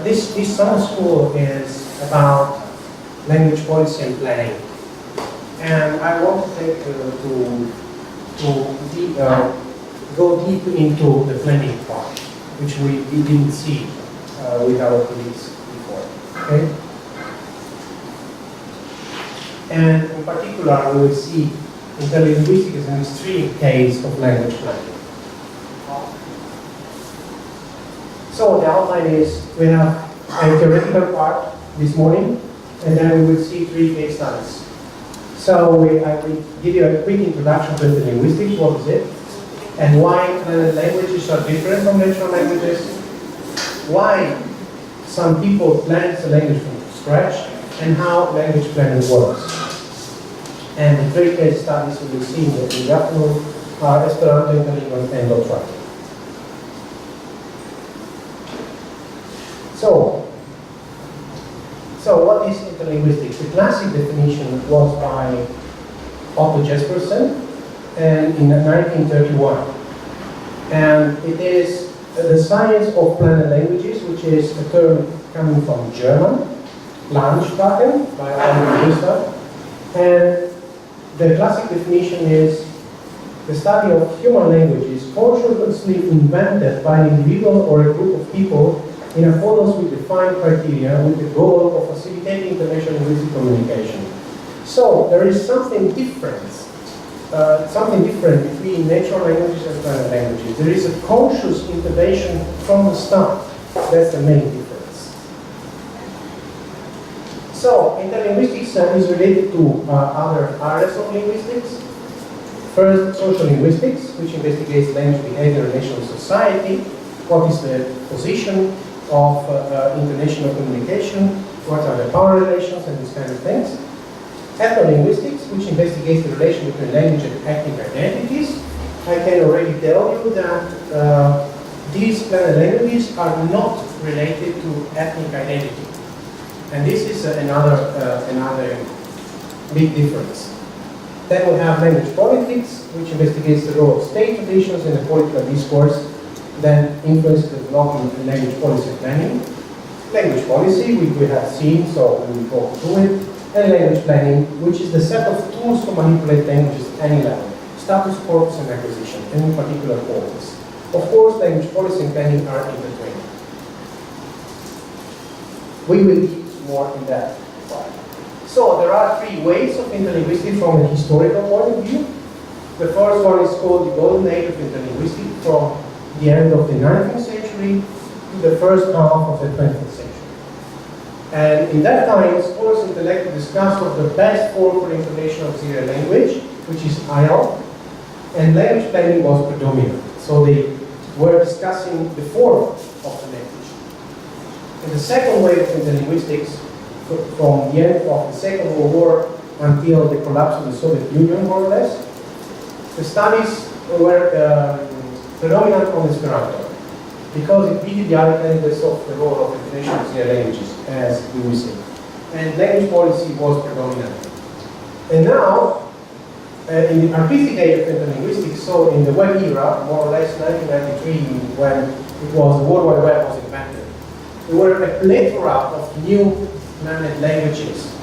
This summer school is about language policy and planning. And I want to go deep into the planning part, which we didn't see with our colleagues before. Okay? And in particular, we will see Interlinguistics as an extreme case of language planning. So the outline is, we have a theoretical part this morning, and then we will see 3 case studies. So I will give you a quick introduction to Interlinguistics, what is it, and why languages are different from natural languages, why some people plan the language from scratch, and how language planning works. And the 3 case studies we will see in the afternoon are Esperanto, Interlinguistics, and durante. So what is interlinguistics? The classic definition was by Otto Jespersen and in 1931. And it is the science of planned languages, which is a term coming from German, Planspielen, by Costa. And the classic definition is the study of human languages consciously invented by an individual or a group of people in accordance with defined criteria with the goal of facilitating international linguistic communication. So there is something different between natural languages and planned languages. There is a conscious intervention from the start. That's the main difference. So interlinguistics is related to other areas of linguistics. First, social linguistics, which investigates language behavior in national society. What is the position of international communication, what are the power relations and these kind of things. Ethnolinguistics, which investigates the relation between language and ethnic identities. I can already tell you that these planned languages are not related to ethnic identity. And this is another big difference. Then we have language politics, which investigates the role of state traditions in the political discourse, then influence the development of language policy and planning. Language policy, which we have seen, so we will go through it. And language planning, which is the set of tools to manipulate languages at any level, status, corpus, and acquisition, and in particular corpus. Of course, language policy and planning are intertwined. We will deep more in that part. So there are 3 ways of interlinguistics from a historical point of view. The first one is called the golden age of interlinguistics, from the end of the 19th century to the first half of the 20th century. And in that time, scholars intellectually discussed of the best form for information of auxiliary language, which is IEL, and language planning was predominant. So they were discussing the form of the language. And the second wave of interlinguistics, from the end of the Second World War until the collapse of the Soviet Union, more or less, the studies were predominant on Esperanto, because it really the articles of the role of international auxiliary languages, as we will see. And language policy was predominant. And now, in the artistic age of interlinguistics, so in the web era, more or less 1993, when it was the World Wide Web was invented, there were a plethora of new planned languages.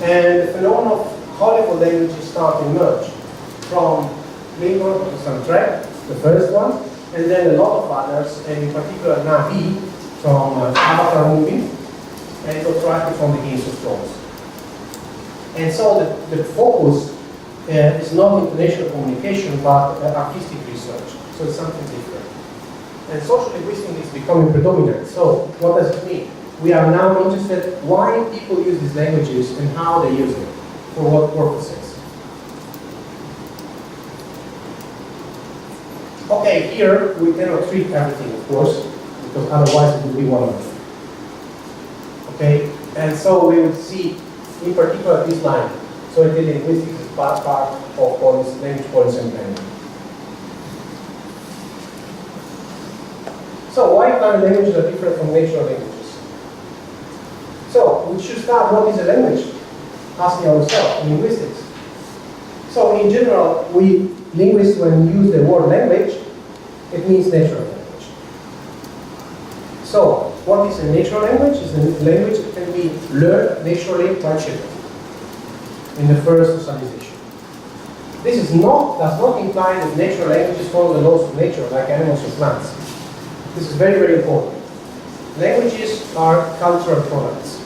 And the phenomenon of colorful languages started to emerge from Linguistics to some track, the first one, and then a lot of others, and in particular Navi from Avatar movie, and Dothraki from the Games of Thrones. And so the focus is not international communication, but artistic research. So it's something different. And social linguistics is becoming predominant. So what does it mean? We are now interested why people use these languages and how they use them, for what purposes. Okay, here we cannot treat everything, of course, because otherwise it would be one of them. Okay, and so we will see, in particular, this line. So interlinguistics is part of policy, language policy and planning. So why planned languages are different from natural languages? So we should start, what is a language? Asking ourselves, linguistics. So in general, we linguists, when we use the word language, it means natural language. So what is a natural language? It's a language that can be learned naturally by children in the first socialization. This does not imply that natural languages follow the laws of nature like animals or plants. This is very, very important. Languages are cultural products.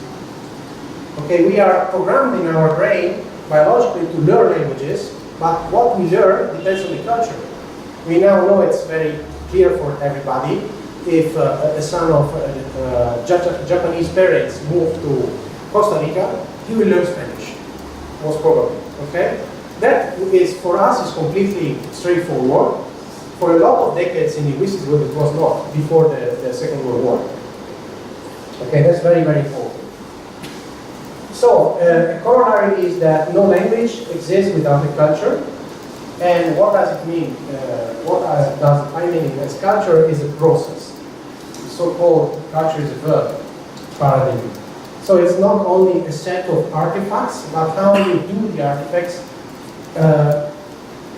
Okay, we are programmed in our brain biologically to learn languages, but what we learn depends on the culture. We now know it's very clear for everybody. If a son of Japanese parents moved to Costa Rica, he will learn Spanish, most probably. Okay, that is for us is completely straightforward. For a lot of decades in linguistics, it was not before the Second World War. Okay, that's very, very important. So, a corollary is that no language exists without a culture. And what does it mean? What does I mean as culture is a process. So-called culture is a verb paradigm. So it's not only a set of artifacts, but how you do the artifacts.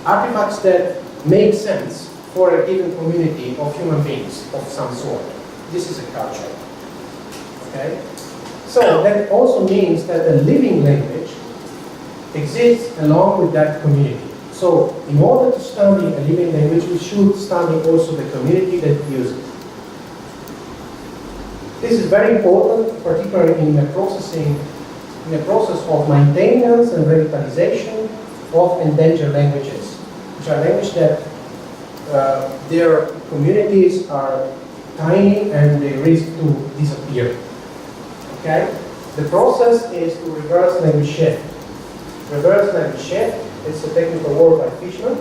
Artifacts that make sense for a given community of human beings of some sort. This is a culture. Okay? So that also means that a living language exists along with that community. So in order to study a living language, we should study also the community that uses it. This is very important, particularly in the process of maintenance and revitalization of endangered languages, which are languages that their communities are tiny and they risk to disappear. Okay? The process is to reverse language shift. Reverse language shift is a technical word by Fishman,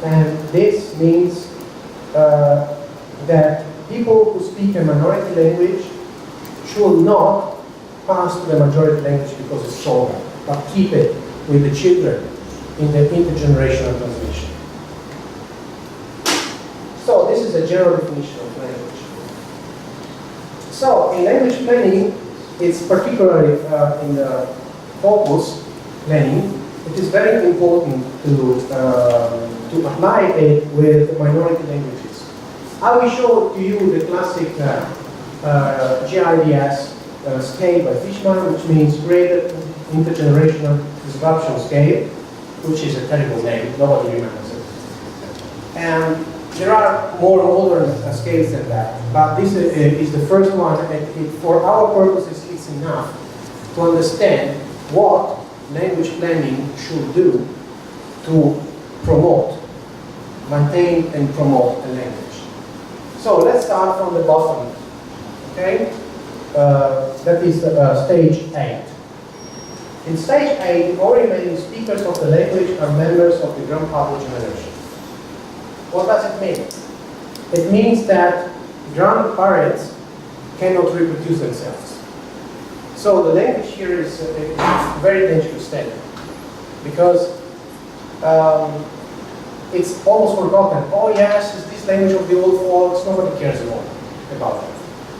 and this means that people who speak a minority language should not pass to the majority language because it's stronger, but keep it with the children in the intergenerational transmission. So this is a general definition of language. So in language planning, it's particularly in the focus planning, it is very important to apply it with minority languages. I will show to you the classic GIDS scale by Fishman, which means Graded Intergenerational Disruption Scale, which is a terrible name, nobody remembers it. And there are more modern scales than that, but this is the first one, and for our purposes it's enough to understand what language planning should do to promote, maintain and promote a language. So let's start from the bottom, okay? That is stage 8. In stage 8, all remaining speakers of the language are members of the grandfather generation. What does it mean? It means that grandparents cannot reproduce themselves. So the language here is a very dangerous step because it's almost forgotten. Oh yes, it's this language of the old folks, nobody cares about it.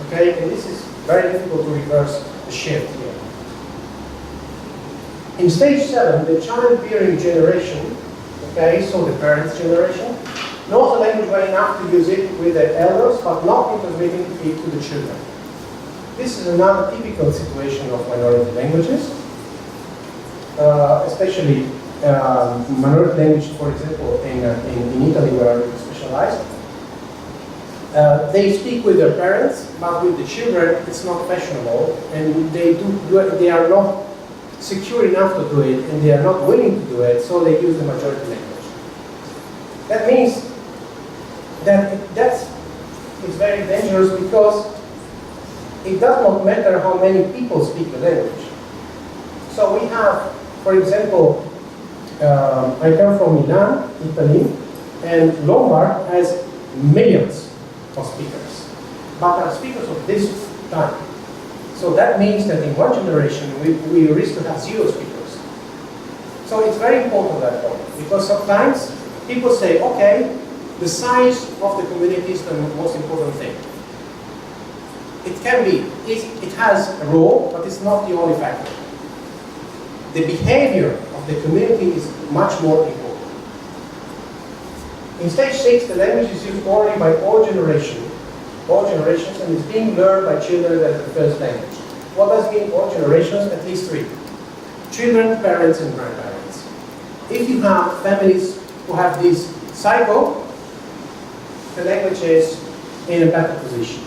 Okay, and this is very difficult to reverse the shift here. In stage 7, the childbearing generation, okay, so the parents' generation, knows the language well enough to use it with the elders, but not transmitting it to the children. This is another typical situation of minority languages, especially minority language, for example, in Italy where I'm specialized. They speak with their parents, but with the children it's not fashionable, and they are not secure enough to do it, and they are not willing to do it, so they use the majority language. That means that is very dangerous because it does not matter how many people speak the language. So we have, for example, I come from Milan, Italy, and Lombard has millions of speakers, but are speakers of this time. So that means that in one generation we risk to have 0 speakers. So it's very important that point, because sometimes people say, okay, the size of the community is the most important thing. It can be, it has a role, but it's not the only factor. The behavior of the community is much more important. In stage 6, the language is used orally by all generations, all generations, and is being learned by children as the first language. What does mean all generations? At least three. Children, parents, and grandparents. If you have families who have this cycle, the language is in a better position.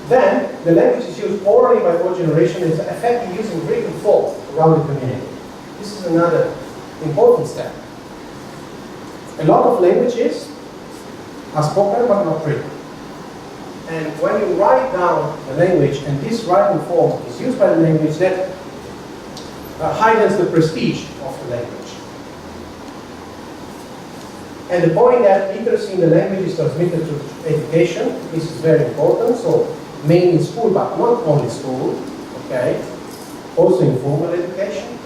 Then, the language is used orally by all generations and is effectively used in Greek and folk around the community. This is another important step. A lot of languages are spoken but not written. And when you write down the language, and this writing form is used by the language, that heightens the prestige of the language. And the point that literacy in the language is transmitted to education, this is very important. So, mainly in school, but not only school, okay? Also in formal education.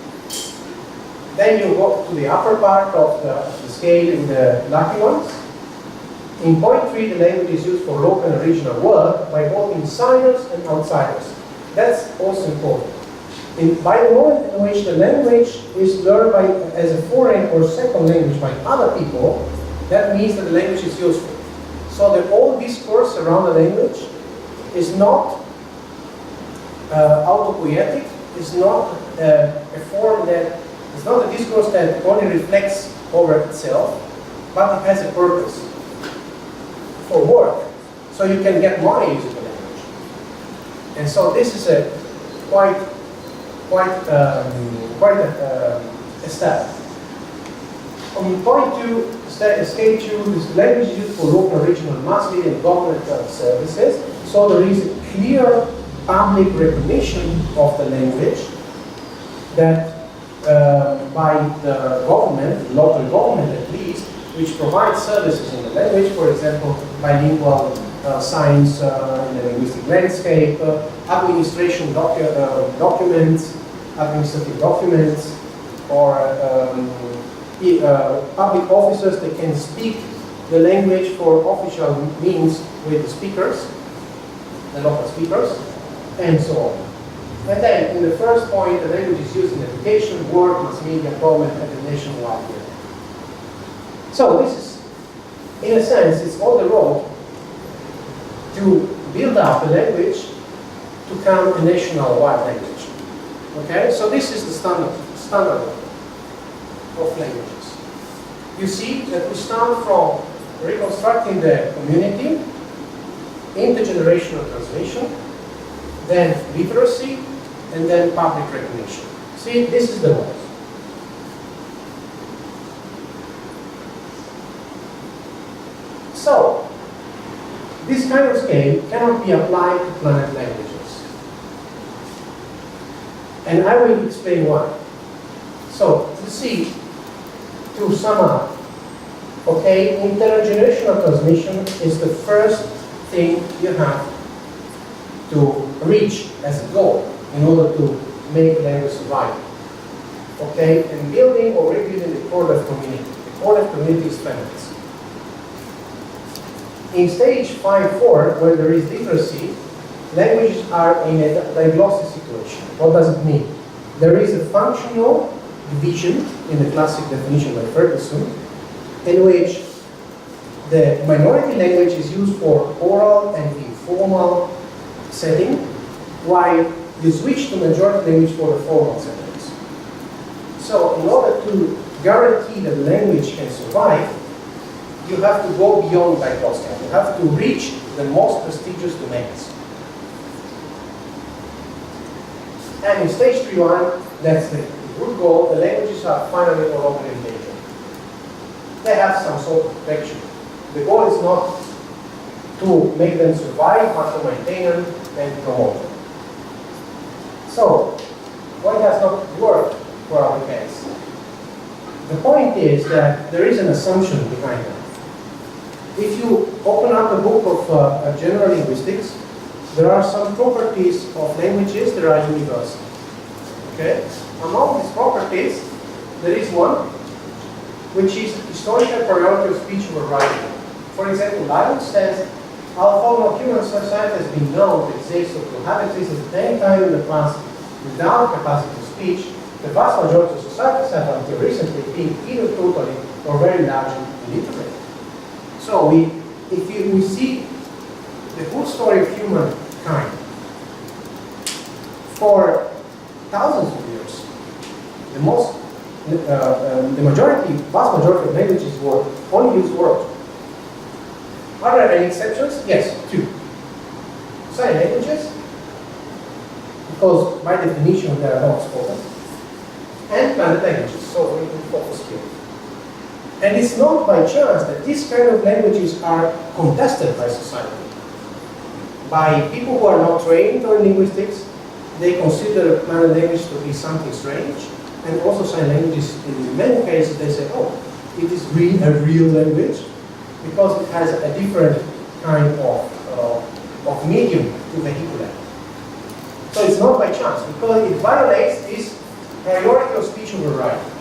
Then you go to the upper part of the scale in the lucky ones. In point 3, the language is used for local and regional work by both insiders and outsiders. That's also important. By the moment in which the language is learned as a foreign or second language by other people, that means that the language is useful. So the whole discourse around the language is not autopoietic, is not a form that, it's not a discourse that only reflects over itself, but it has a purpose for work. So you can get money using the language. And so this is a quite a step. On point 2, scale 2, this language is used for local, regional, mass media, and government services. So there is a clear public recognition of the language that by the government, local government at least, which provides services in the language, for example, bilingual science in the linguistic landscape, administration documents, administrative documents, or public officers that can speak the language for official means with the speakers, the local speakers, and so on. And then, in the first point, the language is used in education, work, mass media, government, at the nationwide level. So this is, in a sense, it's on the road to build up the language to become a national-wide language. Okay, so this is the standard of languages. You see that we start from reconstructing the community, intergenerational transmission, then literacy, and then public recognition. See, this is the one. So, this kind of scale cannot be applied to planet languages. And I will explain why. So, you see, to sum up, okay, intergenerational transmission is the first thing you have to reach as a goal in order to make language survive. Okay, and building or rebuilding the core of community. The core of community is families. In stage 5-4, where there is literacy, languages are in a diglossis situation. What does it mean? There is a functional division in the classic definition by Ferguson, in which the minority language is used for oral and informal setting, while you switch to majority language for the formal settings. So in order to guarantee that language can survive, you have to go beyond diglossia. You have to reach the most prestigious domains. And in stage 3-1, that's the good goal. The languages are finally no longer endangered. They have some sort of protection. The goal is not to make them survive, but to maintain them and promote them. So, why does not work for our case? The point is that there is an assumption behind that. If you open up a book of general linguistics, there are some properties of languages that are universal. Okay? Among these properties, there is one, which is historical priority of speech over writing. For example, language says, although no human society has been known to exist or to have existed at any time in the past without capacity to speech, the vast majority of societies have until recently been either totally or very largely illiterate. So we see the whole story of humankind for thousands of years, vast majority of languages were only use words. Are there any exceptions? Yes, two. Sign languages, because by definition they are not spoken, and planet languages, so we can focus here. And it's not by chance that these kind of languages are contested by society. By people who are not trained in linguistics, they consider planet language to be something strange, and also sign languages, in many cases, they say, oh, it is really a real language, because it has a different kind of medium to vehiculate. So it's not by chance, because it violates this priority of speech over writing.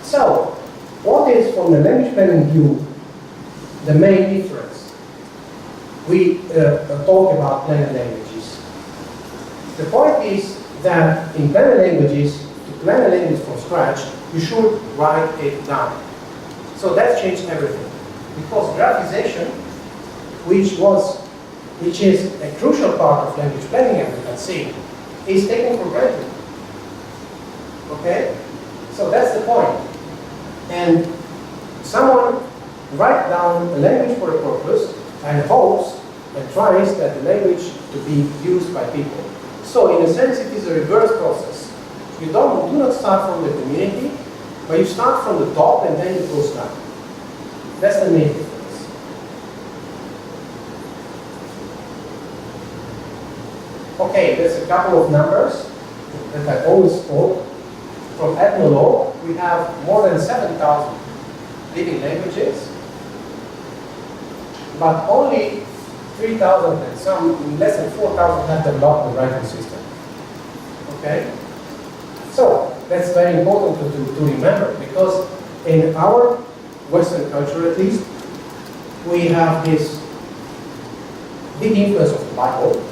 So, what is, from the language planning view, the main difference? We talk about planet languages. The point is that in planet languages, to plan a language from scratch, you should write it down. So that changed everything. Because graphization, which is a crucial part of language planning, as we can see, is taken for granted. Okay? So that's the point. And someone writes down a language for a purpose and hopes and tries that the language to be used by people. So in a sense, it is a reverse process. You do not start from the community, but you start from the top and then it goes down. That's the main difference. Okay, there's a couple of numbers that I always quote. From ethnologue, we have more than 7,000 living languages, but only 3,000 and some less than 4,000 have developed the writing system. Okay? So, that's very important to remember, because in our Western culture at least, we have this big influence of the Bible,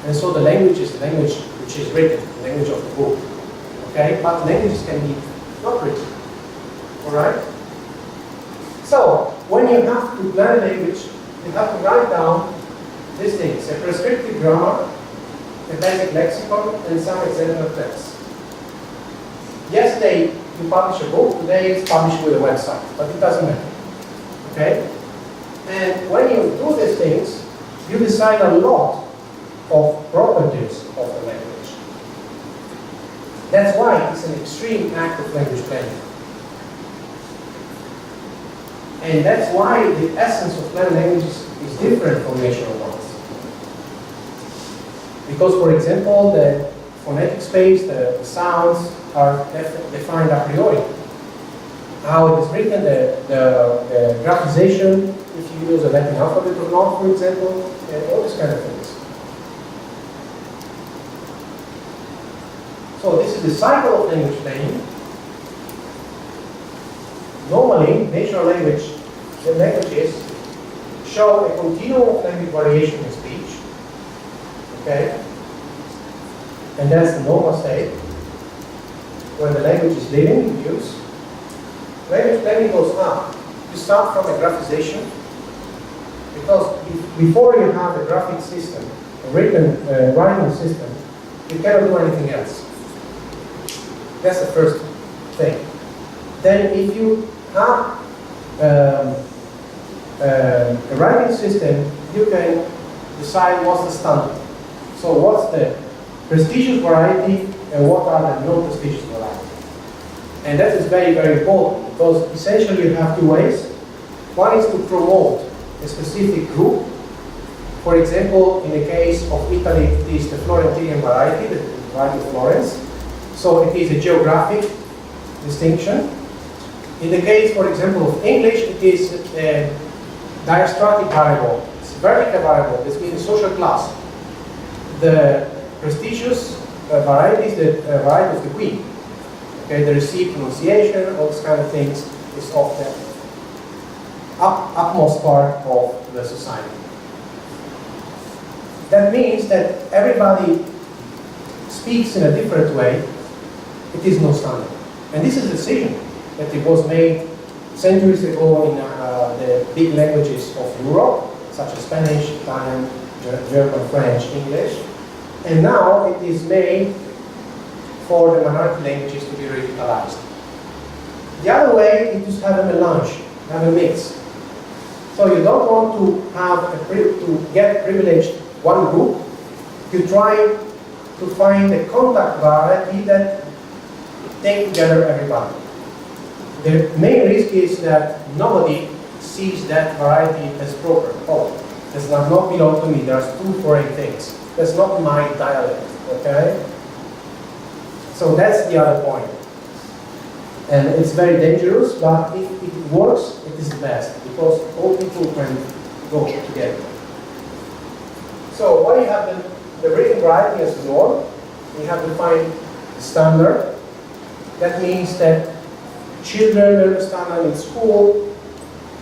and so the language is the language which is written, the language of the book. Okay, but languages can be not written. Alright? So, when you have to plan a language, you have to write down these things: a prescriptive grammar, a basic lexicon, and some example texts. Yesterday you publish a book, today it's published with a website, but it doesn't matter. Okay? And when you do these things, you decide a lot of properties of the language. That's why it's an extreme act of language planning. And that's why the essence of planned languages is different from natural ones. Because, for example, the phonetic space, the sounds are defined a priori. How it is written, the graphization, if you use a Latin alphabet or not, for example, and all these kind of things. So this is the cycle of language planning. Normally, natural language, the languages show a continuum of language variation in speech. Okay? And that's the normal state, where the language is living in use. Language planning goes up. You start from a graphization, because before you have a graphic system, a writing system, you cannot do anything else. That's the first thing. Then if you have a writing system, you can decide what's the standard. So what's the prestigious variety and what are the non-prestigious variety. And that is very, very important, because essentially you have two ways. One is to promote a specific group. For example, in the case of Italy, it is the Florentine variety, the variety of Florence. So it is a geographic distinction. In the case, for example, of English, it is a diastratic variable. It's a vertical variable. It's in social class. The prestigious variety is the variety of the Queen. Okay, the received pronunciation, all these kind of things is of the upmost part of the society. That means that everybody speaks in a different way. It is no standard. And this is a decision. that it was made centuries ago in the big languages of Europe, such as Spanish, Italian, German, French, English. And now it is made for the minority languages to be revitalized. The other way is to have a melange, have a mix. So you don't want to have to get privileged one group. You try to find a contact variety that take together everybody. The main risk is that nobody sees that variety as proper. Oh, does not belong to me. There's two foreign things. That's not my dialect. Okay. So that's the other point. And it's very dangerous, but if it works, it is the best, because all people can go together. So when you have the written variety as a norm, you have to find the standard. That means that children learn the standard in school,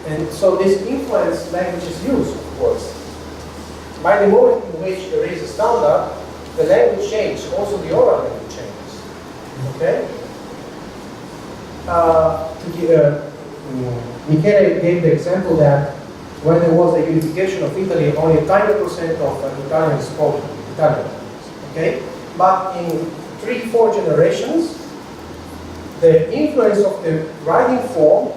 and so this influences language's use, of course. By the moment in which there is a standard, the language changes, also the oral language changes. Okay? Michele gave the example that when there was a unification of Italy, only a tiny percent of Italians spoke Italian. Okay? But in 3-4 generations, the influence of the writing form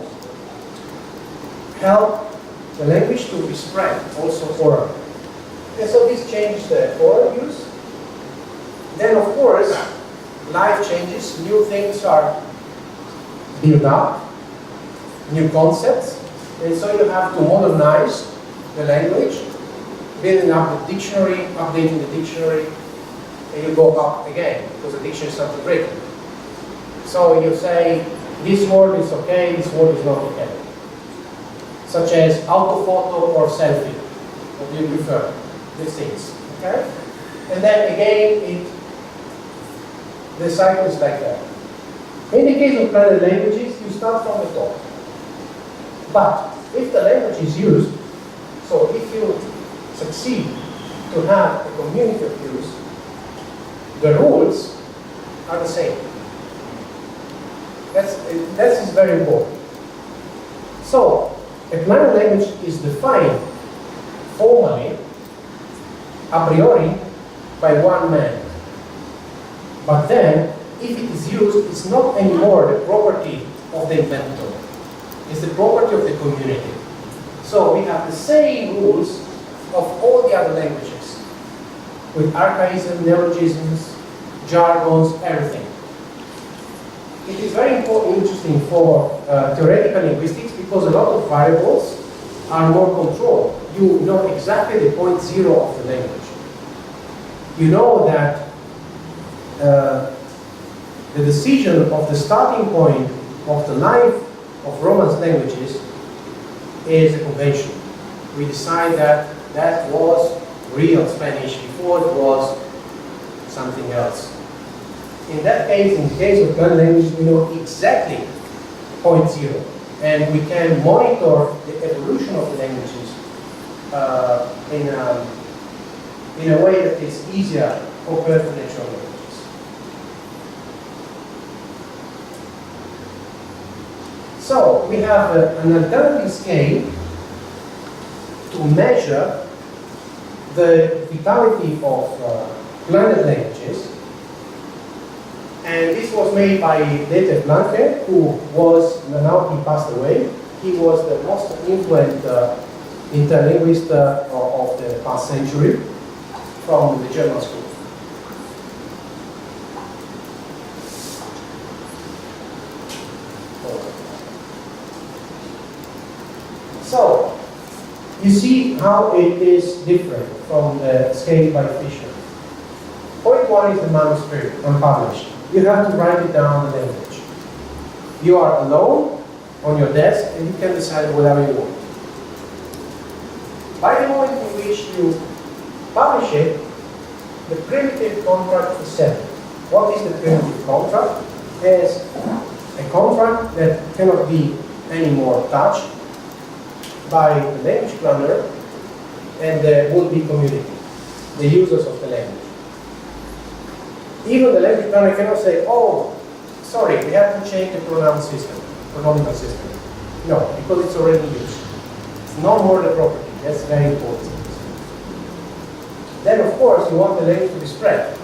helped the language to be spread, also oral. And so this changes the oral use. Then, of course, life changes, new things are built up, new concepts, and so you have to modernize the language, building up the dictionary, updating the dictionary, and you go up again, because the dictionary is something written. So you say, this word is okay, this word is not okay. Such as autophoto or selfie. What do you prefer? These things. Okay? And then again, the cycle is like that. In the case of planned languages, you start from the top. But if the language is used, so if you succeed to have a community of use, the rules are the same. That is very important. So, a planned language is defined formally, a priori, by one man. But then, if it is used, it's not anymore the property of the inventor. It's the property of the community. So we have the same rules of all the other languages, with archaism, neologisms, jargons, everything. It is very interesting for theoretical linguistics because a lot of variables are more controlled. You know exactly the point zero of the language. You know that the decision of the starting point of the life of Romance languages is a convention. We decide that that was real Spanish before it was something else. In that case, in the case of planned languages, we know exactly point zero, and we can monitor the evolution of the languages in a way that is easier compared to natural languages. So we have an alternative scale to measure the vitality of planned languages. And this was made by Dieter Blanke, who was, now he passed away. He was the most influential interlinguist of the past century from the German school. So, you see how it is different from the scale by Fisher. Point one is the manuscript, unpublished. You have to write it down in language. You are alone on your desk and you can decide whatever you want. By the moment in which you publish it, the primitive contract is set. What is the primitive contract? It is a contract that cannot be anymore touched by the language planner and the would-be community, the users of the language. Even the language planner cannot say, oh, sorry, we have to change the pronoun system. pronomial system. No, because it's already used. It's no more the property. That's very important. Then, of course, you want the language to be spread.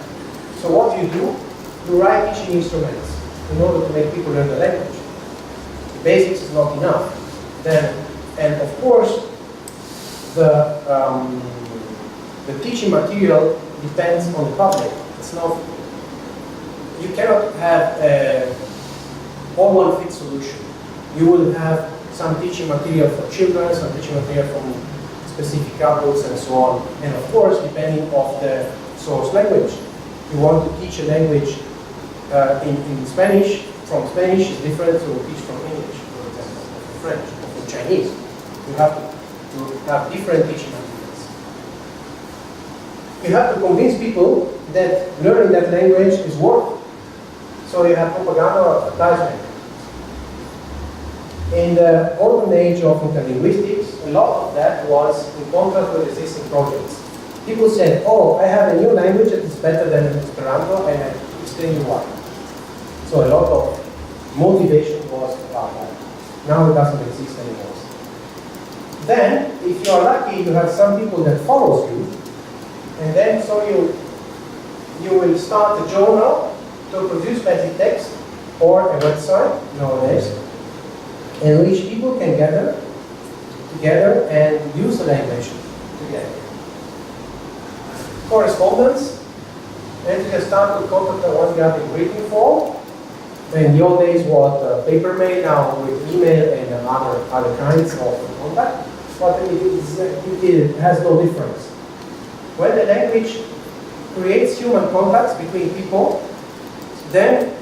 So what do? You write teaching instruments in order to make people learn the language. The basics is not enough. Then, and of course, the teaching material depends on the public. It's not. You cannot have a all-one-fit solution. You will have some teaching material for children, some teaching material from specific adults, and so on. And of course, depending on the source language. You want to teach a language in Spanish, from Spanish is different to teach from English, for example, or from French, or from Chinese. You have to have different teaching materials. You have to convince people that learning that language is worth it. So you have propaganda or advertisement. In the golden age of interlinguistics, a lot of that was in contrast with existing projects. People said, oh, I have a new language that is better than Esperanto, and I explain you why. So a lot of motivation was about that. Now it doesn't exist anymore. Then, if you are lucky, you have some people that follows you, and then so you will start a journal to produce basic text or a website nowadays, in which people can gather together and use the language together. Correspondence, and you can start with contact once you have in written form. In the old days, what paper mail, now with email and other kinds of contact, but it has no difference. When the language creates human contacts between people, then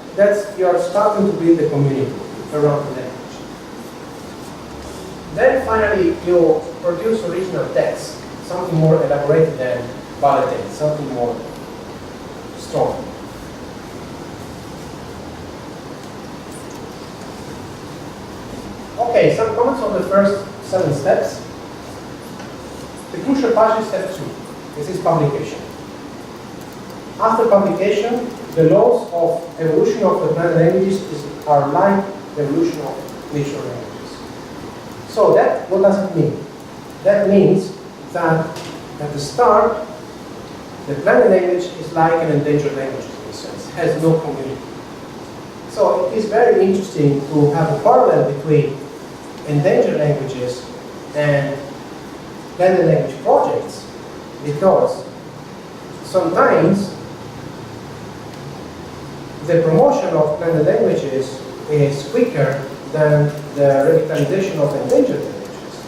you are starting to build a community around the language. Then finally, you produce original text, something more elaborated than bulletin, something more strong. Okay, some comments on the first 7 steps. The crucial part is step 2. This is publication. After publication, the laws of evolution of the planet languages are like the evolution of nature languages. So what does it mean? That means that at the start, the planet language is like an endangered language in a sense. It has no community. So it is very interesting to have a parallel between endangered languages and planet language projects, because sometimes the promotion of planet languages is quicker than the revitalization of endangered languages.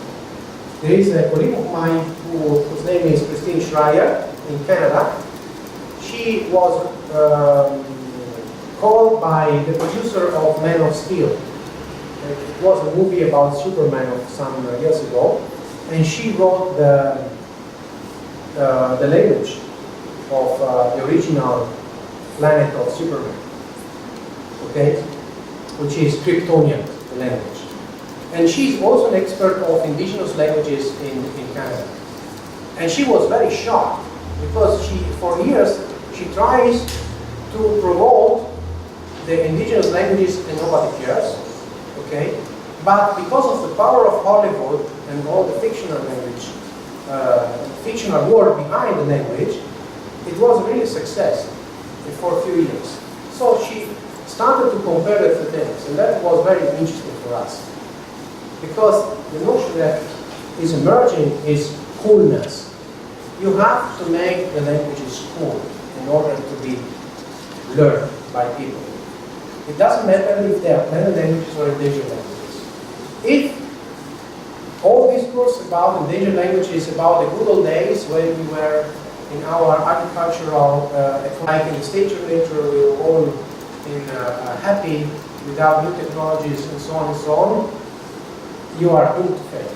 There is a colleague of mine whose name is Christine Schreier in Canada. She was called by the producer of Man of Steel. It was a movie about Superman of some years ago, and she wrote the language of the original planet of Superman, okay, which is Kryptonian, the language. And she's also an expert of indigenous languages in Canada. And she was very shocked because for years, she tries to promote the indigenous languages and nobody cares. Okay, but because of the power of Hollywood and all the fictional language, fictional word behind the language, it was really a success for a few years. So she started to compare the two things, and that was very interesting for us. Because the notion that is emerging is coolness. You have to make the languages cool in order to be learned by people. It doesn't matter if they are planet languages or endangered languages. If all discourse about endangered languages about the good old days when we were in our agricultural, like in the stage of nature, we were all happy without new technologies and so on, you are doomed to fail.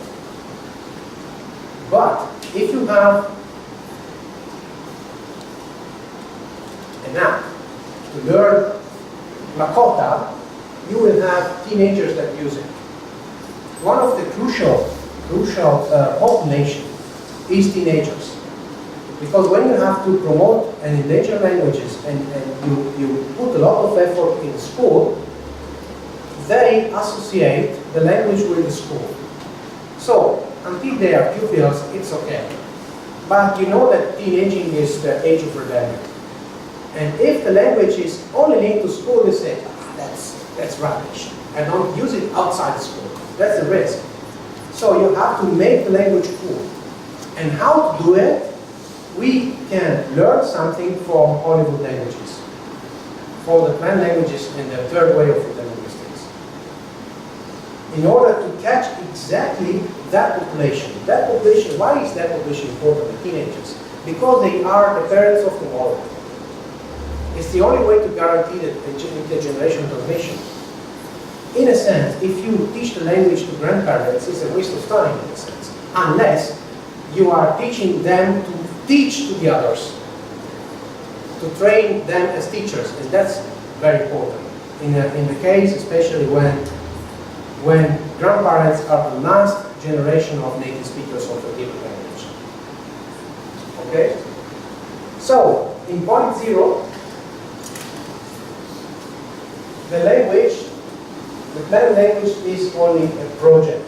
But if you have an app to learn Lakota, you will have teenagers that use it. One of the crucial population is teenagers. Because when you have to promote an endangered languages and you put a lot of effort in school, they associate the language with the school. So, until they are pupils, it's okay. But you know that teenaging is the age of rebellion. And if the language is only linked to school, you say, that's rubbish. I don't use it outside the school. That's the risk. So you have to make the language cool. And how to do it? We can learn something from Hollywood languages, from the planned languages and the third way of interlinguistics. In order to catch exactly that population. That population, why is that population important, the teenagers? Because they are the parents of tomorrow. It's the only way to guarantee the intergenerational transmission. In a sense, if you teach the language to grandparents, it's a waste of time in a sense, unless you are teaching them to teach to the others, to train them as teachers, and that's very important. In the case, especially when grandparents are the last generation of native speakers of a given language. Okay? So, in point 0, the language, the planned language is only a project.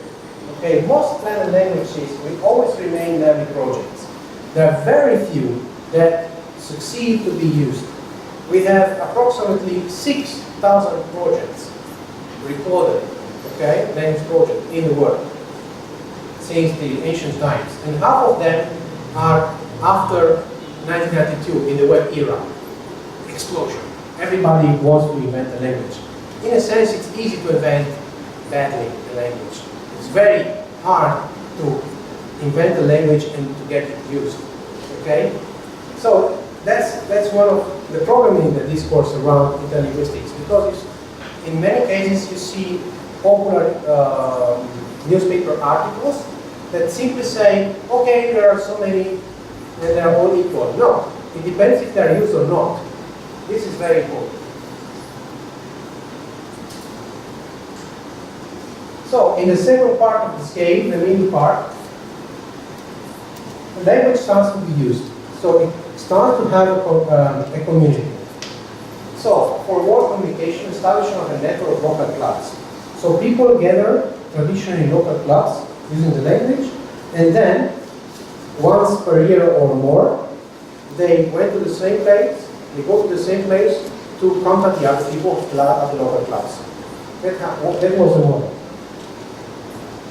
Okay, most planned languages will always remain learning projects. There are very few that succeed to be used. We have approximately 6,000 projects recorded, okay, language projects in the world since the ancient times. And half of them are after 1992 in the web era. Explosion. Everybody wants to invent a language. In a sense, it's easy to invent badly a language. It's very hard to invent a language and to get it used. Okay? So that's one of the problem in the discourse around interlinguistics, because in many cases you see popular newspaper articles that simply say, okay, there are so many and they are all equal. No, it depends if they are used or not. This is very important. So, in the second part of the scale, the middle part, the language starts to be used. So, it starts to have a community. So, for more communication, establishment of a network of local clubs. So, people gather traditionally in local clubs using the language, and then, once per year or more, they went to the same place, they go to the same place to contact the other people at the local clubs. That was the model.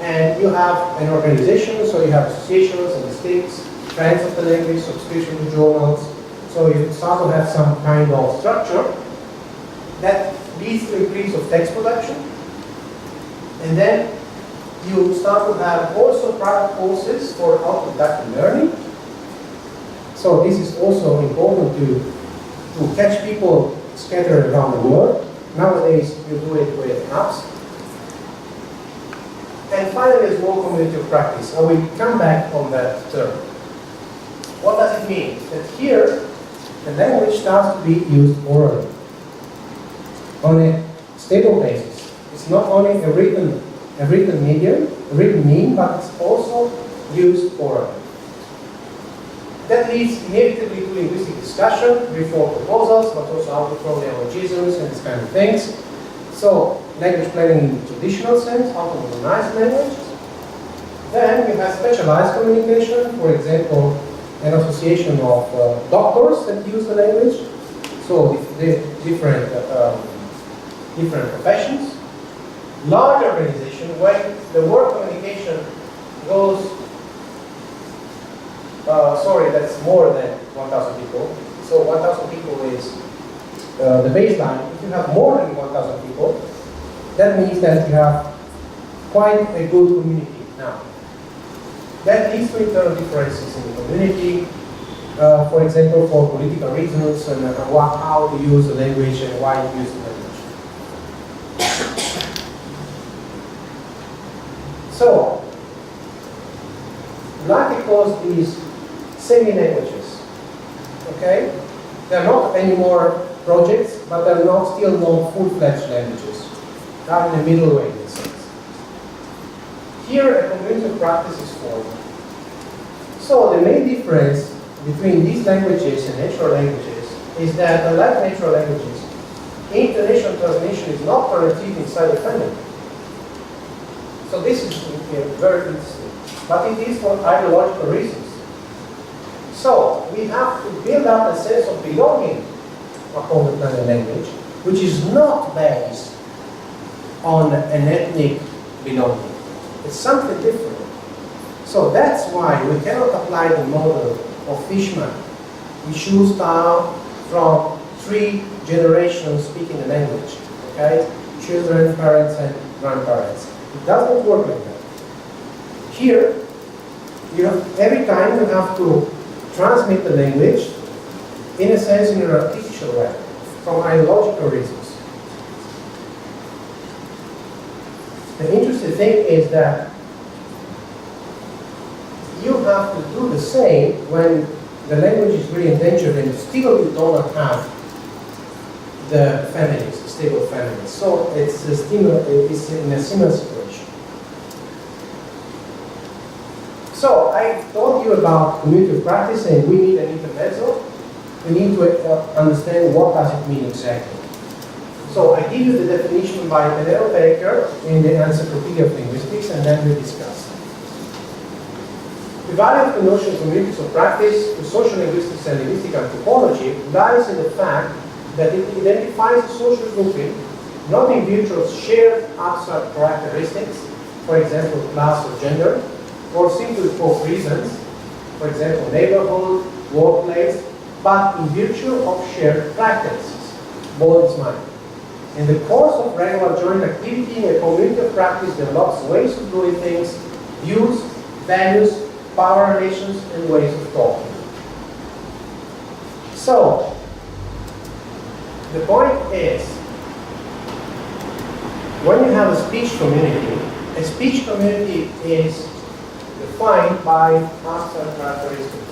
And you have an organization, so you have associations and districts, friends of the language, subscription to journals. So you start to have some kind of structure that leads to increase of text production. And then you start to have also private courses for autodidactic learning. So this is also important to catch people scattered around the world. Nowadays you do it with apps. And finally, a small community of practice. I will come back on that term. What does it mean? That here, the language starts to be used orally, on a stable basis. It's not only a written medium, a written mean, but it's also used orally. That leads inevitably to linguistic discussion, reform proposals, but also out-of-form neologisms and these kind of things. So, language planning in the traditional sense, how to modernize language. Then we have specialized communication, for example, an association of doctors that use the language, so different professions. Large organization, where the word communication goes, that's more than 1,000 people. So 1,000 people is the baseline. If you have more than 1,000 people, that means that you have quite a good community now. That leads to internal differences in the community, for example, for political reasons and how to use the language and why to use the language. So, Linguistics is semi-languages. Okay? They're not anymore projects, but they're not still not full-fledged languages. They're in the middle way in this sense. Here, a community of practice is formed. So, the main difference between these languages and natural languages is that, unlike natural languages, international transmission is not guaranteed inside the family. So this is very interesting. But it is for ideological reasons. So we have to build up a sense of belonging upon the planet language, which is not based on an ethnic belonging. It's something different. So that's why we cannot apply the model of Fishman. We choose now from 3 generations speaking the language. Okay? Children, parents, and grandparents. It does not work like that. Here, every time you have to transmit the language, in a sense, in an artificial way, from ideological reasons. The interesting thing is that you have to do the same when the language is really endangered and still you do not have the families, stable families. So it's in a similar situation. So I told you about community of practice, and we need an intermezzo. We need to understand what does it mean exactly. So I give you the definition by Penelope Baker in the Encyclopedia of Linguistics, and then we discuss. The value of the notion of communities of practice to social linguistics and linguistic anthropology lies in the fact that it identifies a social grouping, not in virtue of shared abstract characteristics, for example, class or gender, or simply for reasons, for example, neighborhood, workplace, but in virtue of shared practices. Bold is mine. In the course of regular joint activity, a community of practice develops ways of doing things, views, values, power relations, and ways of talking. So, the point is, when you have a speech community is defined by abstract characteristics,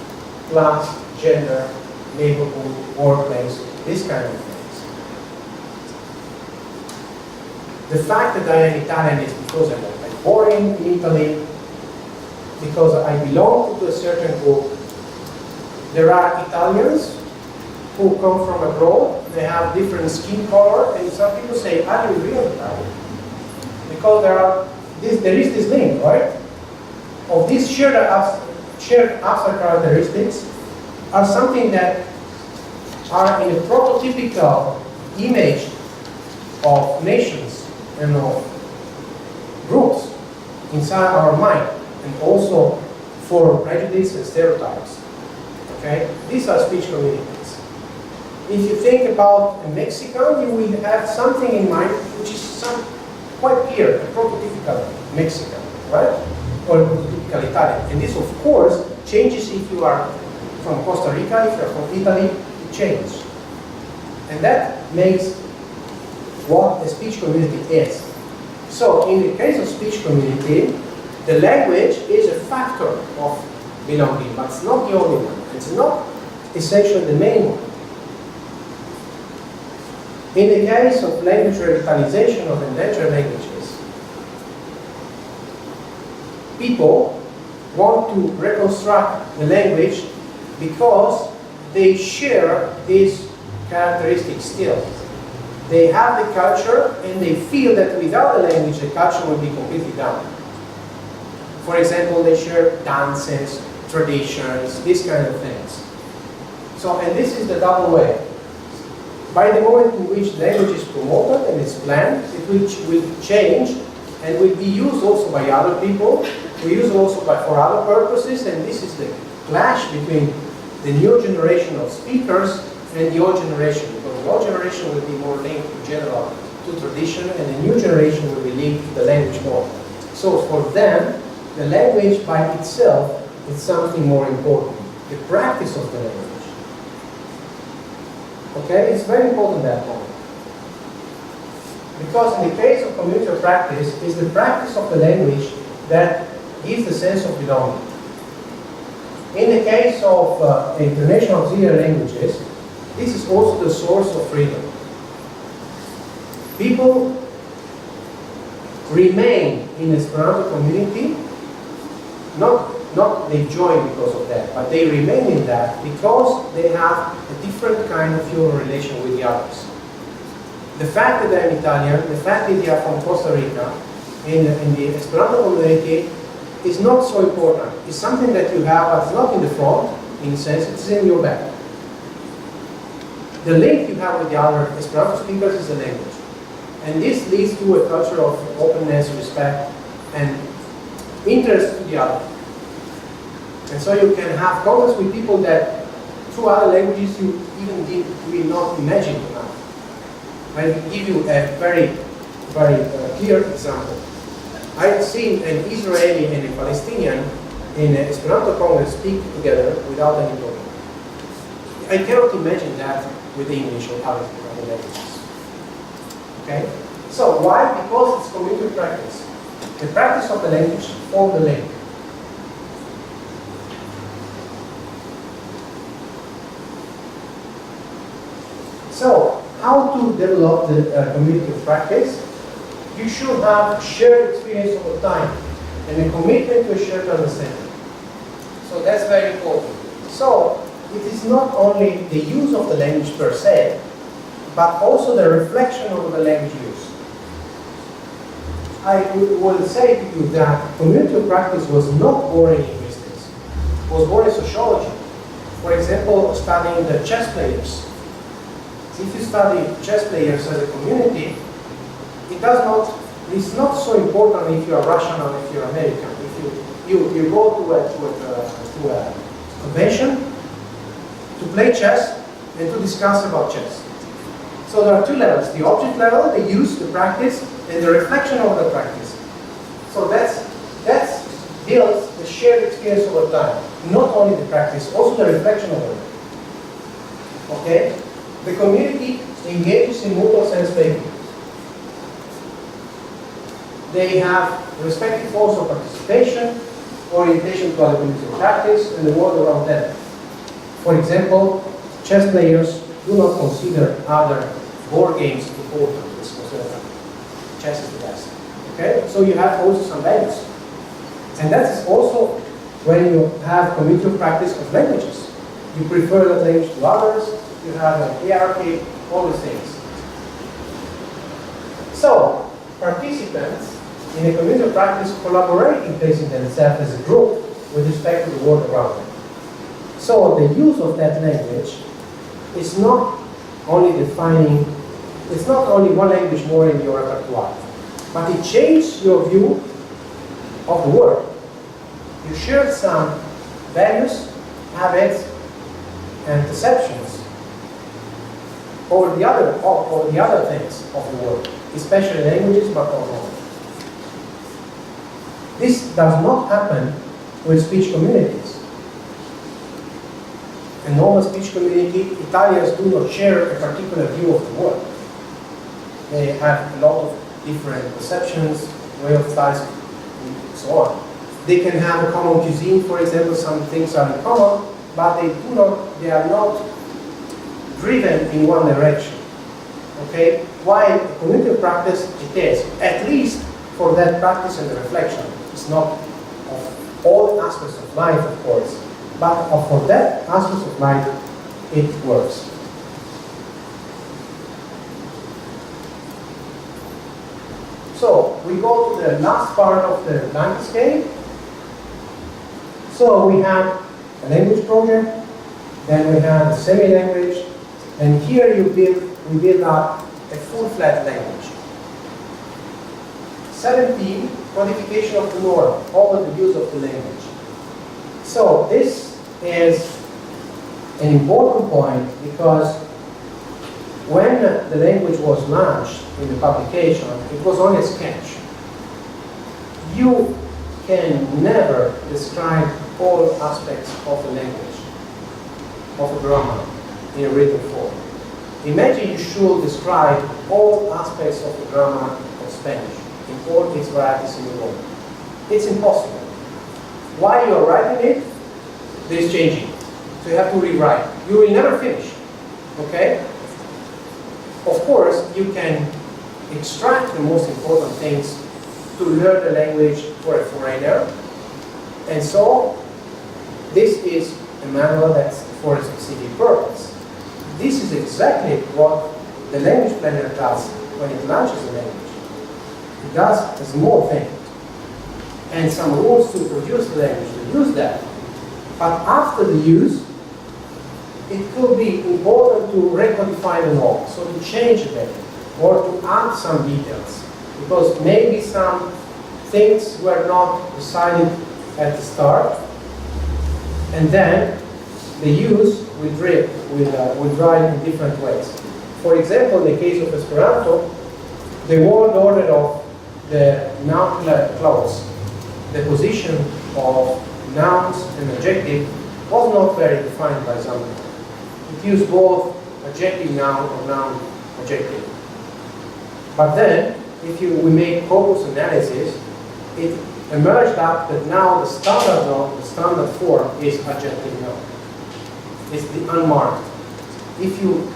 class, gender, neighborhood, workplace, this kind of things. The fact that I am Italian is because I'm born in Italy, because I belong to a certain group. There are Italians who come from abroad, they have different skin color, and some people say, are you real Italian? Because there is this link, right? Of these shared abstract characteristics are something that are in a prototypical image of nations and of groups inside our mind, and also for prejudice and stereotypes. Okay? These are speech communities. If you think about a Mexican, you will have something in mind which is quite clear, a prototypical Mexican, right? Or a prototypical Italian. And this, of course, changes if you are from Costa Rica, if you are from Italy, it changes. And that makes what a speech community is. So, in the case of speech community, the language is a factor of belonging, but it's not the only one. It's not essentially the main one. In the case of language revitalization of endangered languages, people want to reconstruct the language because they share these characteristics still. They have the culture and they feel that without the language the culture will be completely down. For example, they share dances, traditions, these kind of things. So, and this is the double way. By the moment in which language is promoted and is planned, it will change and will be used also by other people, we use also for other purposes, and this is the clash between the new generation of speakers and the old generation, because the old generation will be more linked in general to tradition, and the new generation will be linked to the language more. So for them, the language by itself is something more important, the practice of the language. Okay, it's very important that point. Because in the case of community of practice, it's the practice of the language that gives the sense of belonging. In the case of international auxiliary languages, this is also the source of freedom. People remain in the Esperanto community, not they join because of that, but they remain in that because they have a different kind of human relation with the others. the fact that I'm Italian, the fact that you are from Costa Rica, in the Esperanto community is not so important. It's something that you have, but it's not in the front, in a sense, it's in your back. The link you have with the other Esperanto speakers is the language. And this leads to a culture of openness, respect, and interest to the other. And so you can have contacts with people that through other languages you even will not imagine to have. I will give you a very clear example. I've seen an Israeli and a Palestinian in an Esperanto Congress speak together without any problem. I cannot imagine that with English or other languages. Okay? So why? Because it's community practice. The practice of the language forms the link. So, how to develop the community practice? You should have shared experience over time and a commitment to a shared understanding. So that's very important. So, it is not only the use of the language per se, but also the reflection of the language use. I will say to you that community practice was not born in linguistics. It was born in sociology. For example, studying the chess players. If you study chess players as a community, it's not so important if you are Russian or if you're American. If you go to a convention to play chess and to discuss about chess. So there are two levels, the object level, the use, the practice, and the reflection of the practice. So that builds the shared experience over time. Not only the practice, also the reflection of it. Okay? The community engages in mutual sense making. They have respective forms of participation, orientation to other community practice, and the world around them. For example, chess players do not consider other board games important. It's considered chess is the best. Okay? So you have also some values. And that is also when you have community practice of languages. You prefer that language to others. You have a hierarchy, all these things. So, participants in a community practice collaborate in placing themselves as a group with respect to the world around them. So, the use of that language is not only defining, it's not only one language more in your repertoire, but it changes your view of the world. You share some values, habits, and perceptions over the other things of the world, especially languages, but not only. This does not happen with speech communities. In normal speech community, Italians do not share a particular view of the world. They have a lot of different perceptions, way of life, and so on. They can have a common cuisine, for example, some things are in common, but they are not driven in one direction. Okay? While community practice it is, at least for that practice and the reflection. It's not of all aspects of life, of course, but for that aspect of life, it works. So we go to the last part of the landscape. So we have a language project, then we have a semi-language, and here we build up a full-fledged language. 17, codification of the norm, over the use of the language. So this is an important point because when the language was launched in the publication, it was only a sketch. You can never describe all aspects of the language, of the grammar, in a written form. Imagine you should describe all aspects of the grammar of Spanish, in all its varieties in the world. It's impossible. While you're writing it, there's changing. So you have to rewrite. You will never finish. Okay? Of course, you can extract the most important things to learn the language for a foreigner. And so, this is a manual that's for a specific purpose. This is exactly what the language planner does when it launches a language. It does a small thing, and some rules to produce the language, to use that. But after the use, it could be important to recodify the law, so to change it, or to add some details, because maybe some things were not decided at the start, and then the use will drive in different ways. For example, in the case of Esperanto, the word order of the noun clause, the position of nouns and adjective, was not very defined by Zambo. It used both adjective noun or noun adjective. But then, if we make corpus analysis, it emerged up that now the standard noun, the standard form is adjective noun. It's the unmarked. If you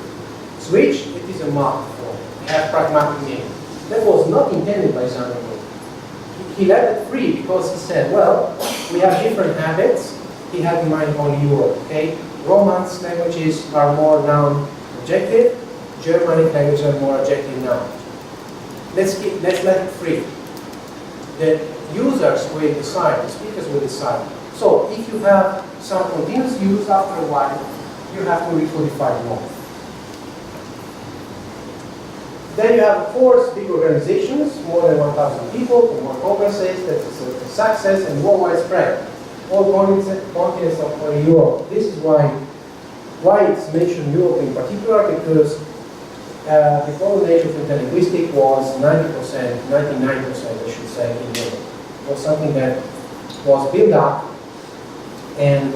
switch, it is a marked form. It has pragmatic meaning. That was not intended by Zambo. He let it free because he said, well, we have different habits. He had in mind only Europe, okay? Romance languages are more noun adjective. Germanic languages are more adjective noun. Let's let it free. The users will decide, the speakers will decide. So if you have some continuous use after a while, you have to recodify more. Then you have, of course, big organizations, more than 1,000 people, more congresses, that's a success, and more widespread. All continents of Europe. This is why it's mentioned Europe in particular, because the golden age of interlinguistics was 90%, 99%, I should say, in Europe. It was something that was built up, and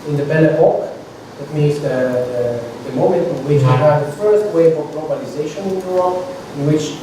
in the Belle Epoque, that means the moment in which we had the first wave of globalization in Europe, in which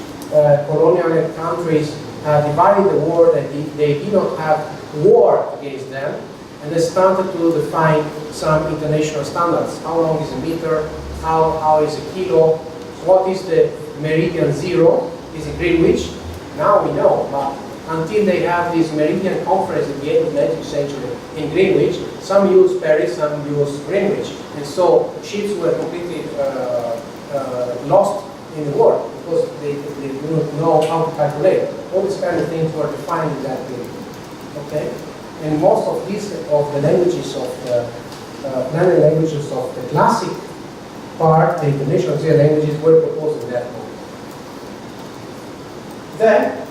colonial countries divided the world and they did not have war against them, and they started to define some international standards. How long is a meter? How is a kilo? What is the meridian zero? Is it Greenwich? Now we know, but until they have this meridian conference at the end of the 19th century in Greenwich, some use Paris, some use Greenwich, and so ships were completely lost in the world because they do not know how to calculate. All these kind of things were defined in that period. Okay, and most of these of the languages of the planning languages of the classic part, the international languages, were proposed in that moment. Then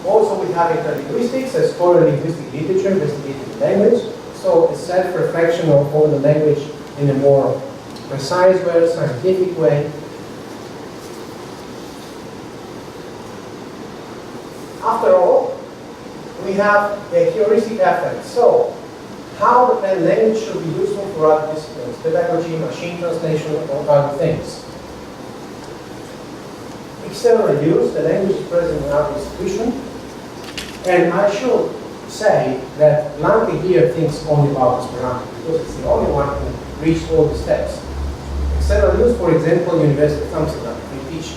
also we have interlinguistics, a scholarly linguistic literature investigating the language. So a self-reflection of all the language in a more precise way, scientific way. After all, we have a heuristic effect. So, how the planned language should be useful for other disciplines, pedagogy, machine translation, or other things. External use, the language is present in our institution. And I should say that Blanke here thinks only about Esperanto, because it's the only one who reached all the steps. External use, for example, University of Amsterdam. We teach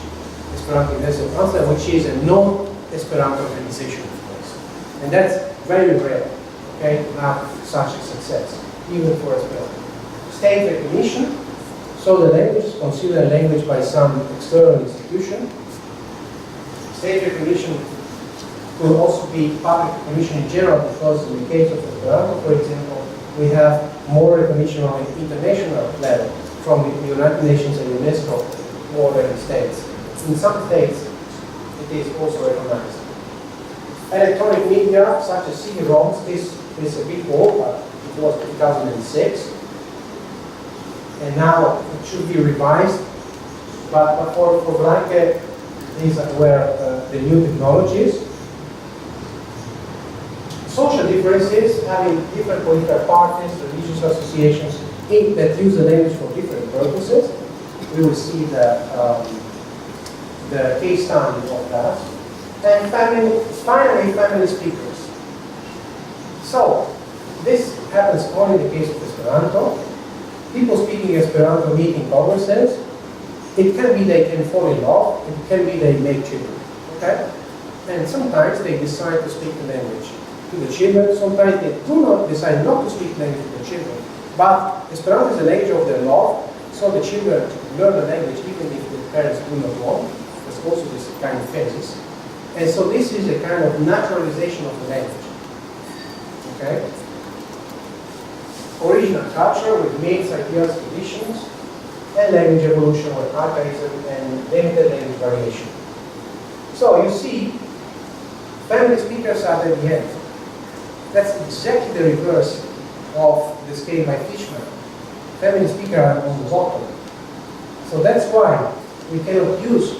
Esperanto University of Amsterdam, which is a non-Esperanto organization, of course. And that's very rare, okay, to have such a success, even for Esperanto. State recognition, so the language is considered a language by some external institution. State recognition could also be public recognition in general, because in the case of Esperanto, for example, we have more recognition on an international level from the United Nations and UNESCO more than in states. In some states, it is also recognized. Electronic media, such as CD-ROMs, this is a bit old, but it was 2006. And now it should be revised. But for Blanke, these were the new technologies. Social differences, having different political parties, religious associations that use the language for different purposes. We will see the case study of that. And finally, family speakers. So, this happens only in the case of Esperanto. People speaking Esperanto meet in congresses. It can be they can fall in love, it can be they make children. Okay? And sometimes they decide to speak the language to the children. Sometimes they do not decide not to speak language to the children. But Esperanto is a language of their love, so the children learn the language even if the the parents do not want. There's also this kind of phases. And so this is a kind of naturalization of the language. Okay? Original culture with myths, ideas, traditions, and language evolution with archaism and limited language variation. So you see, family speakers are at the end. That's exactly the reverse of the scale by Fishman. Family speakers are on the bottom. So that's why we cannot use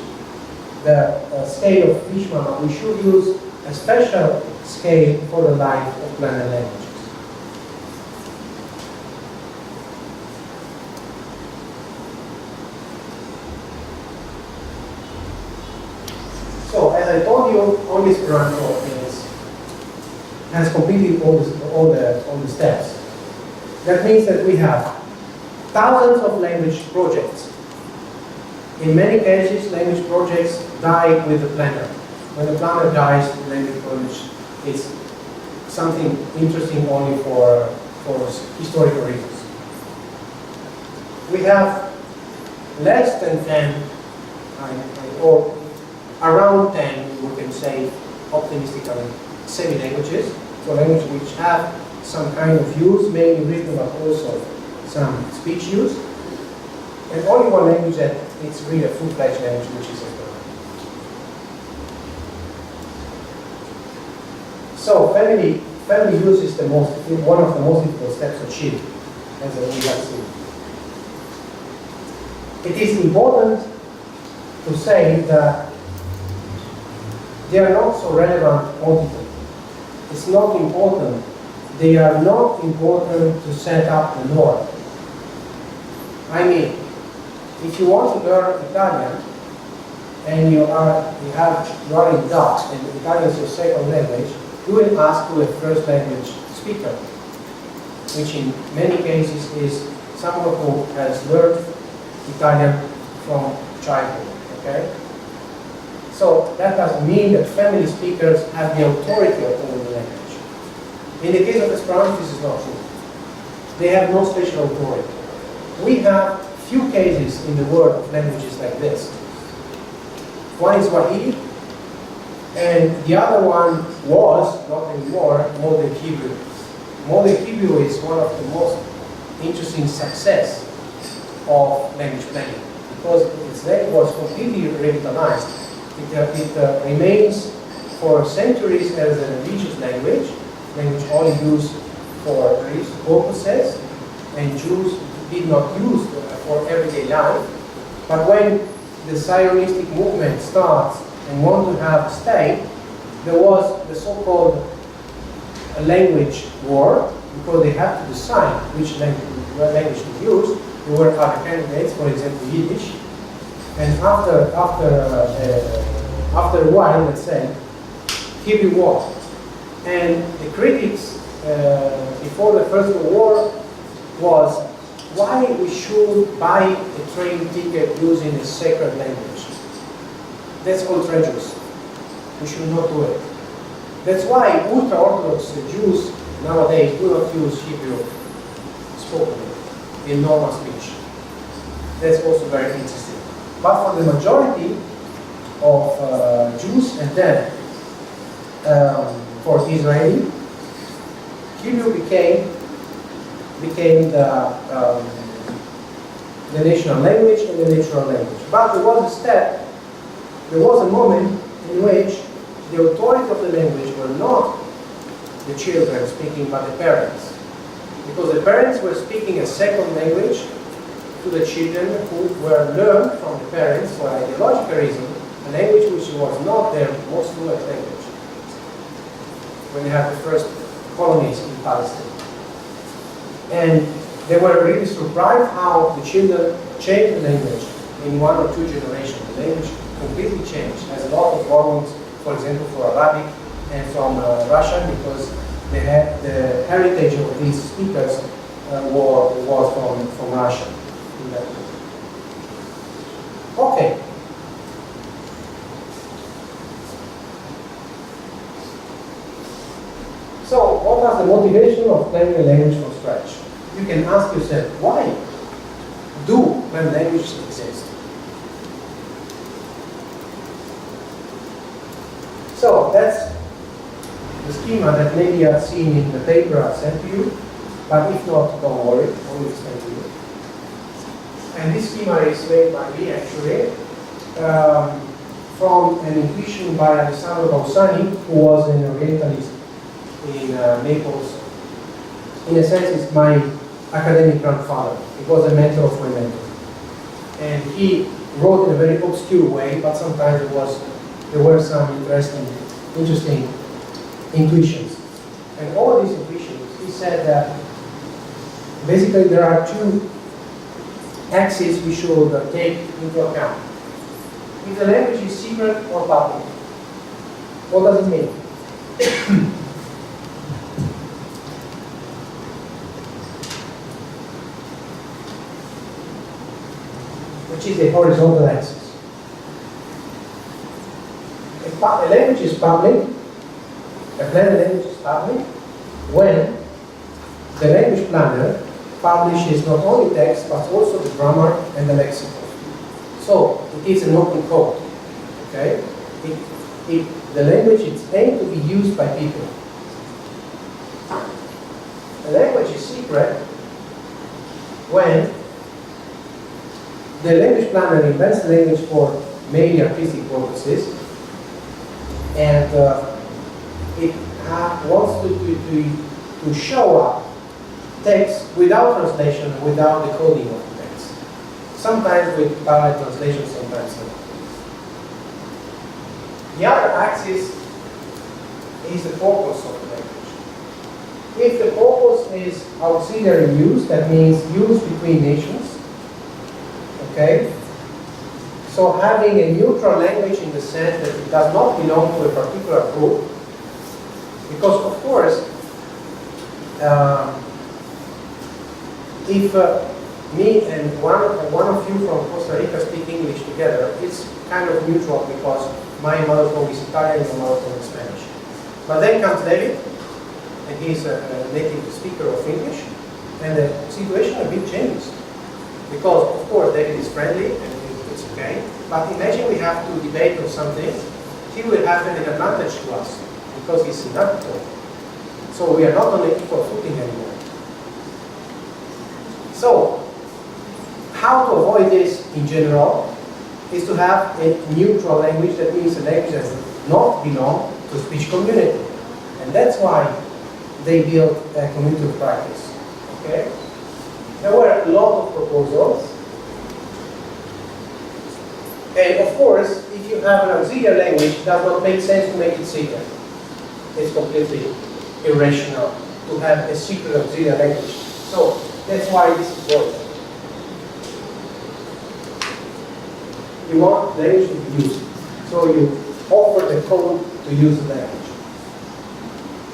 the scale of Fishman, but we should use a special scale for the life of planar languages. So, as I told you, only Esperanto has completed all the steps. That means that we have thousands of language projects. In many cases, language projects die with the planner. When the planner dies, the language project is something interesting only for historical reasons. We have less than 10, or around 10, we can say optimistically, semi-languages, so languages which have some kind of use, mainly written, but also some speech use. And only one language that it's really a full-fledged language, which is Esperanto. So family use is one of the most difficult steps to achieve, as we have seen. It is important to say that they are not so relevant quantity. It's not important. They are not important to set up the norm. I mean, if you want to learn Italian and you are in Dutch and Italian is your second language, you will ask to a first language speaker, which in many cases is someone who has learned Italian from childhood. Okay? So that doesn't mean that family speakers have the authority of owning the language. In the case of Esperanto, this is not true. They have no special authority. We have few cases in the world of languages like this. One is Swahili, and the other one was, not anymore, Modern Hebrew. Modern Hebrew is one of the most interesting success of language planning, because its language was completely revitalized. It remains for centuries as a religious language only used for religious purposes, and Jews did not use for everyday life. But when the Zionistic movement starts and want to have a state, there was the so-called language war, because they had to decide which language to use. There were other candidates, for example, Yiddish. And after a while, let's say, Hebrew won. And the critics before the First World War was why we should buy a train ticket using a sacred language. That's all treacherous. We should not do it. That's why ultra-Orthodox Jews nowadays do not use Hebrew spoken in normal speech. That's also very interesting. But for the majority of Jews, and then for Israeli, Hebrew became the national language and the natural language. But there was a moment in which the authority of the language were not the children speaking, but the parents. Because the parents were speaking a second language to the children, who were learned from the parents for ideological reason, a language which was not their most fluent language. When they had the first colonies in Palestine. And they were really surprised how the children changed the language in 1 or 2 generations. The language completely changed. Has a lot of borrowings, for example, for Arabic and from Russian, because they had the heritage of these speakers was from Russia. Okay. So, what was the motivation of planning a language from scratch? You can ask yourself, why do plan languages exist? So that's the schema that maybe you have seen in the paper I sent to you, but if not, don't worry, I will explain to you. And this schema is made by me actually, from an intuition by Alessandro Bausani, who was an Orientalist in Naples. In a sense, it's my academic grandfather. He was a mentor of my mentor. And he wrote in a very obscure way, but sometimes there were some interesting intuitions. And all these intuitions, he said that basically there are two axes we should take into account. If the language is secret or public, what does it mean? Which is the horizontal axis. If a language is public, a planner language is public, when the language planner publishes not only text but also the grammar and the lexicon. So it is an open code. Okay? The language is aimed to be used by people. The language is secret when the language planner invents the language for mainly artistic purposes, and it wants to show up text without translation, without decoding of the text. Sometimes with parallel translation, sometimes not. The other axis is the purpose of the language. If the purpose is auxiliary use, that means use between nations, okay? So having a neutral language in the sense that it does not belong to a particular group, because of course, if me and one of you from Costa Rica speak English together, it's kind of neutral because my mother tongue is Italian and my mother tongue is Spanish. But then comes David, and he's a native speaker of English, and the situation a bit changes. Because, of course, David is friendly, and it's okay. But imagine we have to debate on something, he will have an advantage to us, because he's in that tone. So we are not on an equal footing anymore. So, how to avoid this in general is to have a neutral language, that means a language that does not belong to speech community. And that's why they built a community of practice. Okay? There were a lot of proposals. And of course, if you have an auxiliary language, it does not make sense to make it secret. It's completely irrational to have a secret auxiliary language. So that's why this is important. You want language to be used. So you offer the code to use the language.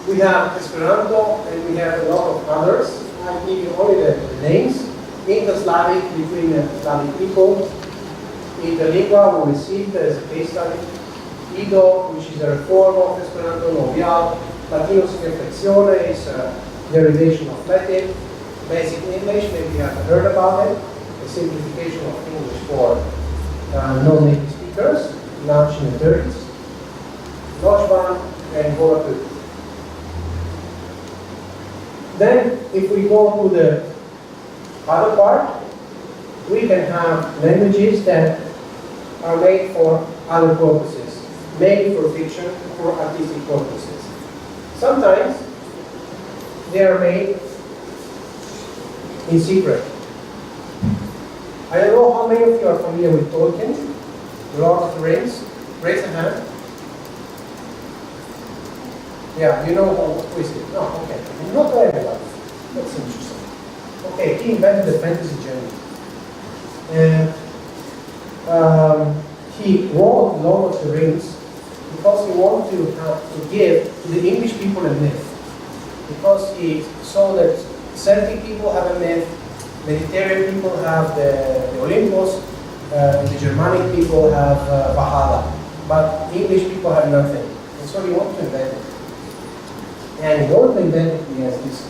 We have Esperanto and we have a lot of others. I'll give you only the names. Inter-Slavic, between Slavic people. Interlingua, we received as a case study. Ido, which is a reform of Esperanto. Novial. Latino sin inflexione is a derivation of Latin. Basic English, maybe you have heard about it. A simplification of English for non-native speakers, launched in the 30s. Lochban and Volapük. Then, if we go to the other part, we can have languages that are made for other purposes, made for fiction, for artistic purposes. Sometimes they are made in secret. I don't know how many of you are familiar with Tolkien, Lord of the Rings. Raise a hand. Yeah, you know who is it? No, okay. Not everybody. That's interesting. Okay, he invented the fantasy genre. And he wrote Lord of the Rings because he wanted to give to the English people a myth. Because he saw that Celtic people have a myth, Mediterranean people have the Olympus, the Germanic people have Valhalla, but English people have nothing. And so he wanted to invent it. And in order to invent it, he has this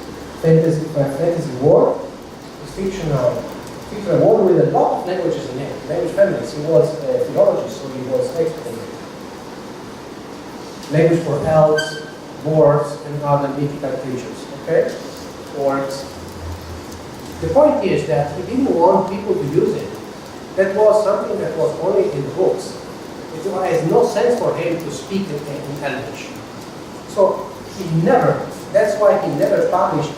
fantasy world, this fictional world with a lot of languages in it, language families. He was a philologist, so he was expert in it. language for elves, dwarves, and other mythical creatures, okay? Orcs. The point is that he didn't want people to use it. That was something that was only in the books. It has no sense for him to speak in Elvish. So he never, that's why he never published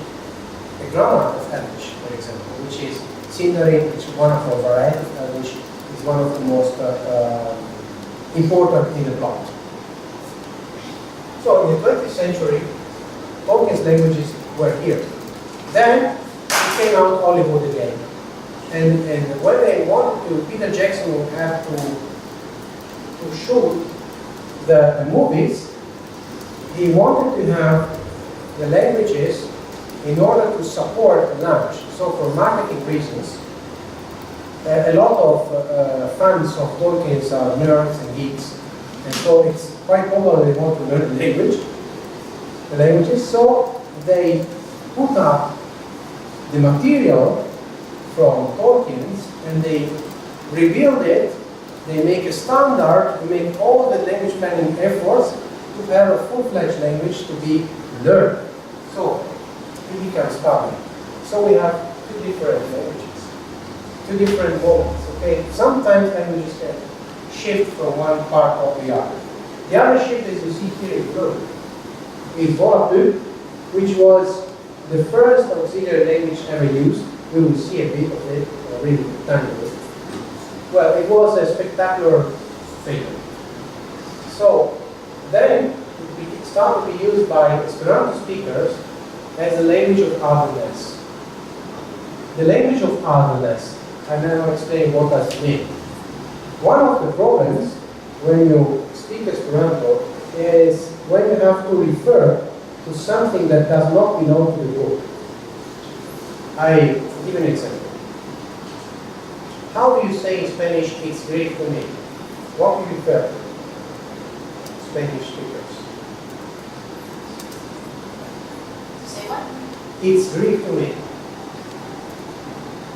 a grammar of Elvish, for example, which is Sindarin, which is one of the variety of Elvish, is one of the most important in the plot. So in the 20th century, Tolkien's languages were here. Then it came out Hollywood again. And when they wanted to, Peter Jackson would have to shoot the movies, he wanted to have the languages in order to support the launch. So for marketing reasons, a lot of fans of Tolkien's are nerds and geeks, and so it's quite common they want to learn the languages. So they put up the material from Tolkien's and they rebuild it. They make a standard to make all the language planning efforts to have a full-fledged language to be learned. So it becomes public. So we have two different languages, two different moments. Okay, sometimes languages can shift from one part of the other. The other shift, as you see here in blue, is Volapük, which was the first auxiliary language ever used. We will see a bit of it, really tiny bit. Well, it was a spectacular failure. So then it started to be used by Esperanto speakers as a language of otherness. The language of otherness, I now explain what does it mean. One of the problems when you speak Esperanto is when you have to refer to something that does not belong to the group. I give an example. How do you say in Spanish, it's Greek to me? What do you refer to? Spanish speakers. Say what? It's Greek to me.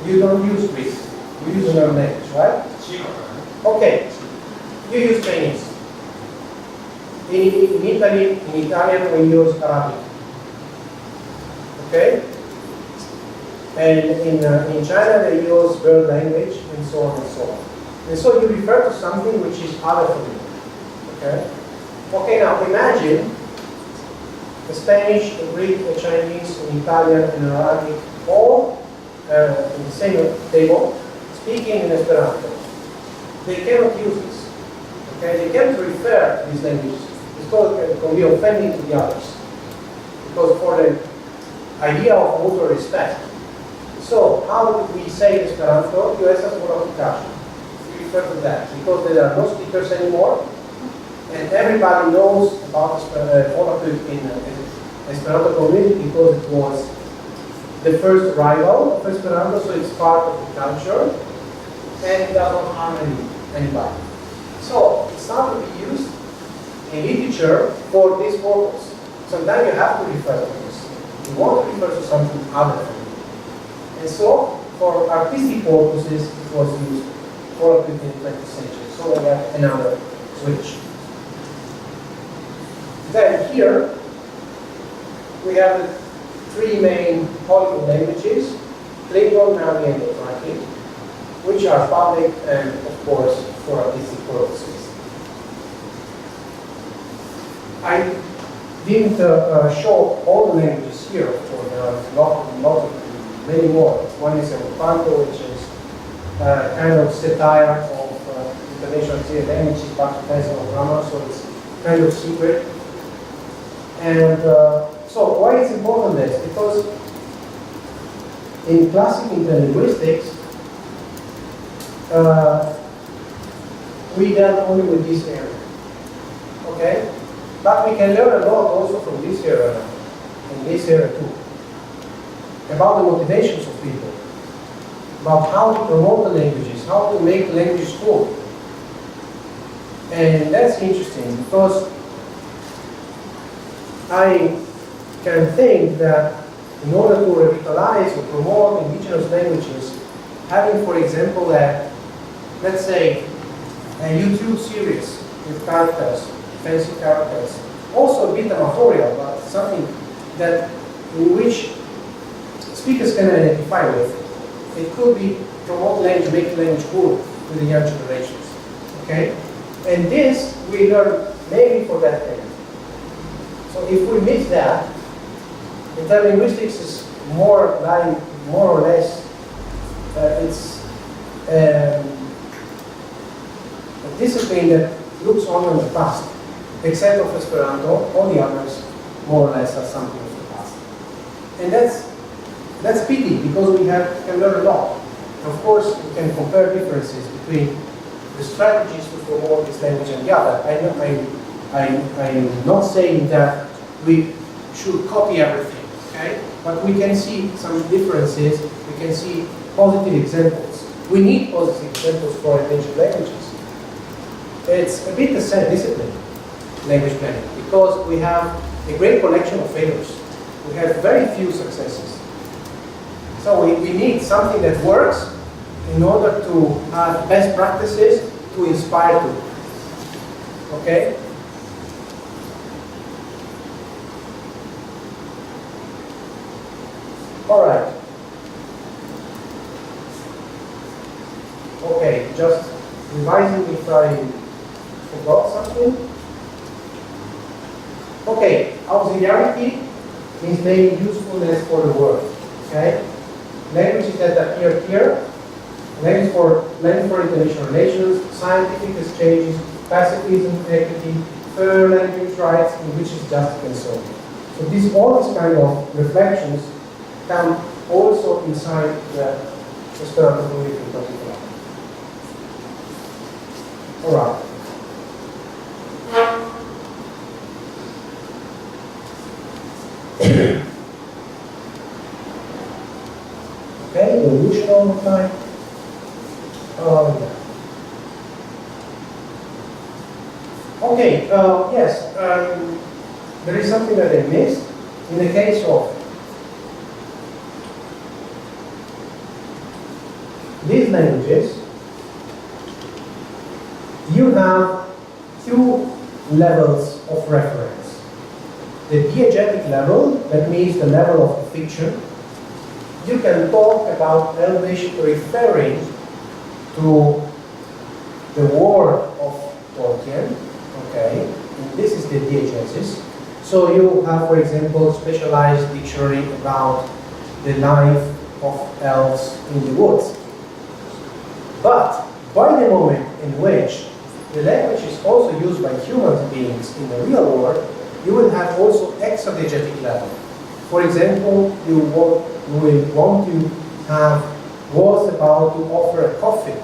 You don't use Greek. You use another language, right? Okay. You use Chinese. In Italy, in Italian, we use Arabic. Okay? And in China, they use bird language, and so on and so on. And so you refer to something which is other from you. Okay? Okay, now imagine the Spanish, the Greek, the Chinese, the Italian, and Arabic, all in the same table, speaking in Esperanto. They cannot use this. Okay? They can't refer to these languages. Because it can be offending to the others. Because for the idea of mutual respect. So, how do we say in Esperanto? You estas volapikaĵo. We refer to that. Because there are no speakers anymore, and everybody knows about Volapük in Esperanto community because it was the first arrival of Esperanto, so it's part of the culture, and it does not harm anybody. So, it started to be used in literature for this purpose. Sometimes you have to refer to this. You want to refer to something other than it. And so, for artistic purposes, it was used for the 20th century. So we have another switch. Then here, we have the three main Hollywood languages, Klingon, Nami, and Dothraki, which are public and, of course, for artistic purposes. I didn't show all the languages here, of course. There are many more. One is Panto, which is kind of satire of international auxiliary languages, but it has no grammar, so it's kind of secret. And so why it's important is because in classic interlinguistics, we dealt only with this area. Okay? But we can learn a lot also from this area and this area too. About the motivations of people, about how to promote the languages, how to make language cool. And that's interesting because I can think that in order to revitalize or promote indigenous languages, having, for example, let's say, a YouTube series with characters fancy characters. Also a bit amatorial, but something that in which speakers can identify with. It could be promote language, make language cool with the young generations. Okay? And this we learn mainly for that thing. So if we miss that, interlinguistics is more or less it's a discipline that looks only on the past, except of Esperanto. All the others more or less are something of the past, and that's pity because we can learn a lot. Of course, we can compare differences between the strategies to promote this language and the other. I'm not saying that we should copy everything, okay? But we can see some differences. We can see positive examples. We need positive examples for endangered languages. It's a bit the same discipline, language planning, because we have a great collection of failures. We have very few successes. So we need something that works in order to have best practices to inspire to. Okay? All right. Okay, just revising if I forgot something. Okay, auxiliarity means mainly usefulness for the word. Okay? Languages that appear here, language for international relations, scientific exchanges, pacifism, equity, fair language rights, in which is justice and so on. So all these kind of reflections come also inside the Esperanto community in particular. All right. Okay, evolution of time. Okay, yes, there is something that I missed. In the case of these languages, you have two levels of reference. The diegetic level, that means the level of the fiction. You can talk about language referring to the work of Tolkien, okay? And this is the diegesis. So you have, for example, specialized dictionary about the life of elves in the woods. But by the moment in which the language is also used by human beings in the real world, you will have also exadiegetic level. For example, you will want to have words about to offer a coffee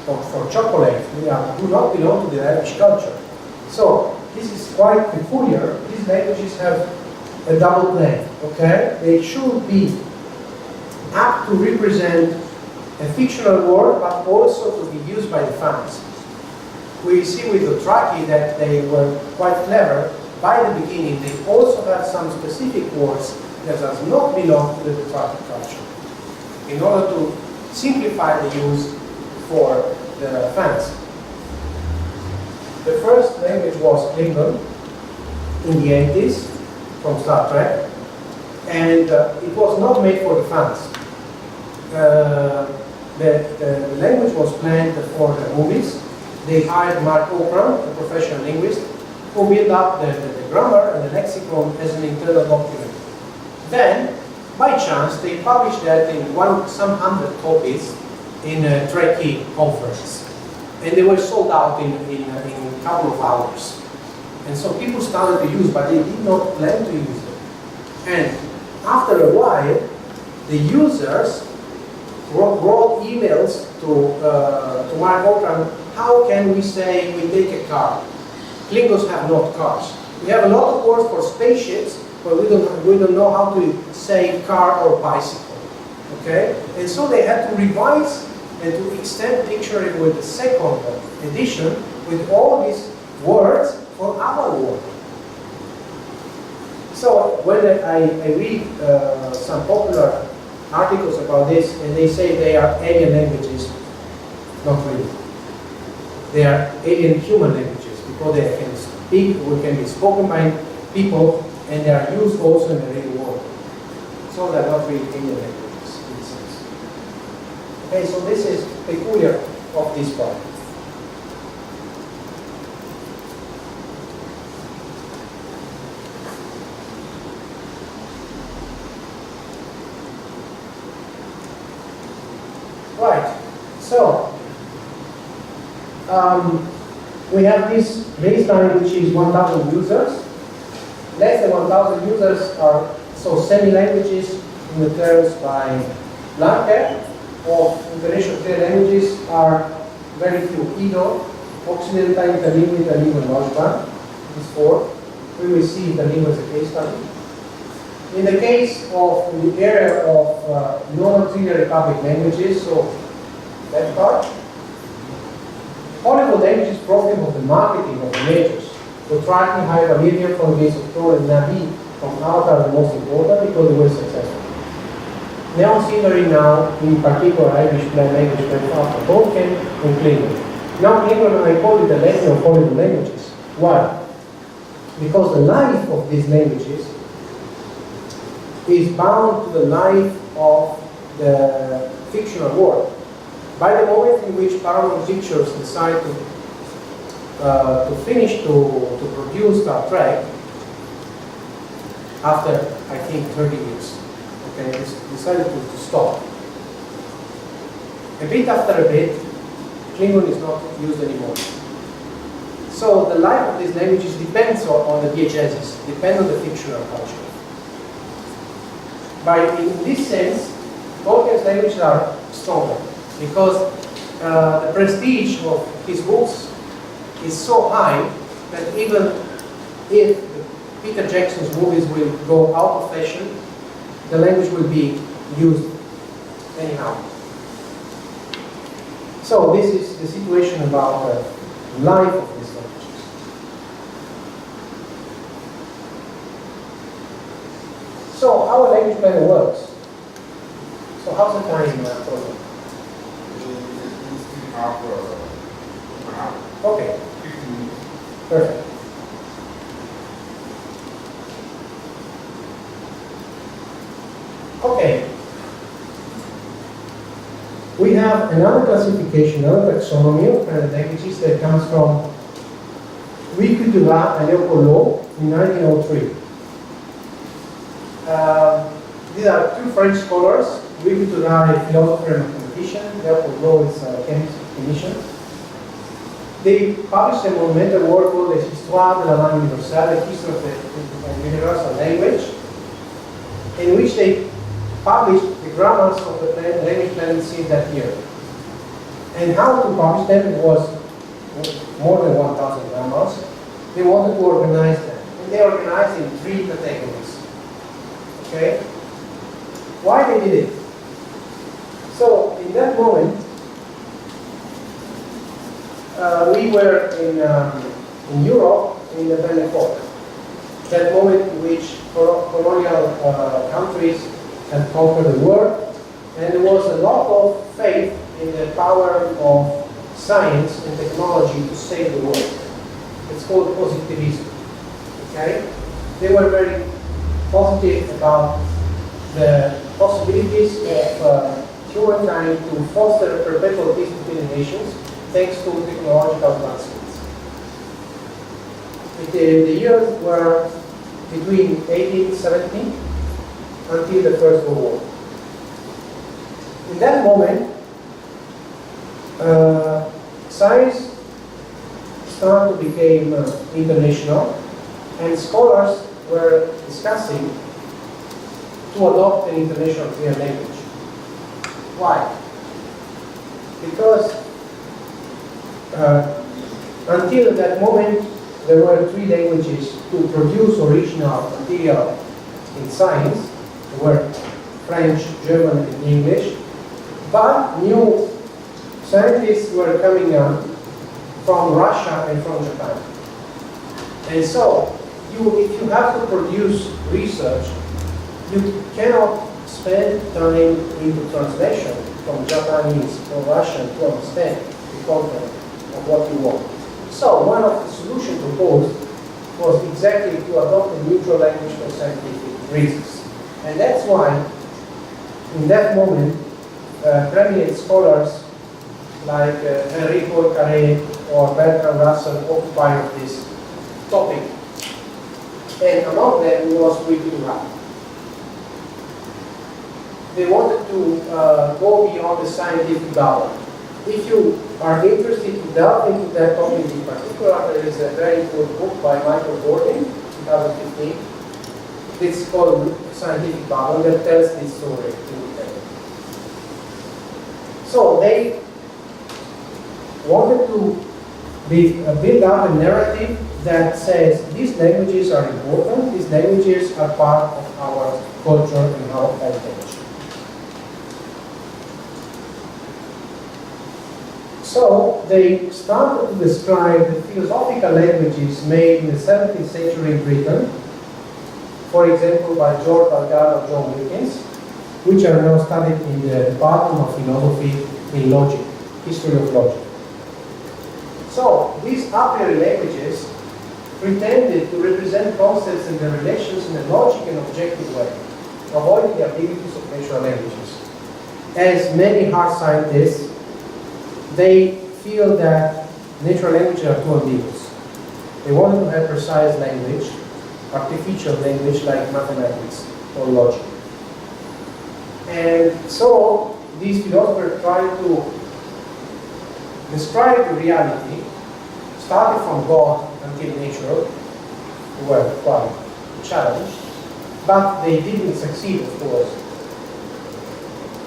or for chocolate. We do not belong to the Irish culture. So this is quite peculiar. These languages have a double plane. Okay, they should be apt to represent a fictional word, but also to be used by the fans. We see with the Dothraki that they were quite clever. By the beginning, they also have some specific words that does not belong to the Dothraki culture, in order to simplify the use for the fans. The first language was Klingon in the 80s from Star Trek, and it was not made for the fans. The language was planned for the movies. They hired Mark Okram, a professional linguist, who built up the grammar and the lexicon as an internal document. Then, by chance, they published that in some 100 copies in a Trekkie conference. And they were sold out in a couple of hours. And so people started to use, but they did not plan to use it. And after a while, the users wrote emails to Mark Okram, how can we say we take a car? Klingons have not cars. We have a lot of words for spaceships, but we don't know how to say car or bicycle. Okay? And so they had to revise and to extend dictionary with the second edition with all these words for our world. So when I read some popular articles about this, and they say they are alien languages, not really. They are alien human languages, or they can speak or can be spoken by people, and they are used also in the real world. So they're not really alien languages in a sense. Okay, so this is peculiar of this part. Right, so we have this baseline which is 1,000 users. Less than 1,000 users are so semi-languages in the terms by Blanca, or international clear languages are very few. Either Occidental, Interlinguistics, Interlinguistics, and Logica, these four. We will see Interlinguistics as a case study. In the case of the area of non-auxiliary public languages, so that part, polyglot languages profit from the marketing of the majors. So tracking high familiar from the base of Tor and Nabi from out are the most important because they were successful. Neo-auxiliary now, in particular Irish Plan language, Plan Balkan and Klingon. Now Klingon, I call it the language of polyglot languages. Why? Because the life of these languages is bound to the life of the fictional world. By the moment in which Paramount Pictures decide to finish to produce Star Trek, after I think 30 years, okay, decided to stop. A bit after a bit, Klingon is not used anymore. So the life of these languages depends on the VHSs, depends on the fictional culture. In this sense, Tolkien's languages are stronger because the prestige of his books is so high that even if Peter Jackson's movies will go out of fashion, the language will be used anyhow. So this is the situation about the life of these languages. So how a language planner works. So how's the time program? Okay. Perfect. Okay. We have another classification, another taxonomy of languages that comes from Wikidula and Leopold in 1903. These are two French scholars. Wikidula, a philosopher and mathematician. Leopold is a chemist clinician. They published a monumental work called L'Histoire de la langue universelle, the history of the universal language, in which they published the grammars of the language planning since that year. And how to publish them? It was more than 1,000 grammars. They wanted to organize them. And they organized in 3 categories. Okay? Why they did it? So, in that moment, we were in Europe in the Belle Époque, that moment in which colonial countries had conquered the world, and there was a lot of faith in the power of science and technology to save the world. It's called positivism. Okay? They were very positive about the possibilities of humankind to foster perpetual peace between the nations, thanks to technological advancements. The years were between 1870 until the First World War. In that moment, science started to become international, and scholars were discussing to adopt an international clear language. Why? Because until that moment, there were 3 languages to produce original material in science. There were French, German, and English. But new scientists were coming up from Russia and from Japan. And so, if you have to produce research, you cannot spend time into translation from Japanese or Russian to understand the content of what you want. So one of the solution proposed was exactly to adopt a neutral language for scientific reasons. And that's why, in that moment, prominent scholars like Federico or Bertrand Russell occupied this topic. And among them was Rica. They wanted to go beyond the scientific bubble. If you are interested to delve into that topic in particular, there is a very good book by Michael Gordon, 2015. It's called Scientific Bubble, that tells this story. So they wanted to build up a narrative that says these languages are important, these languages are part of our culture and our heritage. So they started to describe the philosophical languages made in the 17th century in Britain, for example by George Valgard or John Wilkins, which are now studied in the Department of Philosophy in Logic, History of Logic. So these a priori languages pretended to represent concepts and their relations in a logical and objective way, avoiding the ambiguities of natural languages. As many hard scientists, they feel that natural languages are too ambiguous. They wanted to have precise language, artificial language like mathematics or logic. And so these philosophers tried to describe the reality, starting from God until nature, who were quite challenged, but they didn't succeed, of course.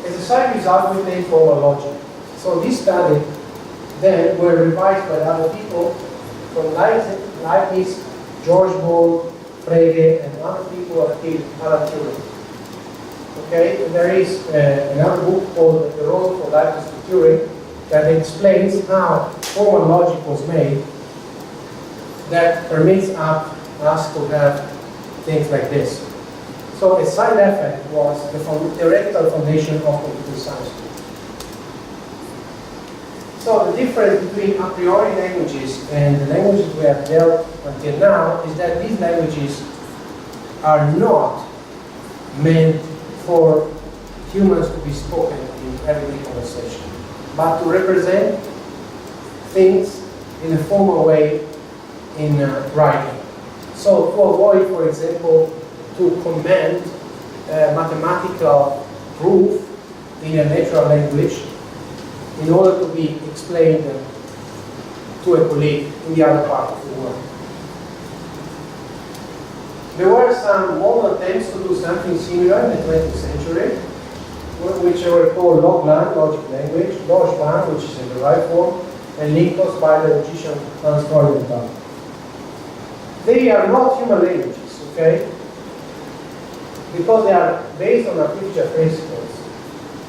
As a side result, we take formal logic. So this study then were revised by other people from Leibniz, George Boole, Frege, and other people until Alan Turing. Okay, and there is another book called The Road from Leibniz to Turing that explains how formal logic was made that permits us to have things like this. So a side effect was the theoretical foundation of computer science. So the difference between a priori languages and the languages we have dealt until now is that these languages are not meant for humans to be spoken in everyday conversation, but to represent things in a formal way in writing. So to avoid, for example, to comment mathematical proof in a natural language in order to be explained to a colleague in the other part of the world. There were some modern attempts to do something similar in the 20th century, which were called Loglan, logic language, Lojban, which is in the right form, and Linkos by the logician Hans Freudenthal. They are not human languages, okay? Because they are based on artificial principles.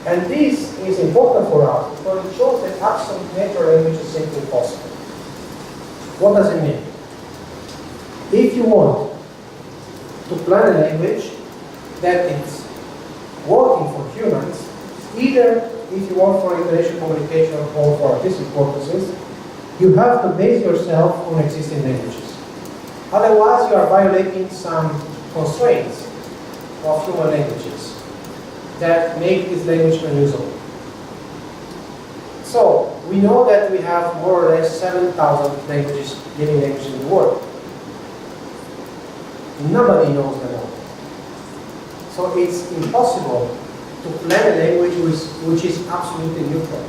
And this is important for us because it shows that absolute natural language is simply possible. What does it mean? If you want to plan a language that is working for humans, either if you want for international communication or for artistic purposes, you have to base yourself on existing languages. Otherwise, you are violating some constraints of human languages that make this language unusable. So, we know that we have more or less 7,000 languages, living languages in the world. Nobody knows them all. So it's impossible to plan a language which is absolutely neutral,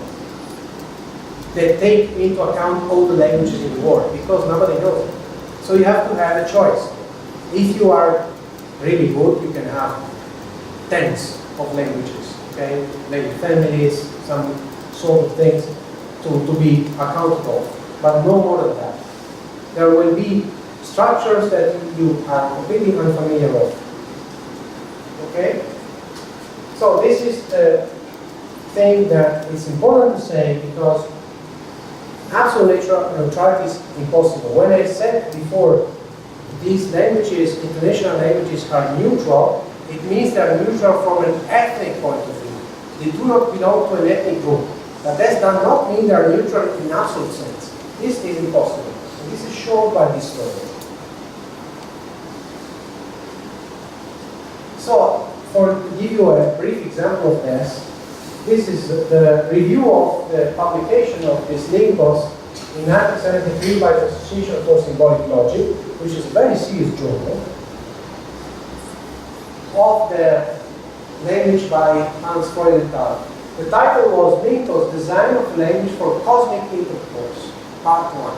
that take into account all the languages in the world, because nobody knows it. So you have to have a choice. If you are really good, you can have tens of languages, okay? Maybe families, some sort of things to be accountable, but no more than that. There will be structures that you are completely unfamiliar with. Okay? So this is the thing that is important to say because absolute neutrality is impossible. When I said before these languages, international languages are neutral, it means they are neutral from an ethnic point of view. They do not belong to an ethnic group. But that does not mean they are neutral in absolute sense. This is impossible. And this is shown by this story. So, to give you a brief example of this is the review of the publication of this Lingos in 1973 by the Association for Symbolic Logic, which is a very serious journal, of the language by Hans Freudenthal. The title was Lingos, Design of Language for Cosmic Intercourse, Part 1.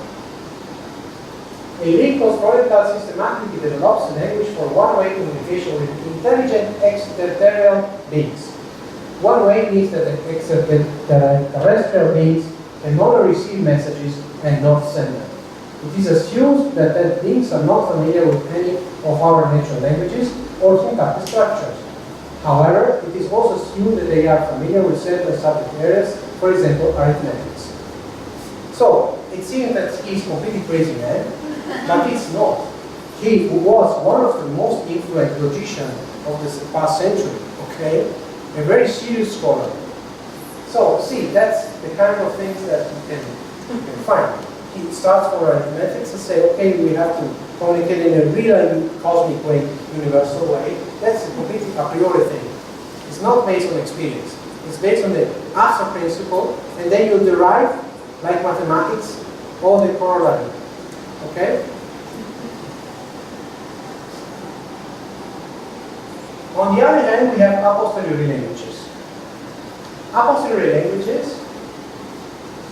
In Lingos, Freudenthal systematically develops a language for one-way communication with intelligent extraterrestrial beings. One-way means that the extraterrestrial beings can only receive messages and not send them. It is assumed that beings are not familiar with any of our natural languages or syntactic structures. However, it is also assumed that they are familiar with certain subject areas, for example, arithmetics. So, it seems that he is completely crazy man, but it's not. He was one of the most influential logicians of the past century, okay? A very serious scholar. So, see, that's the kind of things that you can find. He starts for arithmetics and say, okay, we have to communicate in a really cosmic way, universal way. That's a completely a priori thing. It's not based on experience. It's based on the abstract principle, and then you derive, like mathematics, all the corollary. Okay? On the other hand, we have a posteriori languages. A posteriori languages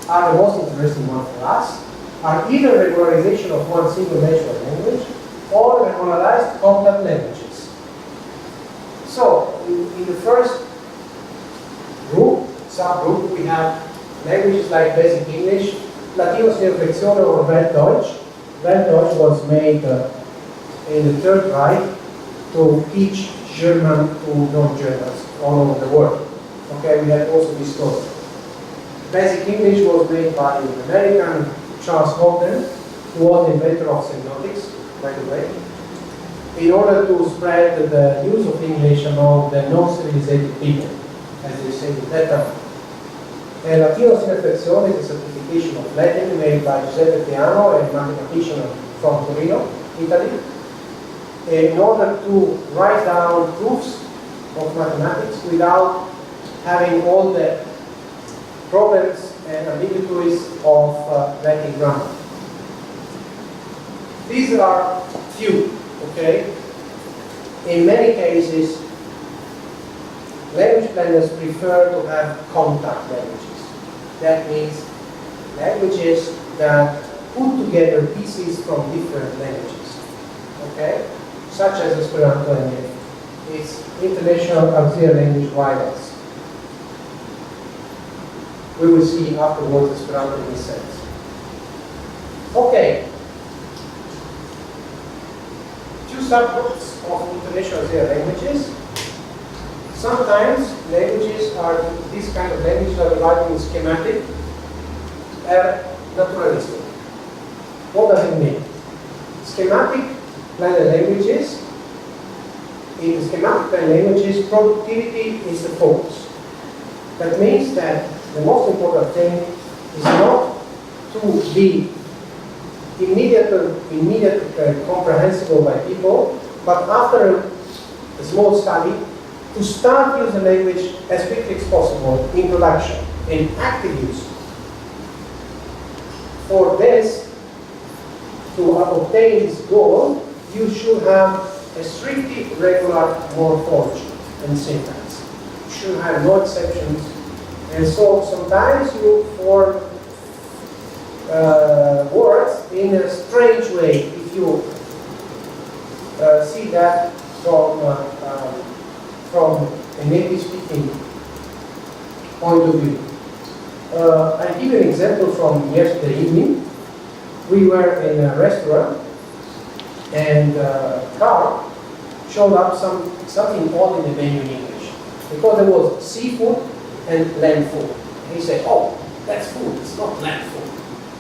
are the most interesting one for us, are either regularization of one single natural language or regularized contact languages. So, in the first group, subgroup, we have languages like Basic English, Latino sin inflexione or Weltdeutsch. Weltdeutsch was made in the Third Reich to teach German to non-Germans all over the world. Okay, we have also this story. Basic English was made by the American Charles Holden, who was the inventor of semiotics, by the way, in order to spread the use of English among the non-civilized people, as they say at that time. And Latino sin inflexione is a certification of Latin made by Giuseppe Teano, a mathematician from Torino, Italy, in order to write down proofs of mathematics without having all the problems and ambiguities of Latin grammar. These are few, okay? In many cases, language planners prefer to have contact languages. That means languages that put together pieces from different languages, okay? Such as Esperanto and its international auxiliary language rivals. We will see afterwards Esperanto in this sense. Okay. Two subgroups of international auxiliary languages. Sometimes languages are, these kind of languages are divided in schematic and naturalistic. What does it mean? Schematic planar languages, in schematic planar languages, productivity is the focus. That means that the most important thing is not to be immediately comprehensible by people, but after a small study, to start using the language as quickly as possible in production, in active use. For this, to obtain this goal, you should have a strictly regular morphology and syntax. You should have no exceptions. And so sometimes you form words in a strange way if you see that from a native speaking point of view. I'll give you an example from yesterday evening. We were in a restaurant and Carl showed up something odd in the menu in English because there was seafood and lamb food. And he said, oh, that's food, it's not lamb food.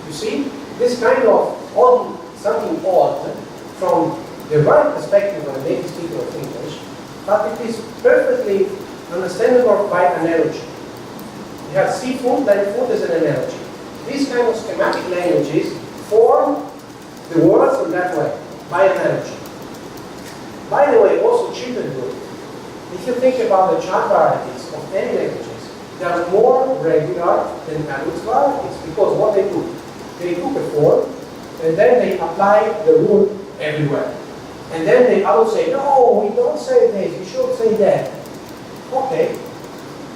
You see, this kind of odd, something odd from the right perspective of a native speaker of English, but it is perfectly understandable by analogy. You have seafood, lamb food as an analogy. These kind of schematic languages form the words in that way, by analogy. By the way, also children do it. If you think about the child varieties of any languages, they are more regular than adult varieties, because what they do, they took a form, and then they apply the rule everywhere. And then the adults say, no, we don't say this, we should say that. Okay,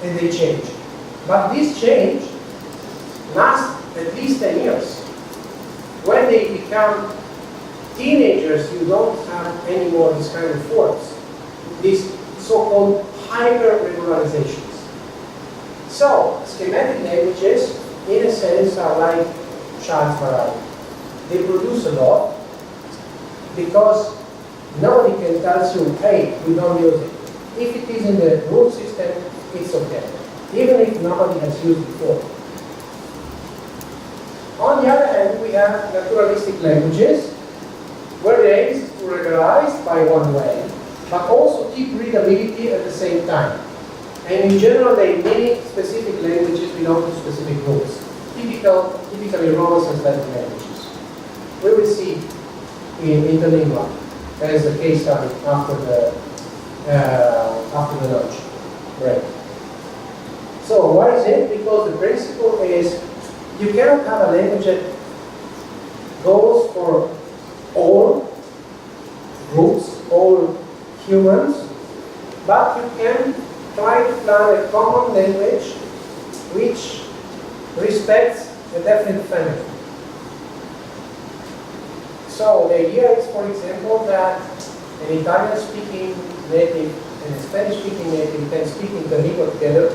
and they change. But this change lasts at least 10 years. When they become teenagers, you don't have any more this kind of forms, these so-called hyper-regularizations. So, schematic languages, in a sense, are like child variety. They produce a lot because nobody can tell you, hey, we don't use it. If it is in the rule system, it's okay, even if nobody has used it before. On the other hand, we have naturalistic languages, where the aim is to regularize by one way, but also keep readability at the same time. And in general, they mimic specific languages belong to specific rules, typically Romance and Latin languages. We will see in Interlingua as a case study after the lunch break. So why is it? Because the principle is you cannot have a language that goes for all groups, all humans, but you can try to plan a common language which respects a definite family. So the idea is, for example, that an Italian-speaking native and a Spanish-speaking native can speak interlingua together,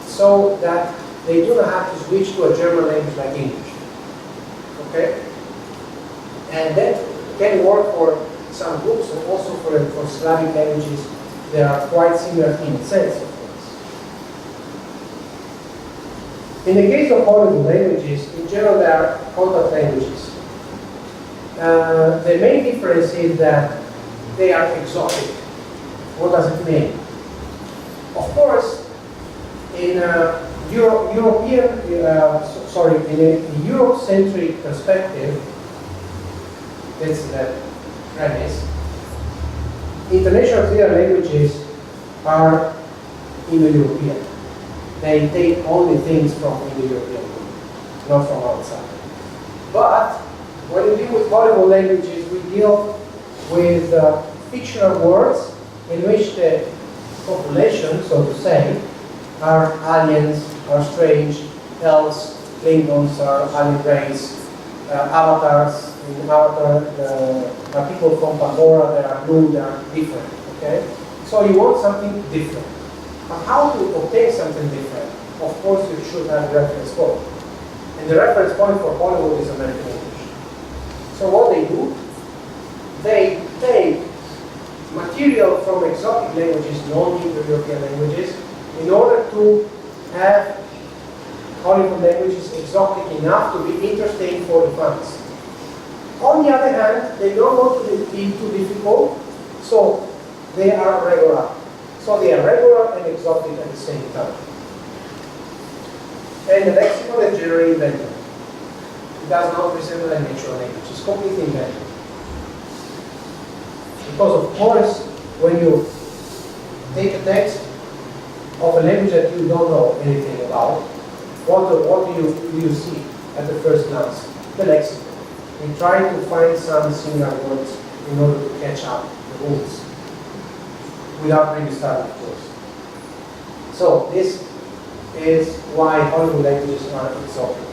so that they do not have to switch to a German language like English. Okay? And that can work for some groups and also for Slavic languages that are quite similar in sense, of course. In the case of Hollywood languages, in general they are contact languages. The main difference is that they are exotic. What does it mean? Of course, in a Eurocentric perspective, that's the premise, international clear languages are Indo-European. They take only things from Indo-European, not from outside. But when we deal with Hollywood languages, we deal with fictional words in which the population, so to say, are aliens, are strange, elves, Klingons are alien race, avatars. In Avatar, are people from Pandora that are blue, that are different. Okay, so you want something different. But how to obtain something different? Of course, you should have a reference point, and the reference point for Hollywood is American English. So what they do? They take material from exotic languages, non-Indo-European languages, in order to have Hollywood languages exotic enough to be interesting for the fans. On the other hand, they don't want to be too difficult, so they are regular. So they are regular and exotic at the same time. And the lexicon is generally invented. It does not resemble a natural language. It's completely invented. Because of course, when you take a text of a language that you don't know anything about, what do you see at the first glance? The lexicon. We try to find some similar words in order to catch up the rules, without really studying, of course. So this is why Hollywood languages are exotic.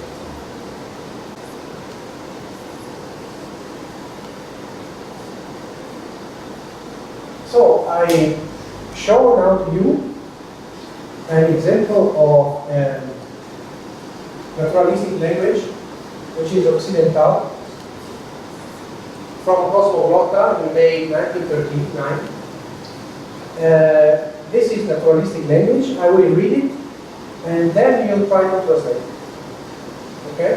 So I show now to you an example of a naturalistic language, which is Occidental, from Cosmoglotta in May 1939. This is naturalistic language. I will read it, and then you'll try to translate it. Okay?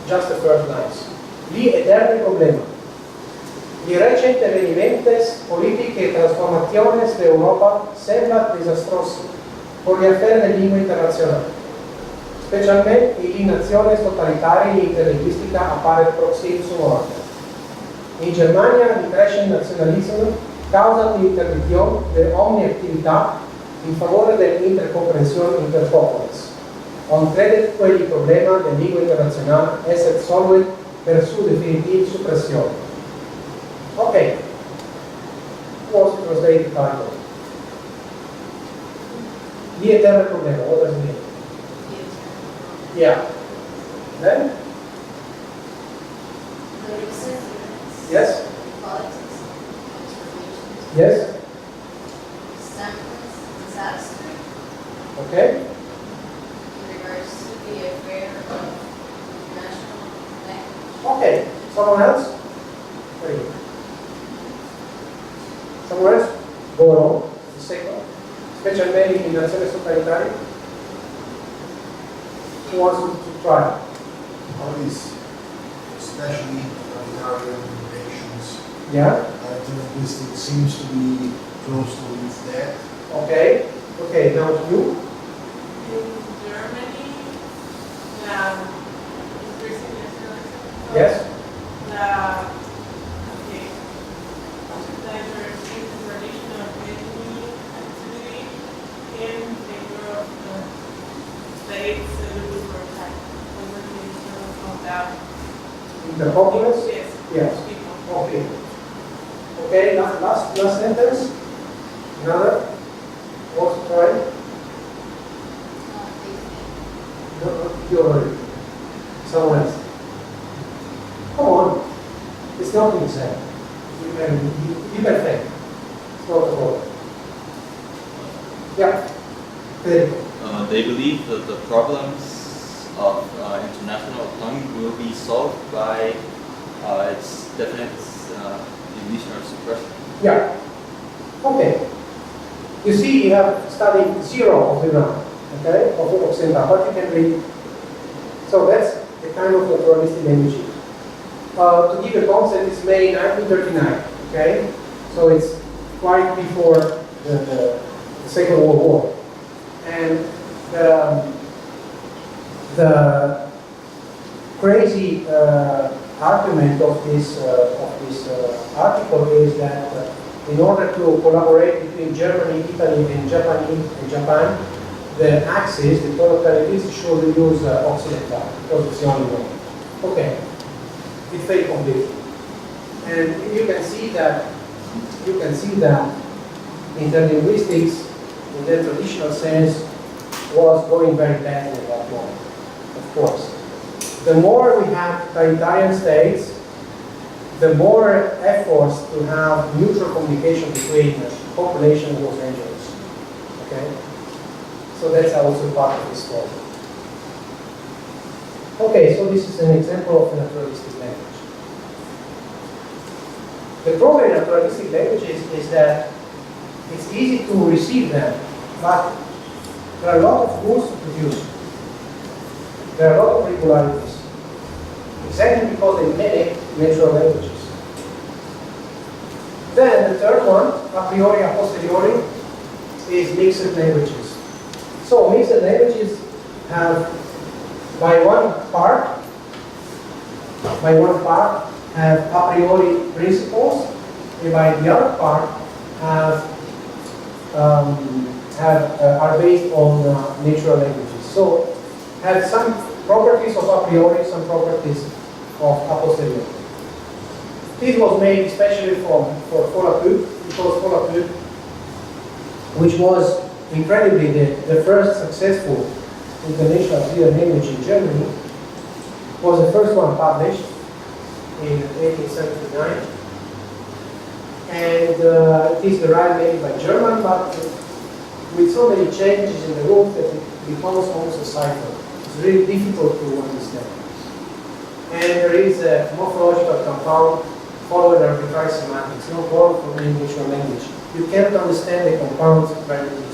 Just the first lines. Gli eterni problema. Di recente venimentes, politiche e transformaciones de Europa sembra desastroso por la affari de lingua internazionale. specialmente in nazioni totalitarie interlinguistica appare proximus morte. In Germania, il crescente nazionalismo causa l'interdizione di ogni attività in favore dell'intercomprensione interpopolis. On crede che il problema della lingua internazionale essere solve per su definitiva suppressione. Ok. Who wants to translate the title? The eternal problema, what does it mean? Yeah. Then? The recent events. Yes? Politics. Transformations. Yes? Samples. Disaster. Okay. In regards to the affair of national language. Okay. Someone else? Very good. Someone else? Go on. The second. Specialmente in nazioni totalitarie. Who wants to try? All these, especially totalitarian nations, Yeah? Linguistics seems to be close to its death. Okay. Okay, now to you. In Germany, increasing nationalism. Yes? Okay. Diverse tradition of any activity in favor of the states and the attack over the international doubt. Interpopulous? Yes. Yes. People. Okay. Okay, last sentence. Another? Wants to try? No, you already. Someone else. Come on. It's not in exam. You can think. It's not a problem. Yeah. Federico. They believe that the problems of international tongue will be solved by its definite deletion or suppression. Yeah. Okay. You see, you have studied zero of the ground, okay, of Occidental, but you can read. So that's the kind of naturalistic language. To give a concept, it's made in 1939, okay? So it's quite before the Second World War. And the crazy argument of this article is that in order to collaborate between Germany, Italy, and Japan, the axis, the totalitarians should use Occidental because it's the only way. Okay, it failed completely, and you can see that interlinguistics, in the traditional sense, was going very badly at that moment. Of course, the more we have totalitarian states, the more efforts to have mutual communication between the population was dangerous. Okay? So that's also part of this story. Okay, so this is an example of a naturalistic language. The problem in naturalistic languages is that it's easy to receive them, but there are a lot of rules to produce. There are a lot of regularities. Exactly because they mimic natural languages. Then the third one, a priori, a posteriori, is mixed languages. So mixed languages have, by one part, have a priori principles, and by the other part are based on natural languages. So have some properties of a priori, some properties of a posteriori. This was made especially for Volapük, because Volapük, which was incredibly the first successful international clear language in Germany, was the first one published in 1879. And it is derived mainly by German, but with so many changes in the rules that it becomes almost a cipher. It's really difficult to understand. And there is a morphological compound following arbitrary semantics, no borrowed from any natural language. You cannot understand the compounds very easily.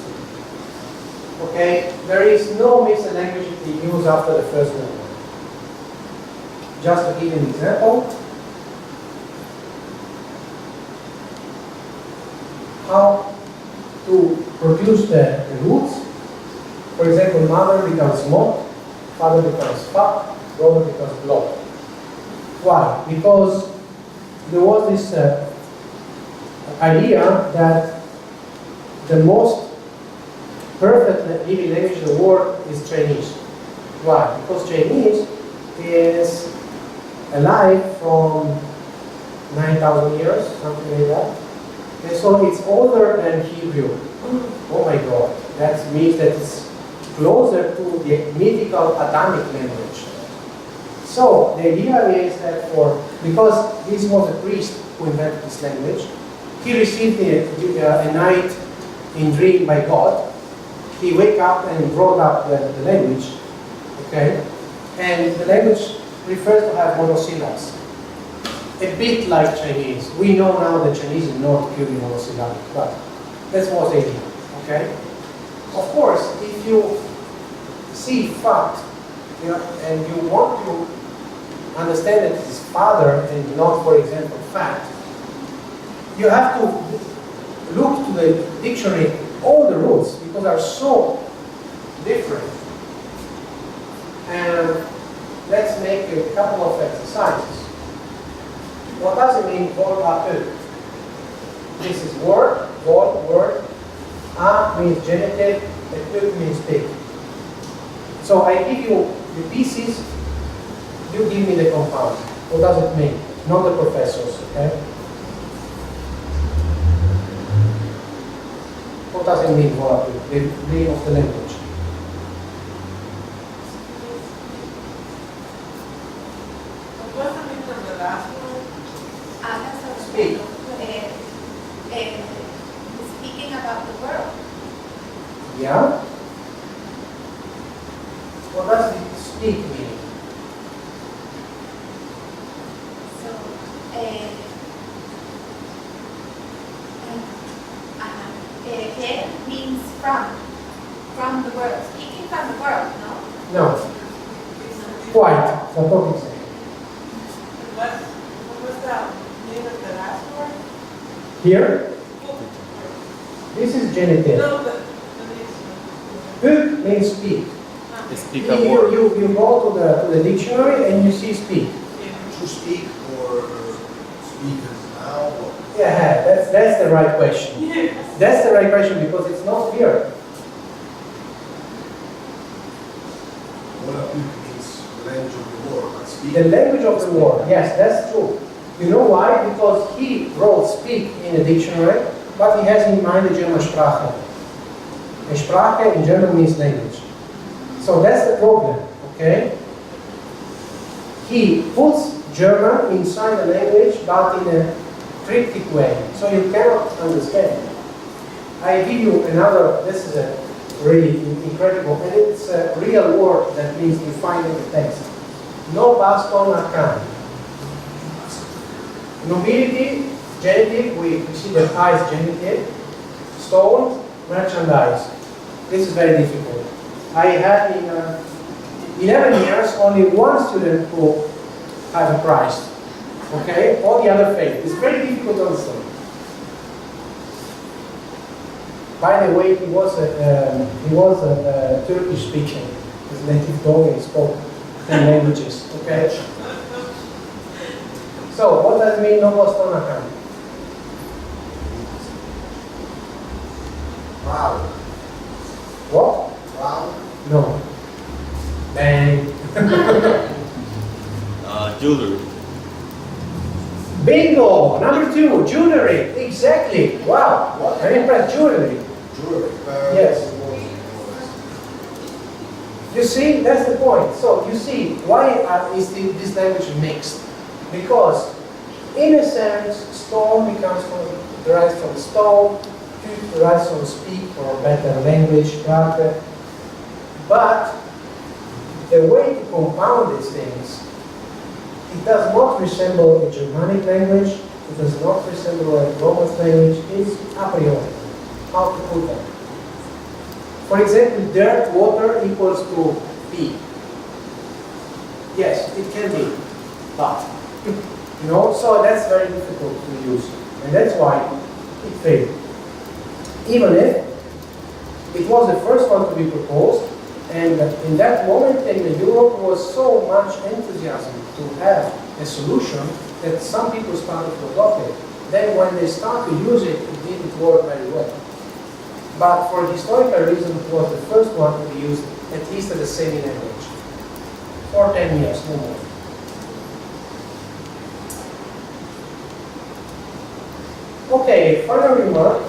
Okay, there is no mixed language to use after the first one. Just to give you an example, how to produce the roots. For example, mother becomes mo, father becomes fa, brother becomes blo. Why? Because there was this idea that the most perfect living language in the world is Chinese. Why? Because Chinese is alive from 9,000 years, something like that. And so it's older than Hebrew. Oh my God, that means that it's closer to the mythical Adamic language. So the idea is that because this was a priest who invented this language, he received a night in dream by God. He wake up and brought up the language, okay? And the language refers to have monosyllables. A bit like Chinese. We know now that Chinese is not purely monosyllabic, but that was the idea, okay? Of course, if you see fact, and you want to understand that it is father and not, for example, fact, you have to look to the dictionary, all the rules, because they are so different. And let's make a couple of exercises. What does it mean, vol a peu? This is word, vol, word. A means genitive, and peu means speak. So I give you the pieces, you give me the compound. What does it mean? Not the professors, okay? What does it mean, vol a peu? The name of the language. What's the meaning of the last one? Speak. Speaking about the world. Yeah? What does it speak mean? So, it means from the world. Speaking from the world, no? No. Quite. So what is it? What was the name of the last word? Here, this is genitive. No, the next one. Peu means speak. They speak You, a word. you go to the dictionary and you see speak. To speak or speak as now? Or Yeah, that's the right question. Yes. That's the right question because it's not clear. what means the language of the world, but speak. The language of the world, yes, that's true. You know why? Because he wrote speak in a dictionary, but he has in mind the German Sprache. And Sprache in German means language. So that's the problem, okay? He puts German inside the language, but in a cryptic way, so you cannot understand. I give you another, this is a really incredible, and it's a real word that means you find in the text. No baston a can. Nobility, genitive, we see the I is genitive. Stone, merchandise. This is very difficult. I had in 11 years only one student who had a prize. Okay, all the other failed. It's very difficult to understand. By the way, he was a Turkish speaker. His native tongue, he spoke 10 languages. Okay. So, what does it mean, no bastona can? Proud. What? Proud. No. Bang. Jewelry. Bingo! Number 2, jewelry. Exactly. Wow. I'm impressed. Jewelry. Jewelry. Yes. You see, that's the point. So, you see, why is this language mixed? Because, in a sense, stone derives from stone, tooth derives from speak or better language, rather. But the way to compound these things, it does not resemble a Germanic language, it does not resemble a Roman language, it's a priori. How to put that? For example, dirt, water equals to P. Yes, it can be, but so that's very difficult to use, and that's why it failed. Even if it was the first one to be proposed, And in that moment in Europe was so much enthusiasm to have a solution that some people started to adopt it. Then when they start to use it, it didn't work very well. But for historical reasons, it was the first one to be used, at least as a semi-language. For 10 years, no more. Okay, final remark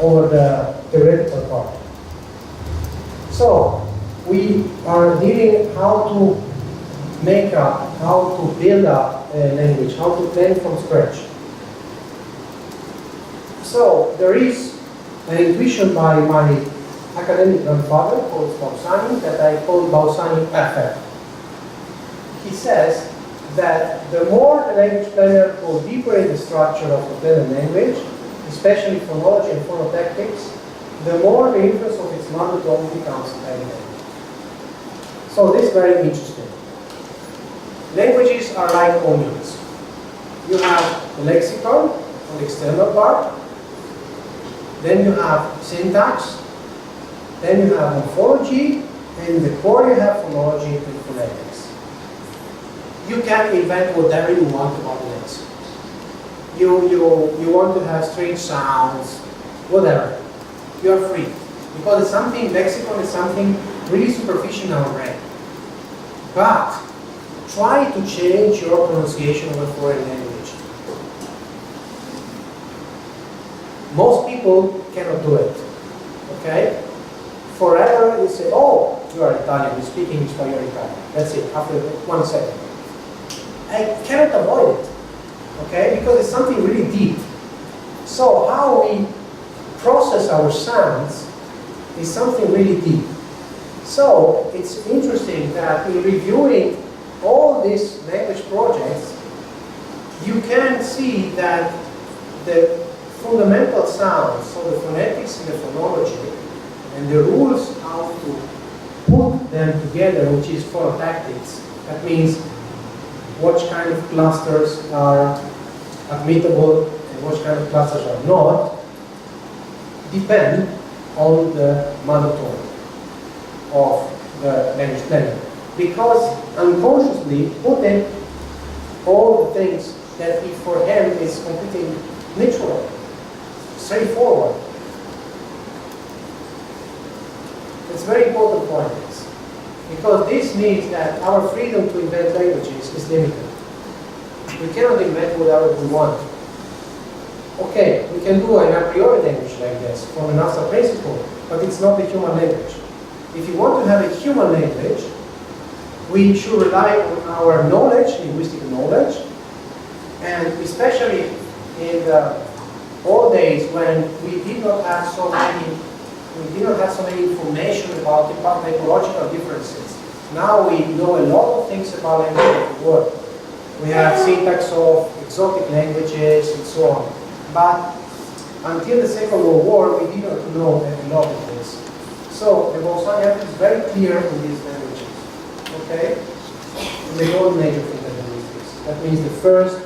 over the theoretical part. So, we are dealing how to make up, how to build up a language, how to plan from scratch. So, there is an intuition by my academic grandfather called Bausani that I call Bausani effect. He says that the more the language planner goes deeper in the structure of the planned language, especially phonology and phonotactics, the more the influence of its mother tongue becomes evident. So this is very interesting. Languages are like onions. You have the lexicon on the external part, then you have syntax, then you have morphology, and in the core you have phonology and phonetics. You can invent whatever you want about the lexicon. You want to have strange sounds, whatever. You are free. Because it's something, lexicon is something really superficial in our brain. But try to change your pronunciation of a foreign language. Most people cannot do it. Okay? Forever you say, oh, you are Italian, you speak English, but you are Italian. That's it, after 1 second. I cannot avoid it. Okay? Because it's something really deep. So how we process our sounds is something really deep. So it's interesting that in reviewing all these language projects, you can see that the fundamental sounds, so the phonetics and the phonology, and the rules how to put them together, which is phonotactics. That means what kind of clusters are admittable and what kind of clusters are not, depend on the mother tongue of the language planner. Because unconsciously putting all the things that for him is completely natural, straightforward. It's a very important point, this. Because this means that our freedom to invent languages is limited. We cannot invent whatever we want. Okay, we can do an a priori language like this from an abstract principle, but it's not a human language. If you want to have a human language, we should rely on our knowledge, linguistic knowledge, and especially in the old days when we did not have so many information about the typological differences. Now we know a lot of things about language of the world. We have syntax of exotic languages and so on. But until the Second World War, we did not know a lot of this. So the Bausani is very clear in these languages. Okay? In the golden age of linguistics. That means the first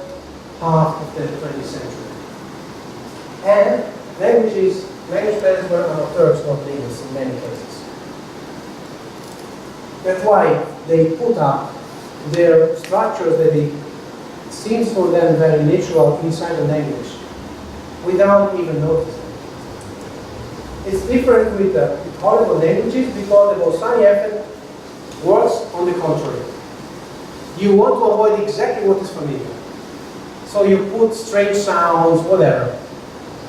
half of the 20th century. And language planners were amateurs, not linguists in many cases. That's why they put up their structures that it seems for them very natural inside the language without even noticing. It's different with the horrible languages because the Bausani effect works on the contrary. You want to avoid exactly what is familiar. So you put strange sounds, whatever.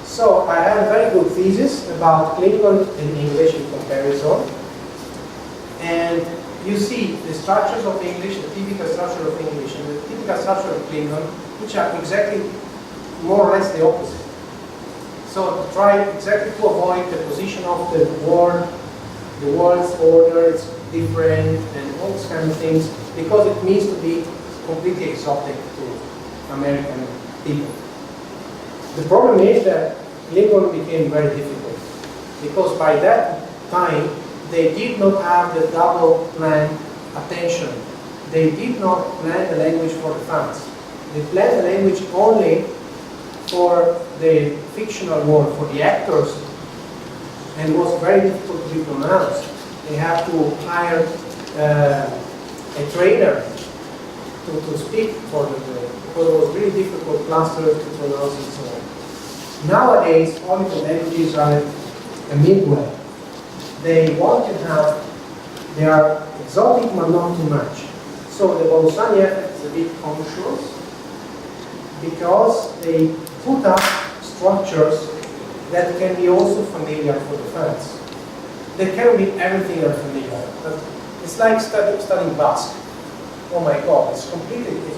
So I have a very good thesis about Klingon and English in comparison. And you see the structures of English, the typical structure of English, and the typical structure of Klingon, which are exactly more or less the opposite. So try exactly to avoid the position of the word, the word's order is different, and all these kind of things, because it means to be completely exotic to American people. The problem is that Klingon became very difficult, because by that time, they did not have the double planned attention. They did not plan the language for the fans. They planned the language only for the fictional world, for the actors, and it was very difficult to be pronounced. they have to hire a trainer to speak for them, because it was really difficult clusters to pronounce and so on. Nowadays, all the languages are a midway. They want to have, they are exotic but not too much. So the Bolzani effect is a bit conscious because they put up structures that can be also familiar for the French. They cannot be everything unfamiliar. But it's like studying Basque. Oh my God, it's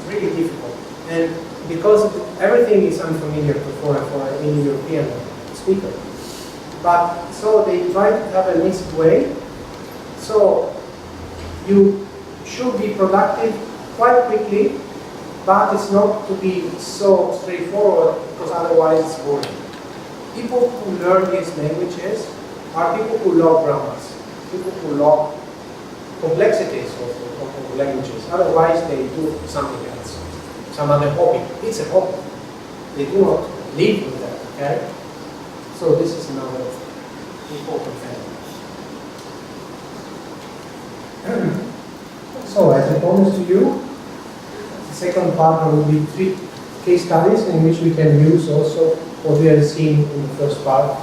really difficult. And because everything is unfamiliar for any European speaker. But so they try to have a mixed way. So you should be productive quite quickly, but it's not to be so straightforward because otherwise it's boring. People who learn these languages are people who love grammars, people who love complexities of languages. Otherwise they do something else, some other hobby. It's a hobby. They do not live with that, okay? So this is another important thing. So as I promised to you, the second part will be 3 case studies in which we can use also what we have seen in the first part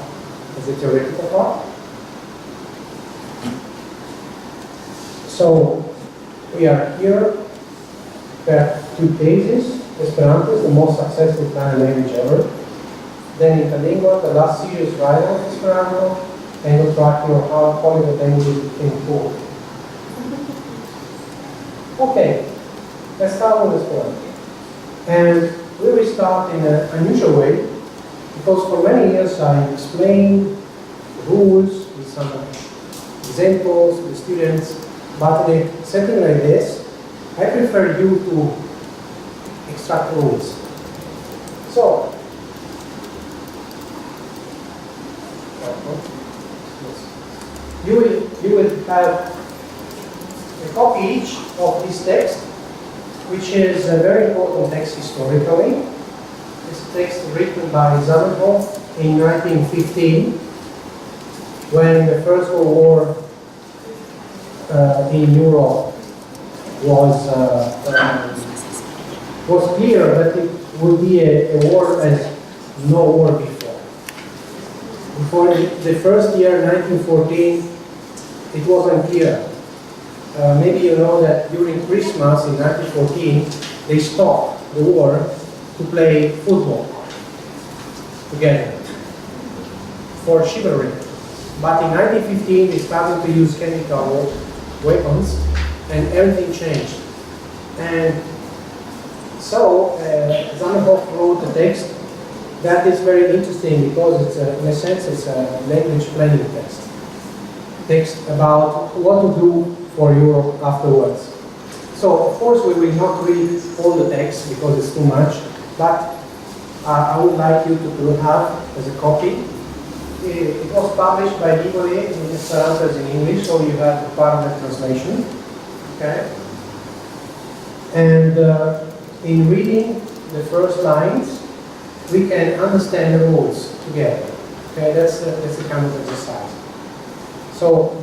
as the theoretical part. So we are here. There are 2 cases. Esperanto is the most successful foreign language ever. Then Interlingua, the last serious writer of Esperanto, and we're tracking on how polyglot languages became cool. Okay, let's start with Esperanto. And we will start in an unusual way, because for many years I explained the rules with some examples to the students, but in a setting like this, I prefer you to extract rules. So, you will have a copy each of this text, which is a very important text historically. This text written by Zamenhof in 1915, when the First World War in Europe was clear that it would be a war as no war before. For the first year, 1914, it was unclear. Maybe you know that during Christmas in 1914, they stopped the war to play football together for chivalry. But in 1915, they started to use chemical weapons, and everything changed. And so Zamenhof wrote a text that is very interesting because it's in a sense it's a language planning text about what to do for Europe afterwards. So of course we will not read all the text because it's too much, but I would like you to have as a copy. It was published by Libori in Esperanto as in English, so you have the parallel translation. Okay? And in reading the first lines, we can understand the rules together. Okay, that's the kind of exercise. So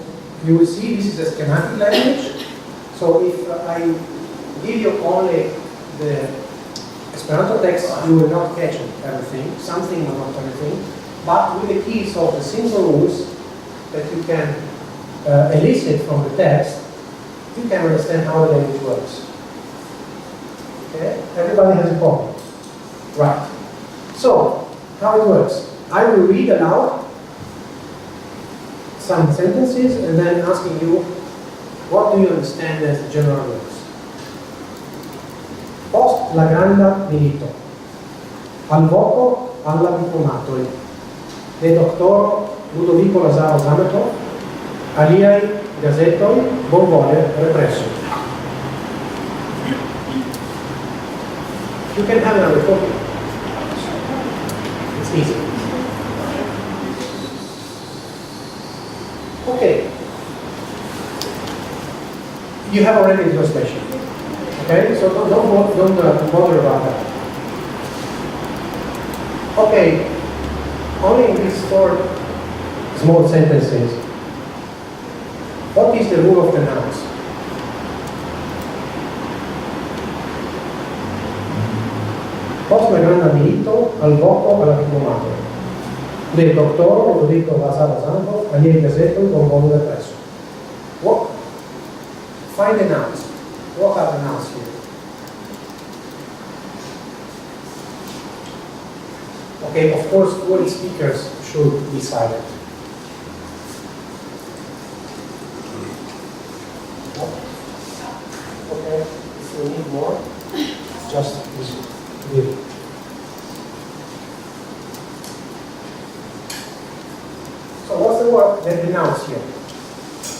you will see this is a schematic language. So if I give you only the Esperanto text, you will not catch everything, something but not everything. But with the keys of the simple rules that you can elicit from the text, you can understand how the language works. Okay? Everybody has a copy. Right. So, how it works. I will read aloud some sentences and then asking you, what do you understand as the general rules? Post la granda milito, al voco alla diplomatoi, de doctoro Ludovico Lazaro Zamenhof, aliai gazetoi bonvole represso. You can have another copy. It's easy. Okay. You have already the translation. Okay, so don't bother about that. Okay, only in these 4 small sentences. What is the rule of the nouns? Πώς μεγάλα μιλήτω, αλβόκο, αλαβικομάτω. Λέει δοκτώρο, το δίκτυο βασάδας άνθρωπο, ανήρει καζέτο, τον κόμμα δε πρέσο. What? Find the nouns. What are the nouns here? Okay, of course, all speakers should be silent. Okay, if you need more, just give. So what's the word that the nouns here?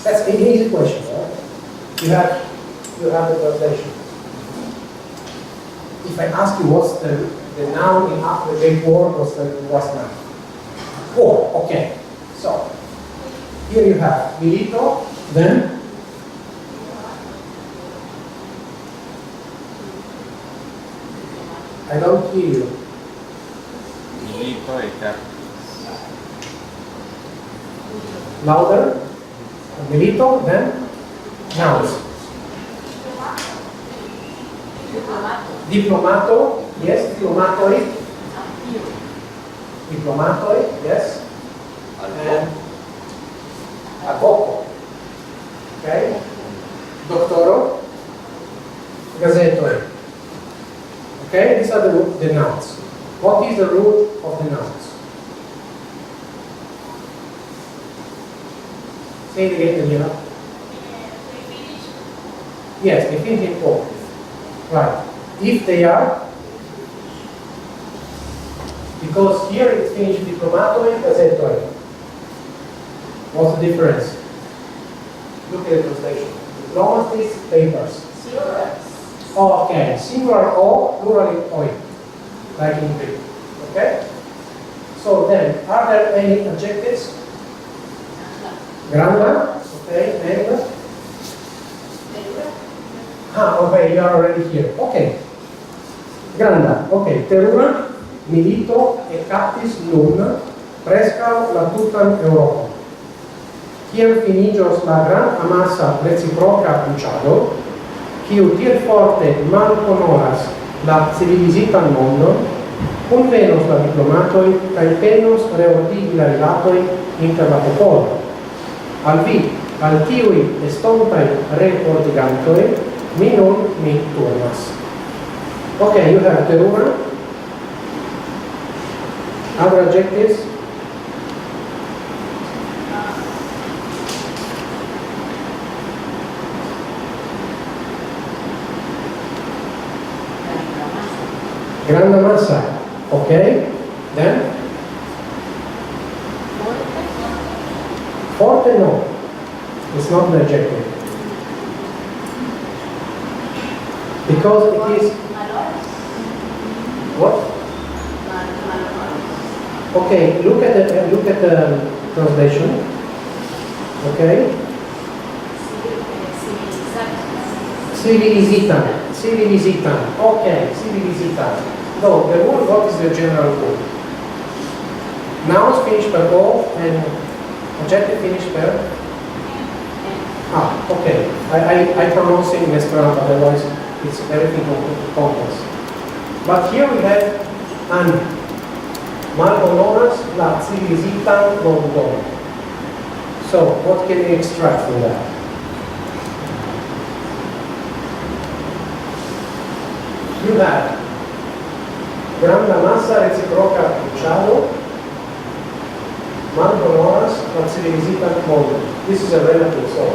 That's an easy question, right? You have the translation. If I ask you what's the noun in after the Greek word, what's noun? Oh, okay. So here you have milito, then I don't hear you. Milito e captis. Louder. Milito, then nouns. Diplomato, yes. Diplomatoi. Diplomatoi, yes. And Gobbo. Okay. Doctoro. Gazetoi. Okay, these are the nouns. What is the root of the nouns? Say it again, Daniela. Yes, they finish in O. Right. If they are, because here it's finished diplomatoi, gazetoi. What's the difference? Look at the translation. Diplomacies, papers. Okay, singular O, plural oi, like in Greek. Okay? So then, are there any adjectives? Granda, okay, and? Okay, you are already here. Okay. Granda, okay. Terura, milito, e captis nun, presca la tutan Europa. Kiel finigios la gran amassa reciproca luciado, quiu tiel forte mal honoras la civilizitan mondo, convenos la diplomatoi, cae penos reordigi la rilatoi inter la popolo. Al vi, al tiui estontai reordigantoi, mi non mi turnas. Okay, you have terura. Other adjectives? Grande massa, okay? Then? Forte no. It's not an adjective. Because it is what? Okay, look at the translation. Okay? Civilizzitan. Okay, civilizzitan. No, the rule, what is the general rule? Nouns finish per O and adjective finish per? Okay. I pronounce it in Esperanto, otherwise it's everything complex. But here we have an malhonoras la civilizitan mondon. So, what can we extract from that? You have granda massa reciproca luciado, malhonoras la civilizitan mondon. This is a relative, so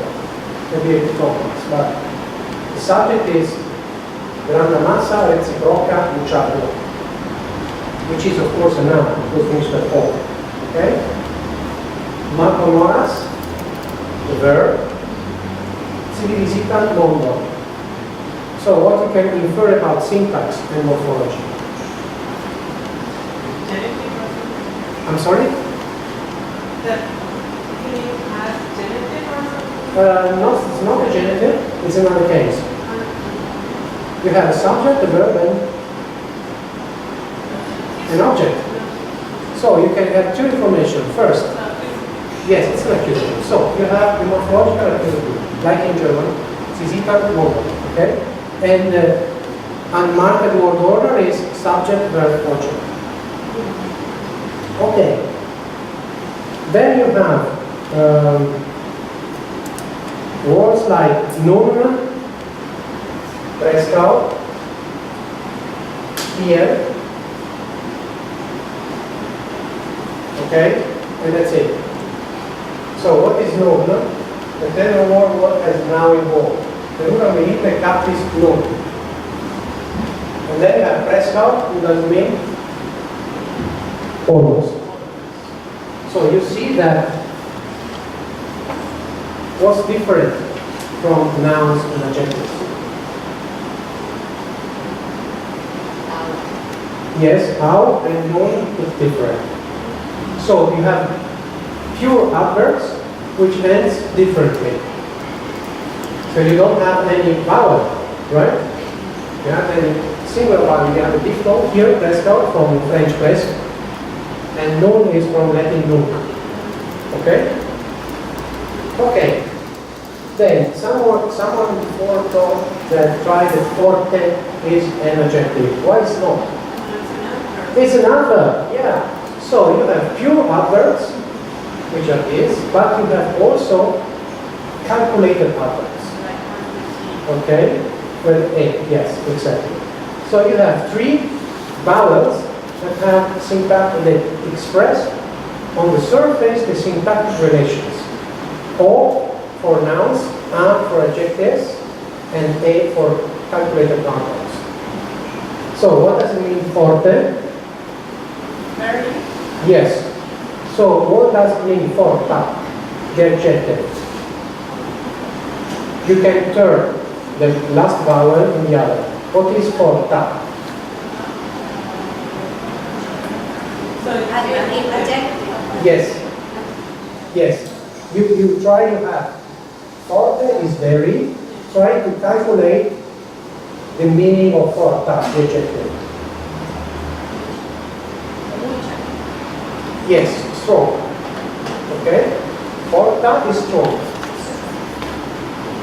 maybe a bit complex, but the subject is granda massa reciproca luciado, which is of course a noun, because finished at all. Okay? Malhonoras, the verb, civilizitan mondo. So what you can infer about syntax and morphology? I'm sorry? The meaning has genitive or something? No, it's not a genitive, it's another case. You have a subject, a verb, and an object. So you can have two information. First, Yes, it's an accusative. So you have the morphological accusative, like in German, Zisitan model, okay? And unmarked word order is subject, verb, object. Okay. Then you have words like nun, preskaut, here, okay, and that's it. So what is nun? The tenor word has now involved. The nun means the captis nun. And then you have preskaut, who does mean almost. So you see that what's different from nouns and adjectives? Yes, how and nun is different. So you have pure adverbs which ends differently. So you don't have any vowel, right? You have any single vowel. You have a diphthong here, preskaut from French press, and nun is from Latin nunc. Okay? Okay. Then someone before thought that tried that forte is an adjective. Why it's not? It's an adverb, yeah. So you have pure adverbs, which are this, but you have also calculated adverbs. Okay? Well, yes, exactly. So you have three vowels that have syntactic, that express on the surface the syntactic relations. O for nouns, A for adjectives, and A for calculated adverbs. So what does it mean, forte? Very. Yes. So what does it mean, forta? The adjective. You can turn the last vowel in the other. What is forta? So adjective. Yes. Yes. You try to have forte is very. Try to calculate the meaning of forta, the adjective. Yes, strong. Okay? Forta is strong.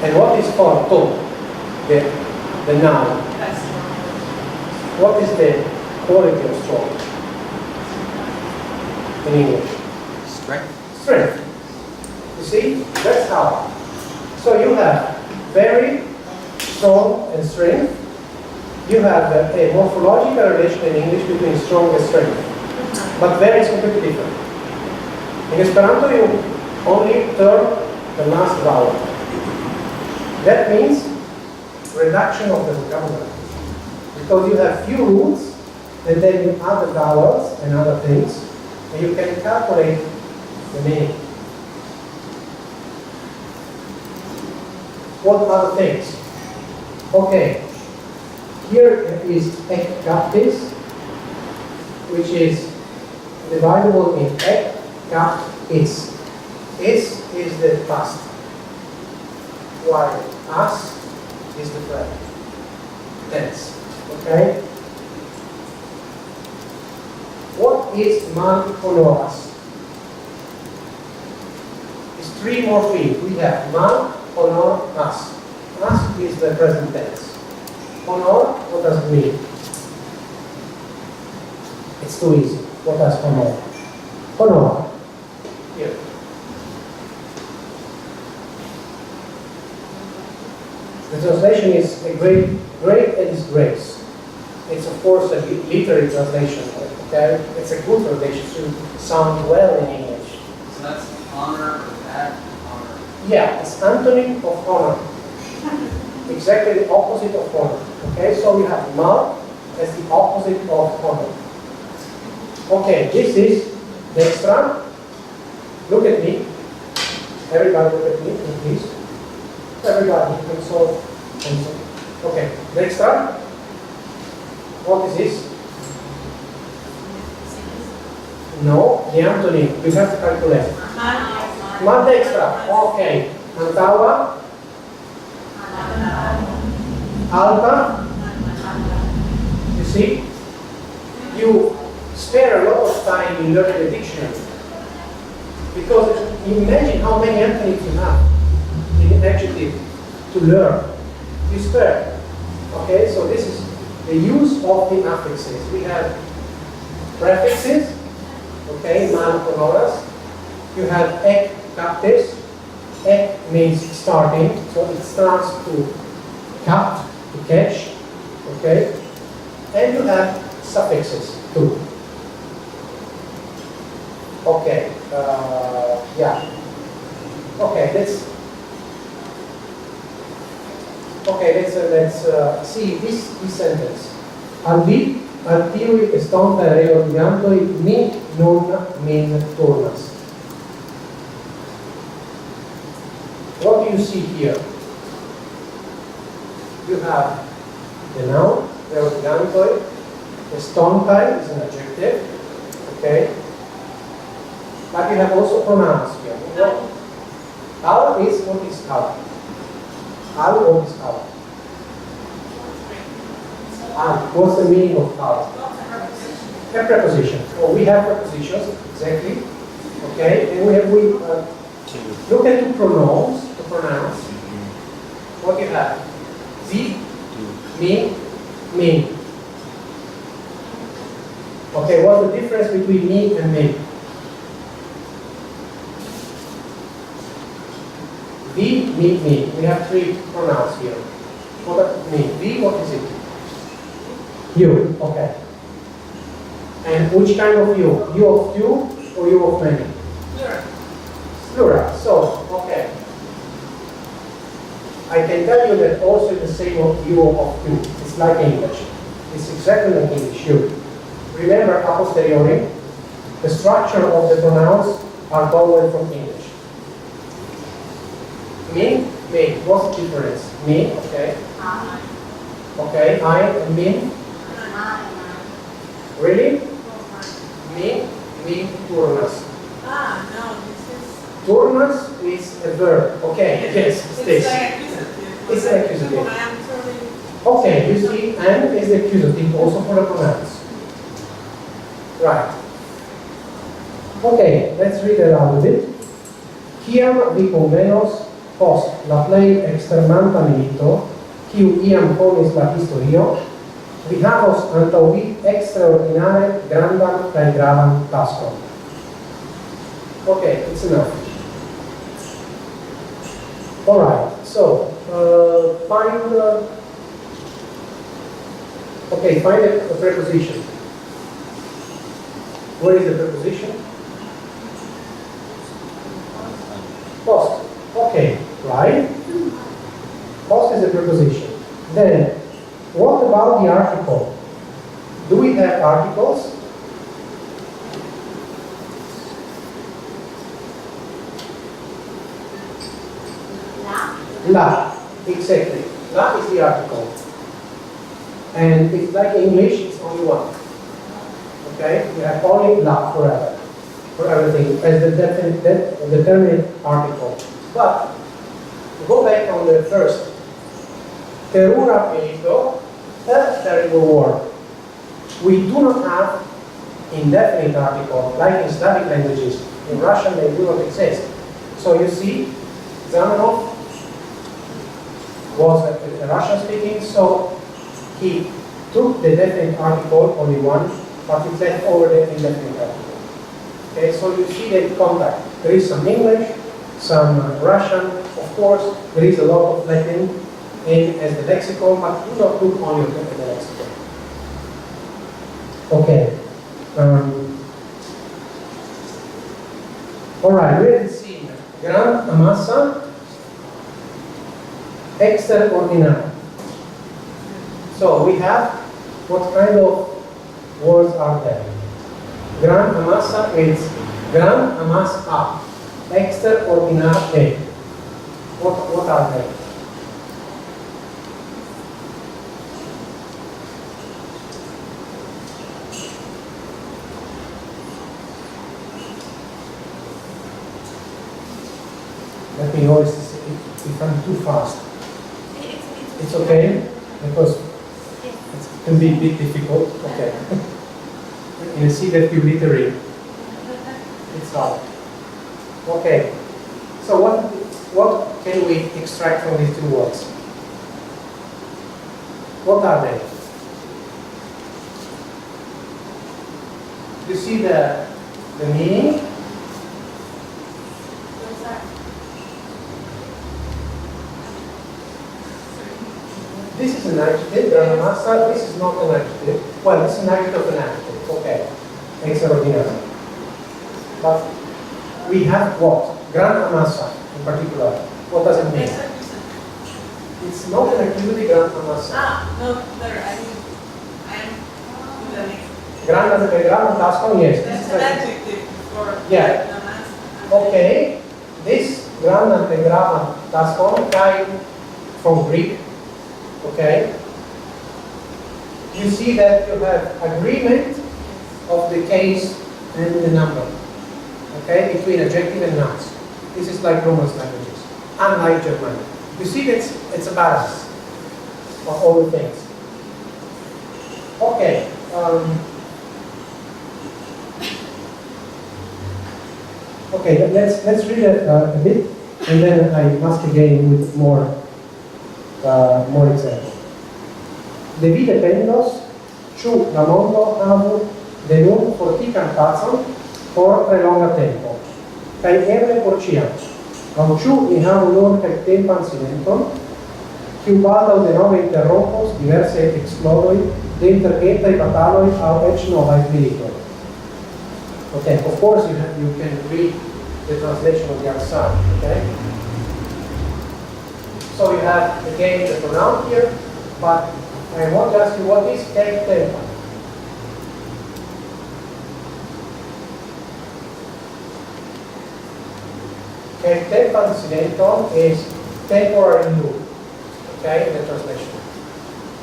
And what is forto? The noun. What is the quality of strong in English? Strength. Strength. You see? That's how. So you have very strong and strength. You have a morphological relation in English between strong and strength. But very is completely different. In Esperanto, you only turn the last vowel. That means reduction of the vocabulary. Because you have few roots, and then you add the vowels and other things, and you can calculate the meaning. What other things? Okay. Here is ek captis, which is dividable in ek, cap, is. Is the past, while as is the present tense. Okay? What is man honoras? It's three morphemes. We have man, honor, as. As is the present tense. Honor, what does it mean? It's too easy. What does honor? Honor. Here. The translation is a great and is grace. It's of course a literary translation. Okay, it's a good translation to sound well in English. So that's honor or that honor. Yeah, it's antonym of honor. Exactly the opposite of honor. Okay, so we have mal as the opposite of honor. Okay, this is the extra. Look at me. Everybody look at me, please. Everybody can solve. Okay, the extra. What is this? No, the antonym. We have to calculate. Mal the extra. Okay. Antawa. Alta. You see? You spare a lot of time in learning the dictionary. Because imagine how many antonyms you have in the adjective to learn. You spare. Okay, so this is the use of the affixes. We have prefixes, okay, man honoras. You have ek captives. Ek means starting, so it starts to cut, to catch, okay? And you have suffixes too. Okay, yeah. Okay, let's see this sentence. Albi altivi estonta reorganantoi mi non min turnas. What do you see here? You have the noun, reorganantoi. Estontai is an adjective, okay? But you have also pronouns here. Al is what is al? Al, what is al? Al, what's the meaning of al? A preposition. Oh, we have prepositions, exactly. Okay, and we look at the pronouns, What do you have? Sie, me, me. Okay, what's the difference between me and me? We, me. We have three pronouns here. What does it mean? We, what is it? You, okay. And which kind of you? You of few or you of many? Plural. Plural. So, okay. I can tell you that also the same of you of two. It's like English. It's exactly like English. You. Remember, a posteriori, the structure of the pronouns are borrowed from English. Me, me. What's the difference? Me, okay. Okay, I and me. Really? Me, turnas. No, this is... Turnas is a verb. Okay, yes, It's this. like accusative. It's an accusative. I am totally... Okay, you see, and is the accusative also for the pronouns. Right. Okay, let's read aloud a bit. Kiam vi convenos post la plej ekstermanta milito, kiu iam konis la historio, vi havos antaŭ vi eksterordinare grandan kaj gravan taskon. Okay, it's enough. All right. So find a preposition. Where is the preposition? Post. Okay, right? Post is a preposition. Then, what about the article? Do we have articles? La. Exactly. La is the article. And it's like English, it's only one. Okay? You have only la forever. For everything as the determinate article. But go back on the first. Terura finito, a terrible war. We do not have indefinite article like in Slavic languages. In Russian they do not exist. So you see, Zamenhof was a Russian speaking, so he took the definite article, only one, but he left over the indefinite article. Okay, so you see the contact. There is some English, some Russian, of course, there is a lot of Latin in as the lexicon, but do not look only at the lexicon. Okay. Alright, we have seen gran amasa, extraordinary. So we have what kind of words are there? Gran amasa is gran amasa, extraordinary. What are they? Let me know if I'm too fast. It's okay? Because it can be a bit difficult. Okay. You see that you literally, it's hard. Okay. So what can we extract from these two words? What are they? You see the meaning? What's that? This is an adjective, granamassa. This is not an adjective. Well, this is an adjective of an adjective. Okay. Extraordinary. But we have what? Granamassa in particular. What does it mean? It's not an activity, granamassa. No, there, I'm in the next. Granamassa, yes. That's an adjective for Yeah. Okay. This grammatascon came from Greek. Okay. You see that you have agreement of the case and the number. Okay, between adjective and nouns. This is like Romance languages, unlike German. You see that it's a balance of all the things. Okay. Okay, let's read it a bit, and then I must again with more examples. Devi dependos, ĉu la mondo havu de nun fortikan pacon por tre longa tempo, kaj eble por ĉiam. Aŭ ĉu ni havu nur kelktempan silenton, kiu baldaŭ denove interrompos diversaj eksplodoj de interretaj bataloj aŭ eĉ novaj militoj. Okay, of course you can read the translation on the other side, okay? So you have again the pronoun here, but I want to ask you what is kelktempan? Kelktempan silenton is temporary mood, okay, in the translation.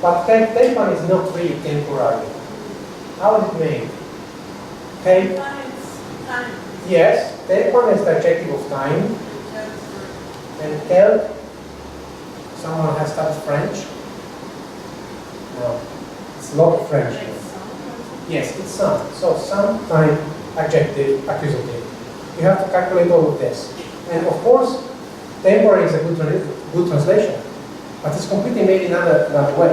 But kelktempan is not really temporary. How is it made? Time. Yes, tempan is the adjective of time, and kelk, someone has studied French? No, it's a lot of French. Yes, it's some. So some time adjective, accusative. You have to calculate all of this. And of course, temporary is a good translation, but it's completely made in another way.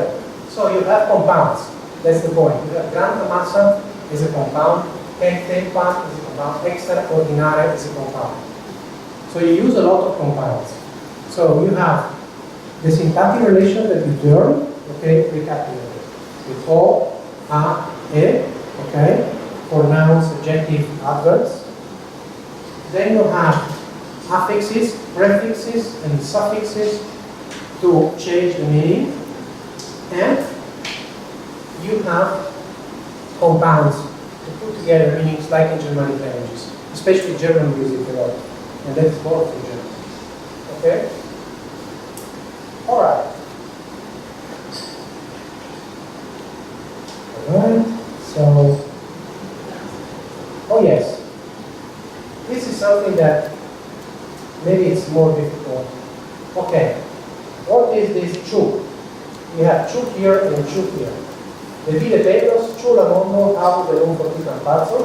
So you have compounds. That's the point. You have granamassa is a compound, kelktempan is a compound, extraordinare is a compound. So you use a lot of compounds. So you have the syntactic relation that you learn, okay, recapitulate with o, a, e, okay, for nouns, adjective, adverbs. Then you have affixes, prefixes, and suffixes to change the meaning, and you have compounds to put together meanings like in Germanic languages, especially German music a lot, and that is more from German. Okay? Alright. Alright, so, oh yes, this is something that maybe it's more difficult. Okay, what is this ĉu? We have ĉu here and ĉu here. Devi dependos ĉu la mondo havu de nun fortikan pacon,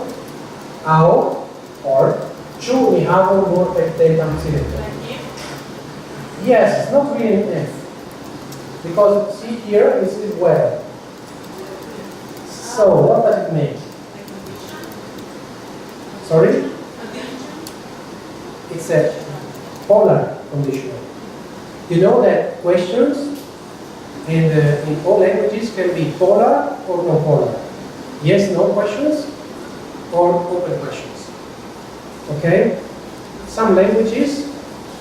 aŭ or ĉu ni havu nur kelktempan silenton. Yes, it's not really an if. Because see here, this is where. So, what does it mean? Sorry? It's a polar conditional. You know that questions in all languages can be polar or non-polar. Yes, no questions, or open questions. Okay? Some languages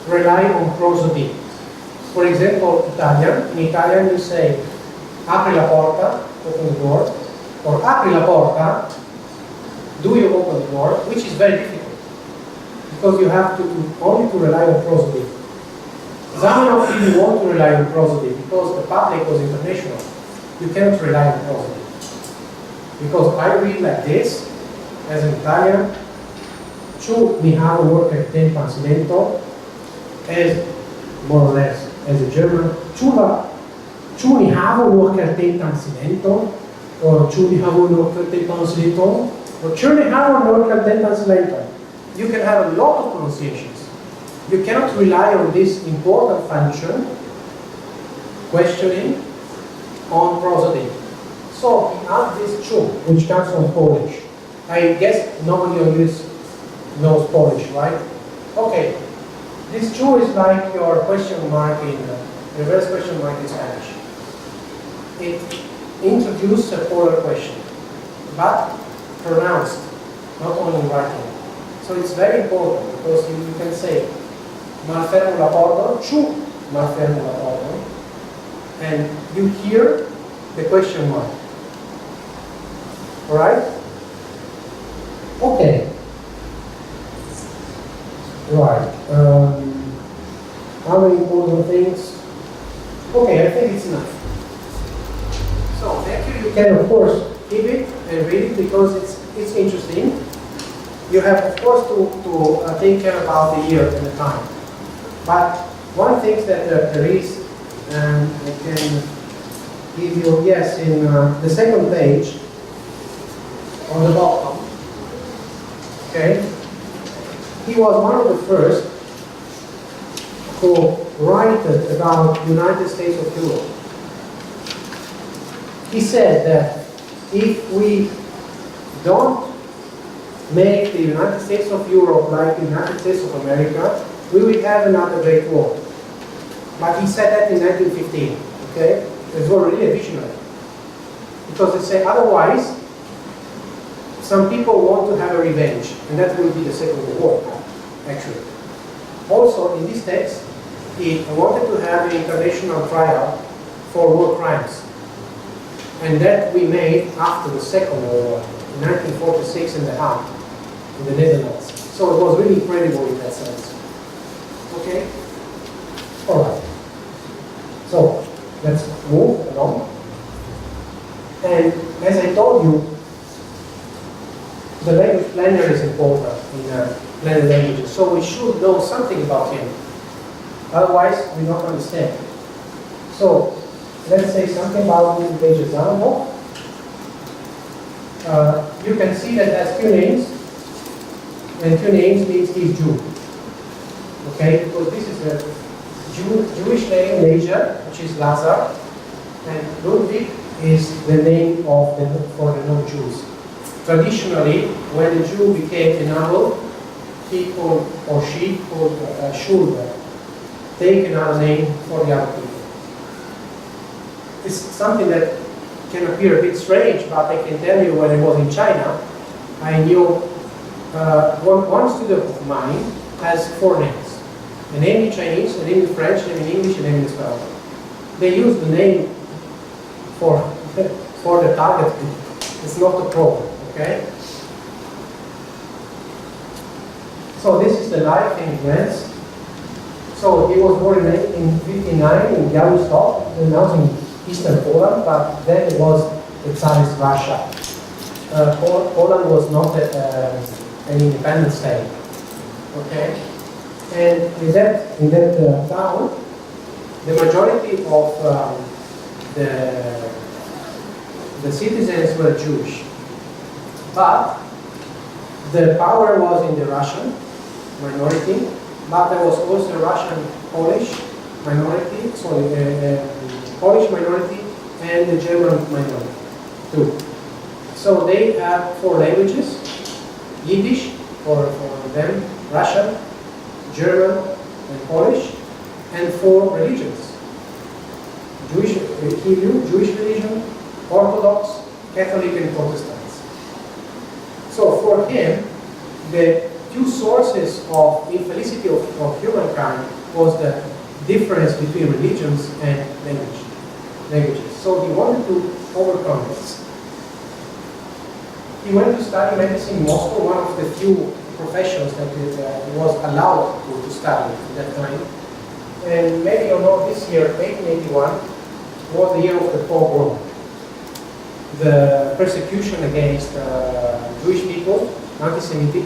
rely on prosody. For example, Italian. In Italian you say apri la porta, open the door, or apri la porta, do you open the door, which is very difficult because you have to only to rely on prosody. Zamenhof didn't want to rely on prosody because the public was international. You cannot rely on prosody because I read like this as an Italian. Ĉu ni havu nur kelktempan silenton, as more or less as a German. Ĉu ni havu nur kelktempan silenton, or ĉu ni havu nur kelktempan silenton, or ĉu ni havu nur kelktempan silenton. you can have a lot of pronunciations. You cannot rely on this important function, questioning, on prosody. So he adds this chu, which comes from Polish. I guess nobody of you knows Polish, right? Okay. This chu is like your question mark in reverse question mark in Spanish. It introduces a polar question, but pronounced, not only in writing. So it's very important because you can say malfermo la porta, chu malfermo la porta, and you hear the question mark. Alright? Okay. Right. Other important things. Okay, I think it's enough. So thank you. You can of course keep it and read it because it's interesting. You have of course to take care about the year and the time. But one thing that there is, and I can give you, yes, in the second page on the bottom. Okay. He was one of the first who wrote about United States of Europe. He said that if we don't make the United States of Europe like the United States of America, we will have another great war. But he said that in 1915, okay? It was already a visionary. Because they say otherwise, some people want to have a revenge, and that will be the Second World War, actually. Also, in this text, he wanted to have an international trial for war crimes. And that we made after the Second World War, in 1946 in The Hague, in the Netherlands. So it was really incredible in that sense. Okay? All right. So, let's move along. And as I told you, the language planner is important in planner languages. So we should know something about him. Otherwise, we don't understand. So, let's say something about this page example. You can see that it has two names. And two names means he's Jew. Okay, because this is a Jewish name, Major, which is Lazar, and Ludwig is the name of for the non-Jews. Traditionally, when a Jew became a noble, he could, or she could, should take another name for the other people. It's something that can appear a bit strange, but I can tell you when I was in China, I knew one student of mine has four names. A name in Chinese, a name in French, a name in English, a name in Spanish. They use the name for the target. It's not a problem, okay? So this is the life in France. So he was born in 59 in Białystok, now in Eastern Poland, but then it was the Tsarist Russia. Poland was not an independent state, okay? And in that town, the majority of the citizens were Jewish, but the power was in the Russian minority, but there was also a Russian-Polish minority, Polish minority and the German minority too. So they have four languages: Yiddish for them, Russian, German, and Polish, and four religions: Jewish, Hebrew, Jewish religion, Orthodox, Catholic, and Protestants. So for him, the two sources of infelicity of humankind was the difference between religions and languages. So he wanted to overcome this. He went to study medicine in Moscow, one of the few professions that was allowed to study at that time. And maybe you know this year, 1881, was the year of the pogrom, the persecution against Jewish people, anti-Semitic,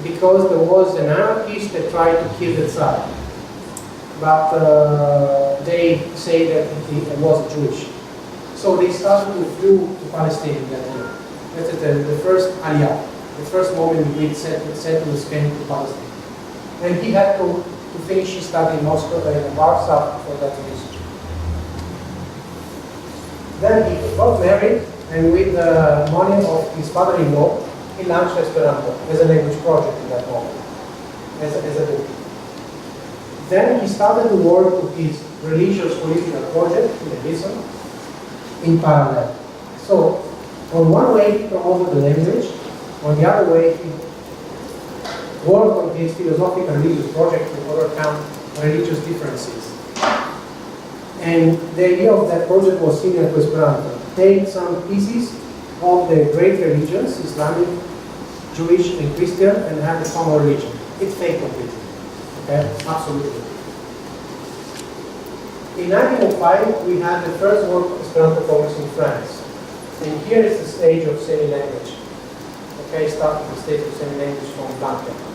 because there was an anarchist that tried to kill the Tsar. But they say that he was Jewish. So they started to flee to Palestine that year. That's the first Aliyah. the first moment in which settlers came to Palestine. And he had to finish his study in Moscow and Warsaw for that reason. Then he got married, and with the money of his father-in-law, he launched Esperanto as a language project in that moment, as a book. Then he started to work with his religious political project, Judaism, in parallel. So, on one way he promoted the language, on the other way he worked on his philosophical religious project to overcome religious differences. And the idea of that project was similar to Esperanto. Take some pieces of the great religions, Islamic, Jewish, and Christian, and have a common religion. It failed completely. Okay? Absolutely. In 1905, we had the first World Esperanto Congress in France. And here is the stage of semi-language. Okay, starting the stage of semi-language from Planificación.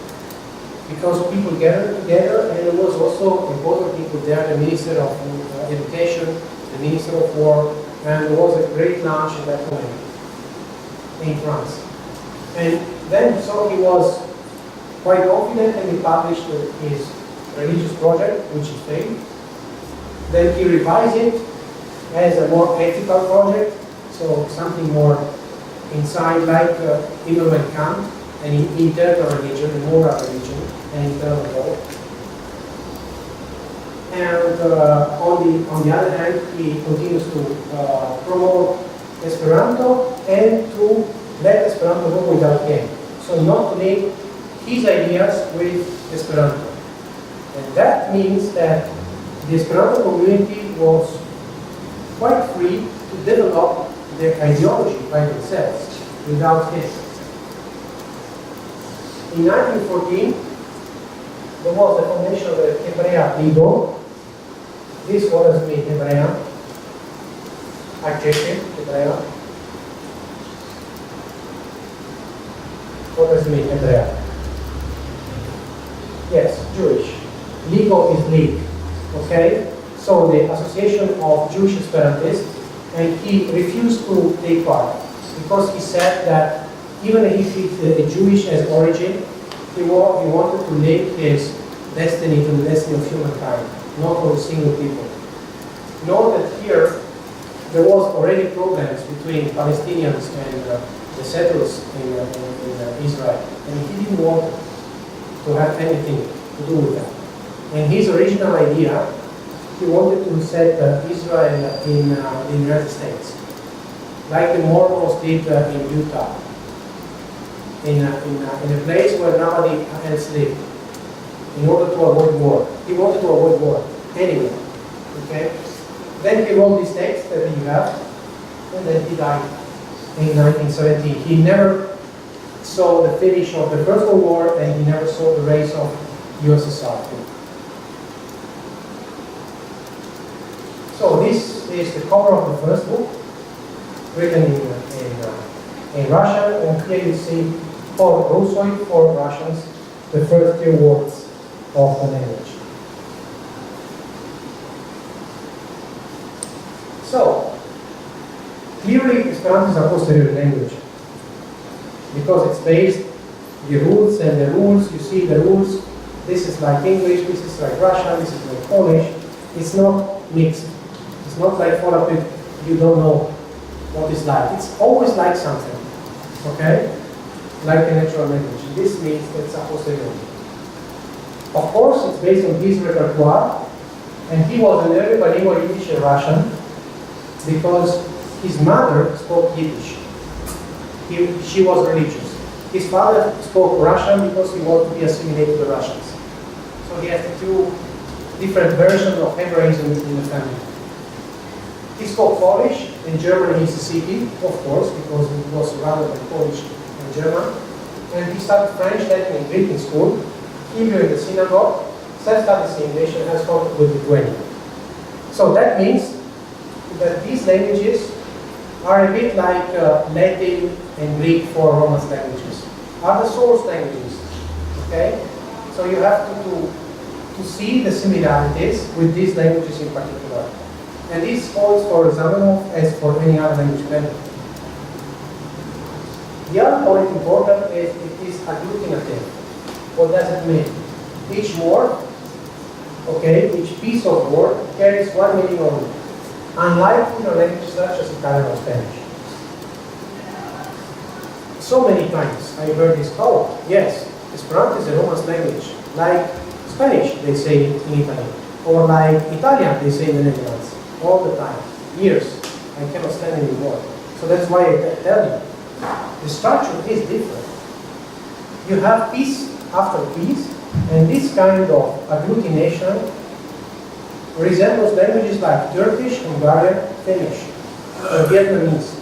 Because people gathered together, and there was also important people there, the Minister of Education, the Minister of War, and there was a great launch at that point in France. And then, so he was quite confident, and he published his religious project, which he failed. Then he revised it as a more ethical project, so something more inside, like Immanuel Kant, an internal religion, a moral religion, an internal law. And on the other hand, he continues to promote Esperanto and to let Esperanto go without gain. So not to link his ideas with Esperanto. And that means that the Esperanto community was quite free to develop their ideology by themselves without him. In 1914, there was the foundation of the Hebrea Lido. This was me, Hebrea. Adjective, Hebrea. What does it mean, Hebrea? Yes, Jewish. Ligo is league. Okay? So the Association of Jewish Esperantists, and he refused to take part because he said that even if he's a Jewish as origin, he wanted to link his destiny to the destiny of humankind, not of a single people. Note that here there was already problems between Palestinians and the settlers in Israel, and he didn't want to have anything to do with that. And his original idea, he wanted to set Israel in the United States, like the Mormons did in Utah, in a place where nobody else lived, in order to avoid war. He wanted to avoid war anyway. Okay. Then he wrote this text that you have, and then he died in 1917. He never saw the finish of the First World War, and he never saw the rise of USSR. So this is the cover of the first book, written in Russian, and here you see for Russoid, for Russians, the first few words of the language. So, clearly Esperanto is a posterior language, because it's based, the rules, you see the rules, this is like English, this is like Russian, this is like Polish, it's not mixed. It's not like Polak, you don't know what it's like. It's always like something, okay? Like a natural language. This means that it's a posterior. Of course, it's based on his repertoire, and he was an early bilingual Yiddish and Russian because his mother spoke Yiddish. She was religious. His father spoke Russian because he wanted to be assimilated to the Russians. So he has the two different versions of Hebraism in the family. He spoke Polish. In Germany, he's a city, of course, because he was surrounded by Polish and German. And he studied French, Latin, and Greek in school. Hebrew in the synagogue, self-studies English, and has contact with Lithuania. So that means that these languages are a bit like Latin and Greek for Romance languages. Are the source languages, okay? So you have to see the similarities with these languages in particular. And this holds for Zamanov as for any other language family. The other point important is it is agglutinative. What does it mean? Each word, okay, each piece of word carries one meaning only. Unlike in a language such as Italian or Spanish. So many times I heard this, oh, yes, Esperanto is a Romance language. Like Spanish, they say it in Italy. Or like Italian, they say in the Netherlands. All the time. Years. I cannot stand anymore. So that's why I tell you. The structure is different. You have piece after piece, and this kind of agglutination resembles languages like Turkish, Hungarian, Finnish, or Vietnamese,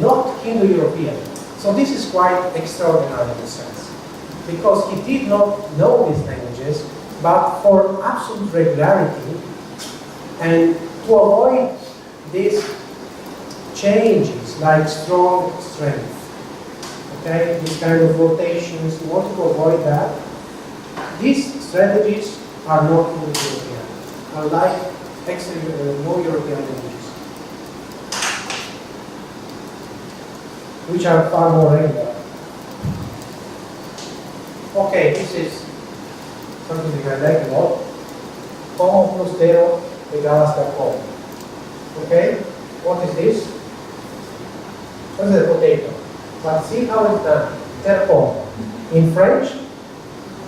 not Indo-European. So this is quite extraordinary in a sense, because he did not know these languages, but for absolute regularity, and to avoid these changes like strong strength, okay, these kind of rotations, you want to avoid that. These strategies are not Indo-European, unlike no-European languages, which are far more regular. Okay, this is something that I like a lot. Como plus zero igual hasta como. Okay, what is this? What is a potato? But see how it's done. Terre pomme. In French,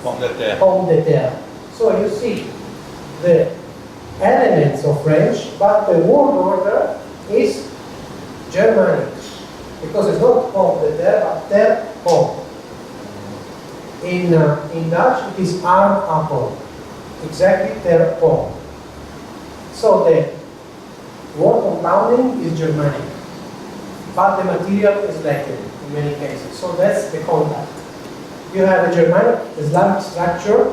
Pomme de terre. pomme de terre. So you see the elements of French, but the word order is Germanic. Because it's not pomme de terre, but terre pomme. In Dutch, it is aardappel. Exactly terre pomme. So the word compounding is Germanic, but the material is Latin in many cases. So that's the contact. You have a Germanic Slavic structure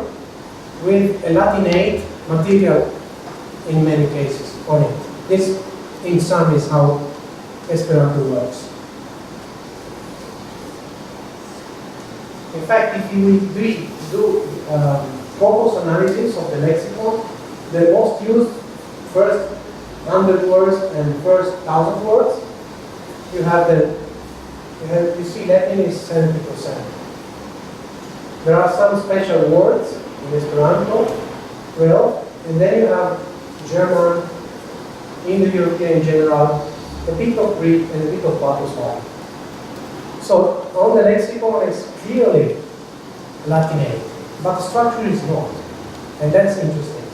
with a Latinate material in many cases on it. This, in sum, is how Esperanto works. In fact, if you do corpus analysis of the lexicon, the most used first 100 words and first 1,000 words, you see Latin is 70%. There are some special words in Esperanto, well, and then you have German, Indo-European in general, a bit of Greek and a bit of Slavic. So on the lexicon it's clearly Latinate, but the structure is not, and that's interesting.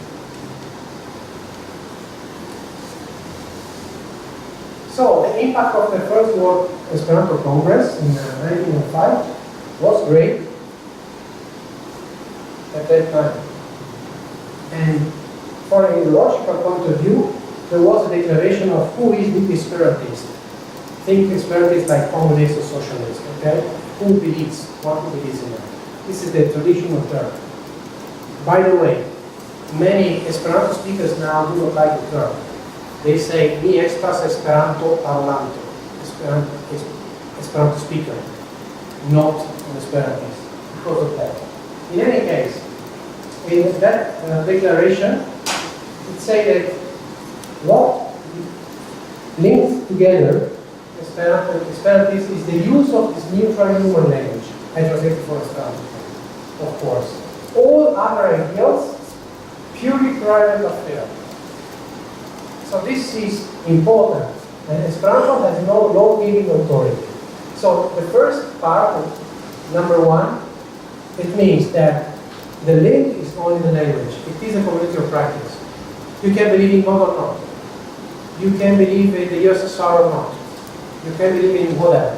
So the impact of the first World Esperanto Congress in 1905 was great at that time. And from an ideological point of view, there was a declaration of who is the Esperantist. Think Esperantist like communist or socialist, okay? Who believes, what who believes in that. This is the traditional term. By the way, many Esperanto speakers now do not like the term. They say, mi estas Esperanto parlanto, Esperanto speaker, not an Esperantist, because of that. In any case, in that declaration, it said that what links together Esperantist is the use of this neutral human language. I translated for Esperanto, of course. All other ideals, purely private affair. So this is important. And Esperanto has no law-giving authority. So the first part, number one, it means that the link is only the language. It is a community of practice. You can believe in God or not. You can believe in the USSR or not. You can believe in whatever.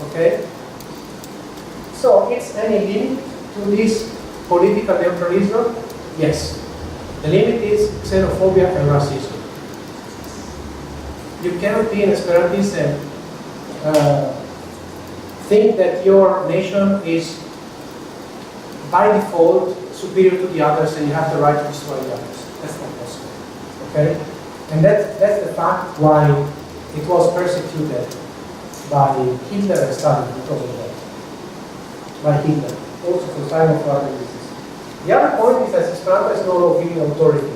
Okay? So it's any limit to this political neutralism? Yes. The limit is xenophobia and racism. You cannot be an Esperantist and think that your nation is by default superior to the others and you have the right to destroy the others. That's not possible. Okay? And that's the fact why it was persecuted by Hitler and Stalin because of that. By Hitler. Also for Simon for other reasons. The other point is that Esperanto has no law-giving authority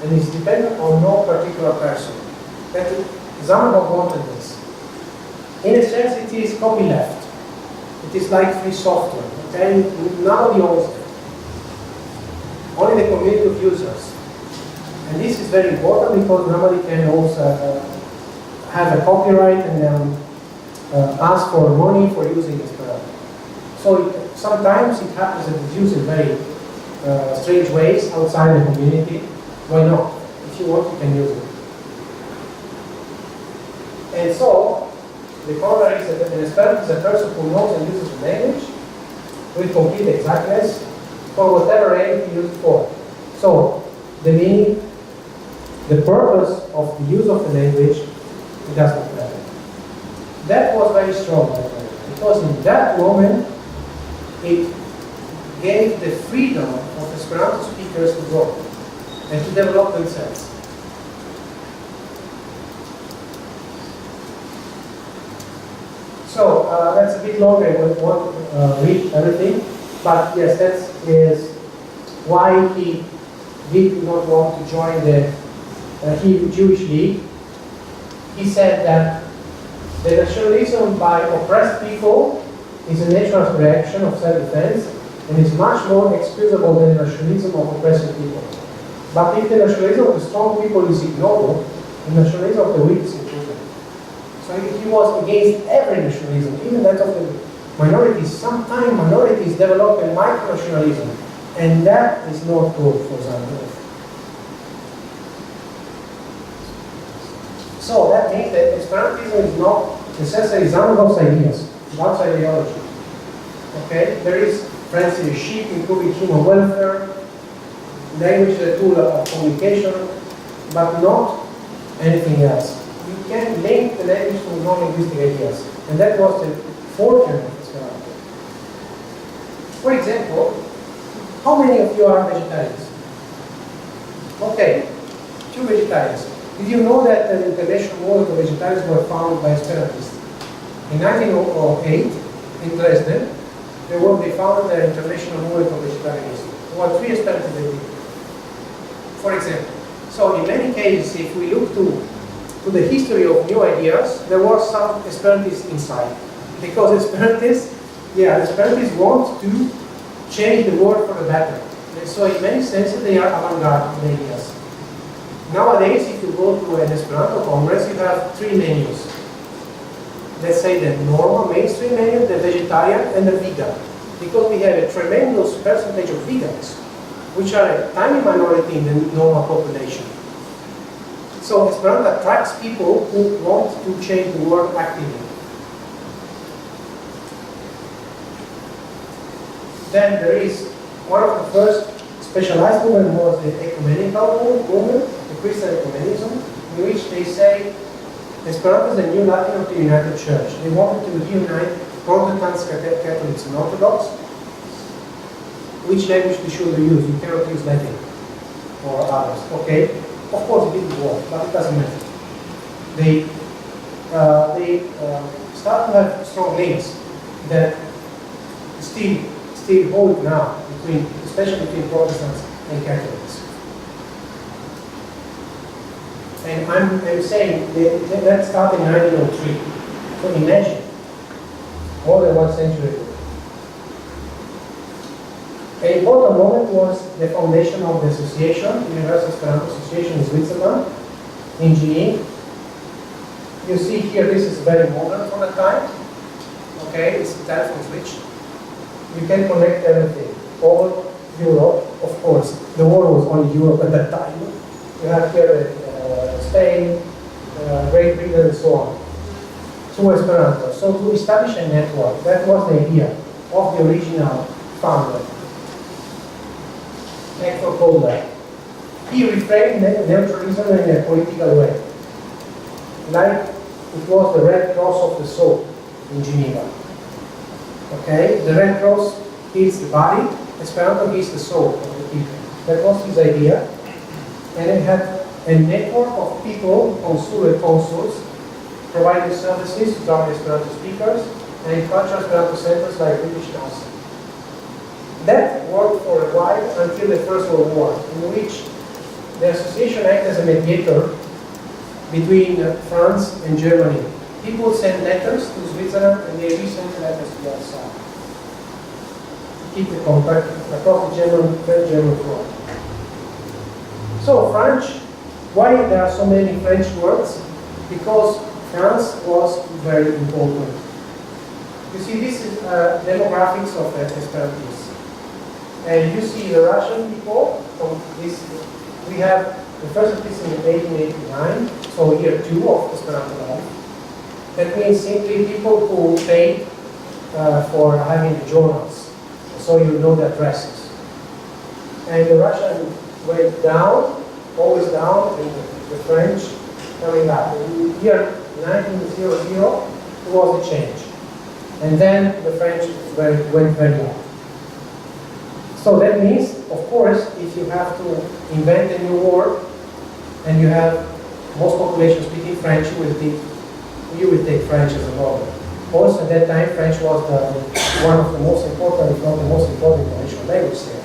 and is dependent on no particular person. That Zamenhof wanted this. In a sense, it is copyleft. It is like free software, okay? Nobody owns it. Only the community of users. And this is very important because nobody can also have a copyright and ask for money for using Esperanto. So sometimes it happens that it's used in very strange ways outside the community. Why not? If you want, you can use it. And so, the corollary is that an Esperanto is a person who knows and uses the language with complete exactness for whatever aim he used it for. So, the meaning, the purpose of the use of the language, it does not matter. That was very strong, because in that moment, it gave the freedom of Esperanto speakers to grow and to develop themselves. So that's a bit longer, I won't read everything, but yes, that is why he did not want to join the Jewish League. He said that the nationalism by oppressed people is a natural reaction of self-defense and is much more excusable than the nationalism of oppressive people. But if the nationalism of the strong people is ignored, the nationalism of the weak is included. So he was against every nationalism, even that of the minorities. Sometimes minorities develop a micro-nationalism, and that is not good for Zambia. So that means that Esperantism is not necessarily Zamenhof's ideas, God's ideology. Okay, there is friendship, improving human welfare, language is a tool of communication, but not anything else. You can link the language to non-linguistic ideas, and that was the fortune of Esperanto. For example, how many of you are vegetarians? Okay, 2 vegetarians. Did you know that the international movement of vegetarians were founded by Esperantists? In 1908, in Dresden, they founded the international movement of vegetarianism. There were 3 Esperantists. For example, so in many cases, if we look to the history of new ideas, there were some Esperantists inside. Because Esperantists want to change the world for the better. And so in many senses, they are avant-garde ideas. Nowadays, if you go to an Esperanto Congress, you have 3 menus. Let's say the normal mainstream menu, the vegetarian, and the vegan. Because we have a tremendous percentage of vegans, which are a tiny minority in the normal population. So Esperanto attracts people who want to change the world actively. Then there is one of the first specialized movement was the ecumenical movement, the Christian ecumenism, in which they say Esperanto is the new Latin of the United Church. They wanted to reunite Protestants, Catholics, and Orthodox. Which language we should use? You cannot use Latin or others. Okay, of course it didn't work, but it doesn't matter. They start to have strong links that still hold now especially between Protestants and Catholics. And I'm saying that started in 1903. So imagine, more than 1 century ago. An important moment was the foundation of the association, Universal Esperanto Association in Switzerland, in Geneva. You see here, this is very modern for the time. Okay, it's a telephone switch. You can connect everything. All Europe, of course. The world was only Europe at that time. You have here Spain, Great Britain, and so on. Through Esperanto. So to establish a network, that was the idea of the original founder. Hector Colder. He reframed neutralism in a political way. Like it was the Red Cross of the soul in Geneva. Okay, the Red Cross heals the body, Esperanto heals the soul of the people. That was his idea. And it had a network of people, consuls, providing services to German Esperanto speakers, and in cultural Esperanto centers like British Council. That worked for a while until the First World War, in which the association acted as a mediator between France and Germany people send letters to Switzerland and they resend letters to us. Keep the contact across the German front. So French, why there are so many French words? Because France was very important. You see, this is demographics of Esperantists. And you see the Russian people from this. We have the first edition in 1889, so year 2 of Esperanto life. That means simply people who paid for having the journals, so you know the addresses. And the Russian went down, always down, and the French coming up. In the year 1900, there was a change. And then the French went very up. So that means, of course, if you have to invent a new word, and you have most population speaking French, you will take French as a model. Also at that time, French was one of the most important, if not the most important international language there.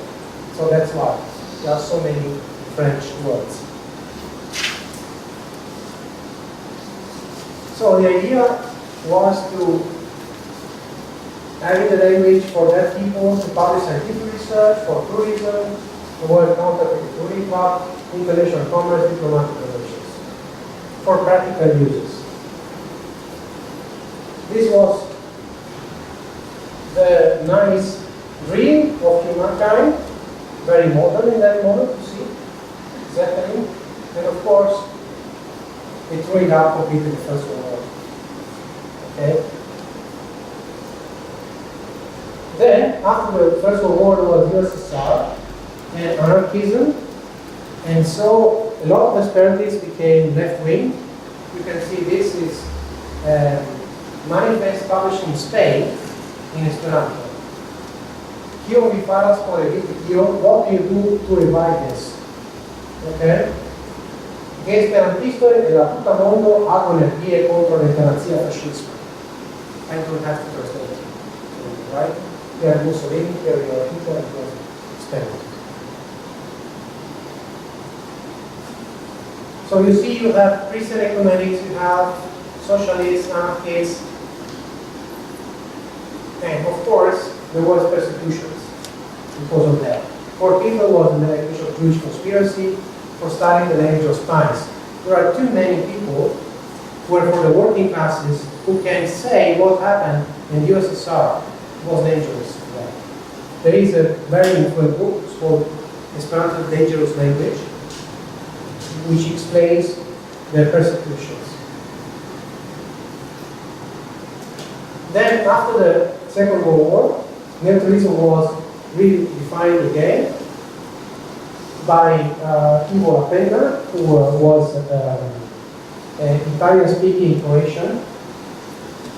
So that's why there are so many French words. So the idea was to having the language for deaf people, to publish scientific research, for tourism, to work contact with the tourism club, international commerce, diplomatic relations, for practical uses. This was the nice dream of humankind, very modern in that moment, you see, Zeppelin, and of course, it threw it out completely the First World War. Okay? Then, after the First World War, there was USSR and anarchism, and so a lot of Esperantists became left-wing. You can see this is manifest published in Spain in Esperanto. Io vi faras por io, what do you do to revive this? Okay? Che esperantistoj e la tuta mondo ago energie contro l'eutanasia fascismo. I don't have to translate it, right? There are Mussolini, there are Hitler, and there are Spain. So you see, you have Christian ecumenics, you have socialists, anarchists, and of course, there was persecutions because of that. For people was the language of Jewish conspiracy, for studying the language of spies. There are too many people who are for the working classes who can say what happened in the USSR was dangerous. There is a very important book called Esperanto, Dangerous Language, which explains the persecutions. Then, after the Second World War, neutralism was really defined again by Ivo Lapenna, who was an Italian-speaking Croatian,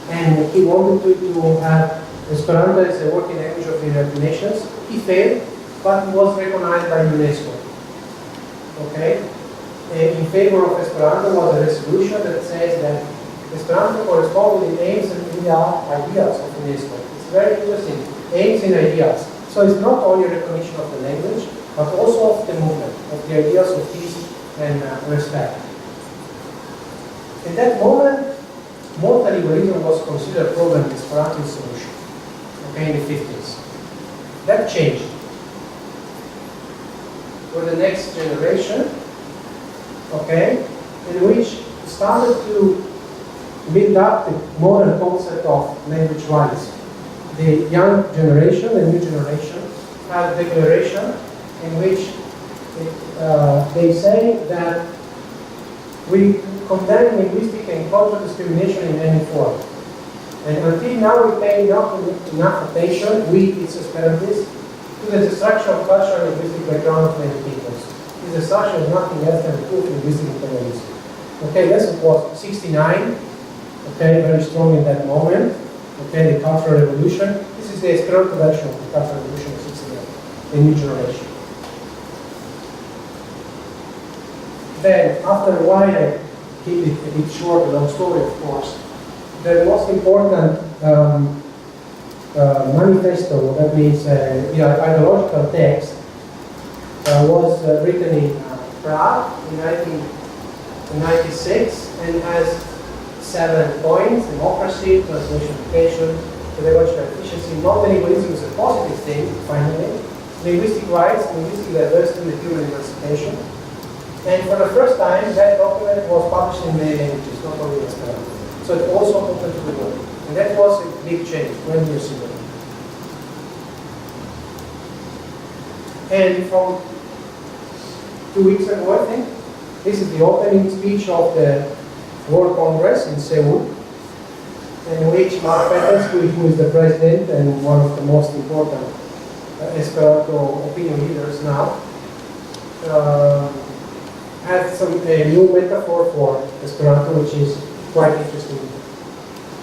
and he wanted to have Esperanto as a working language of the United Nations. He failed, but he was recognized by UNESCO. Okay? In favor of Esperanto was a resolution that says that Esperanto corresponds with the aims and ideas of UNESCO. It's very interesting. Aims and ideas. So it's not only recognition of the language, but also of the movement, of the ideas of peace and respect. In that moment, multilingualism was considered a problem with Esperanto solution. Okay, in the 50s. That changed. For the next generation, okay, in which started to build up the modern concept of language rights. The young generation, the new generation, had a declaration in which they say that we condemn linguistic and cultural discrimination in any form. And until now we pay not enough attention, we, its Esperantists, to the destruction of cultural and linguistic background of many peoples. This destruction is nothing else than proof linguistic imperialism. Okay, lesson was 69, okay, very strong in that moment. Okay, the Cultural Revolution. This is the Esperanto version of the Cultural Revolution of 69, the new generation. Then, after a while, I keep it a bit short, a long story, of course. The most important manifesto, that means the ideological text, was written in Prague in 1996 and has 7 points: democracy, translation education, pedagogical efficiency. Multilingualism is a positive thing, finally. Linguistic rights, linguistic diversity, and human emancipation. And for the first time, that document was published in many languages, not only in Esperanto. So it also opened to the world. And that was a big change 20 years ago. And from 2 weeks ago, I think, this is the opening speech of the World Congress in Seoul, in which Mark Peters, who is the president and one of the most important Esperanto opinion leaders now, had a new metaphor for Esperanto, which is quite interesting.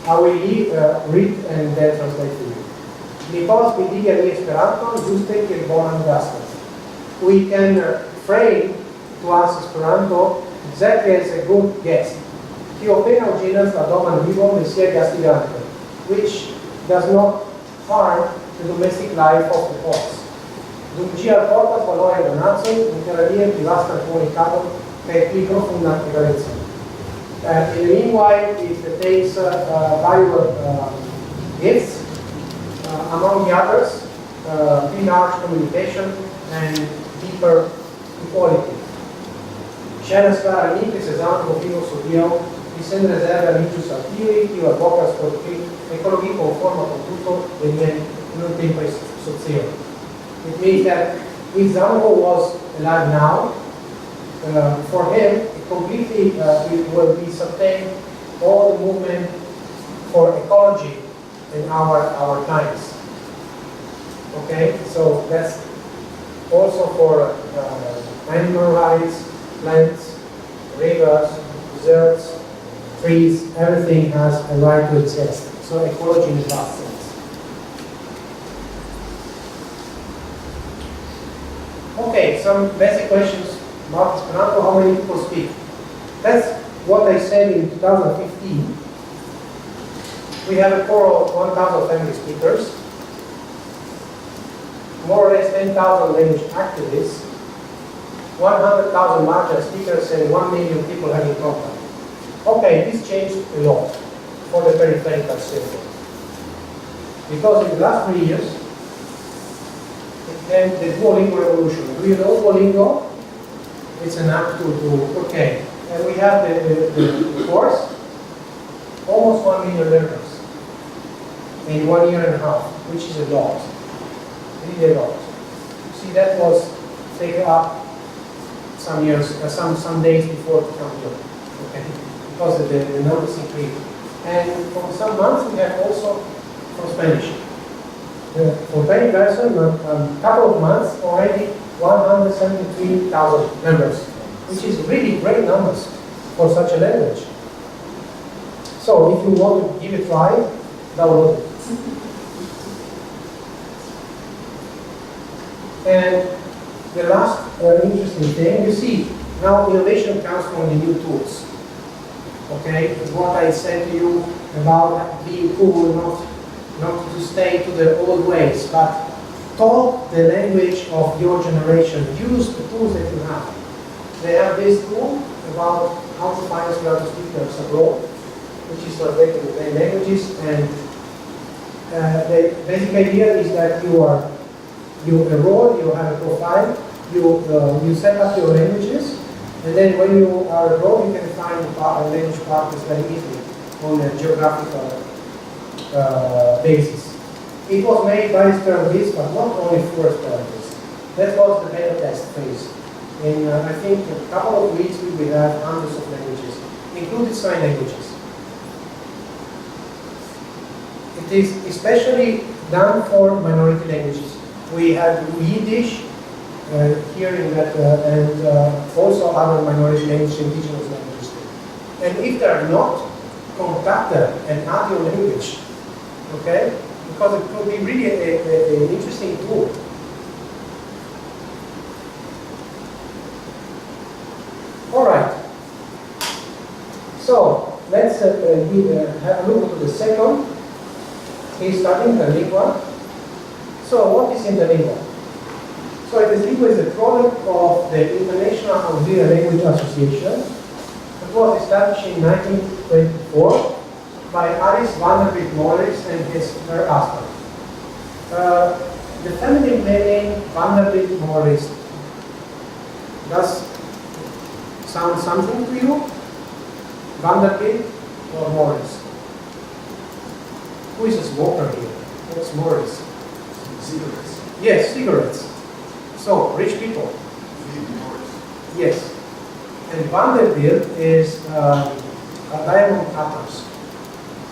I will read and then translate to you. Because we diga di Esperanto, ĝuste kiel bonan gaston. We can frame to us Esperanto exactly as a good guest. Kiu plena ĝenas la doman vivon de sia gastiganto, which does not harm the domestic life of the host. Dum ĝi alportas valorajn donacojn, interalie pli vastan komunikadon kaj pli profundan egalecon. In the meanwhile, it takes valuable gifts, among the others, large communication and deeper equality. Ŝajnas klara mi, ke Cezanne povos hodiaŭ mi senrezerve aliĝus al tiuj, kiuj advokas por pli ekologi-konforma konduto de niaj nuntempaj socioj. It means that if Zambo was alive now, for him, it completely will be sustained all the movement for ecology in our times. Okay, so that's also for animal rights, plants, rivers, deserts, trees, everything has a right to exist. So ecology in that sense. Okay, some basic questions about Esperanto. How many people speak? That's what I said in 2015. We have a core of 1,000 family speakers, more or less 10,000 language activists, 100,000 marginal speakers, and 1 million people having contact. Okay, this changed a lot for the peripheral sector. Because in the last 3 years, and the Duolingo revolution. Do you know Duolingo? It's an app okay. And we have the course, almost 1 million learners in 1 year and a half, which is a lot. Really a lot. See, that was taken up some years, some days before to come here. Okay, because of the numbers increased. And for some months we have also from Spanish. For very person, a couple of months, already 173,000 members, which is really great numbers for such a language. So if you want to give it a try, download it. And the last interesting thing, you see, now innovation comes from the new tools. Okay, it's what I said to you about being cool, not to stay to the old ways, but talk the language of your generation. Use the tools that you have. They have this tool about how to find Esperanto speakers abroad, which is translated to many languages. And the basic idea is that you enroll, you have a profile, you set up your languages, and then when you are abroad, you can find language partners very easily on a geographical basis. It was made by Esperantists, but not only for Esperantists. That was the beta test phase. In I think a couple of weeks we will have hundreds of languages, including sign languages. It is especially done for minority languages. We have Yiddish here in that, and also other minority languages, indigenous languages. And if they are not, contact them and add your language. Okay? Because it could be really an interesting tool. All right. So let's have a look at the second case study, Interlingua. So what is Interlingua? So Interlingua is a product of the International Auxiliary Language Association, a was established in 1924 by Alice Vanderbilt Morris and her husband. The family name Vanderbilt Morris does sound something to you? Vanderbilt or Morris? Who is a smoker here? What's Morris? Cigarettes. Yes, cigarettes. So, rich people. Philip Morris. Yes. And Vanderbilt is diamond cutters.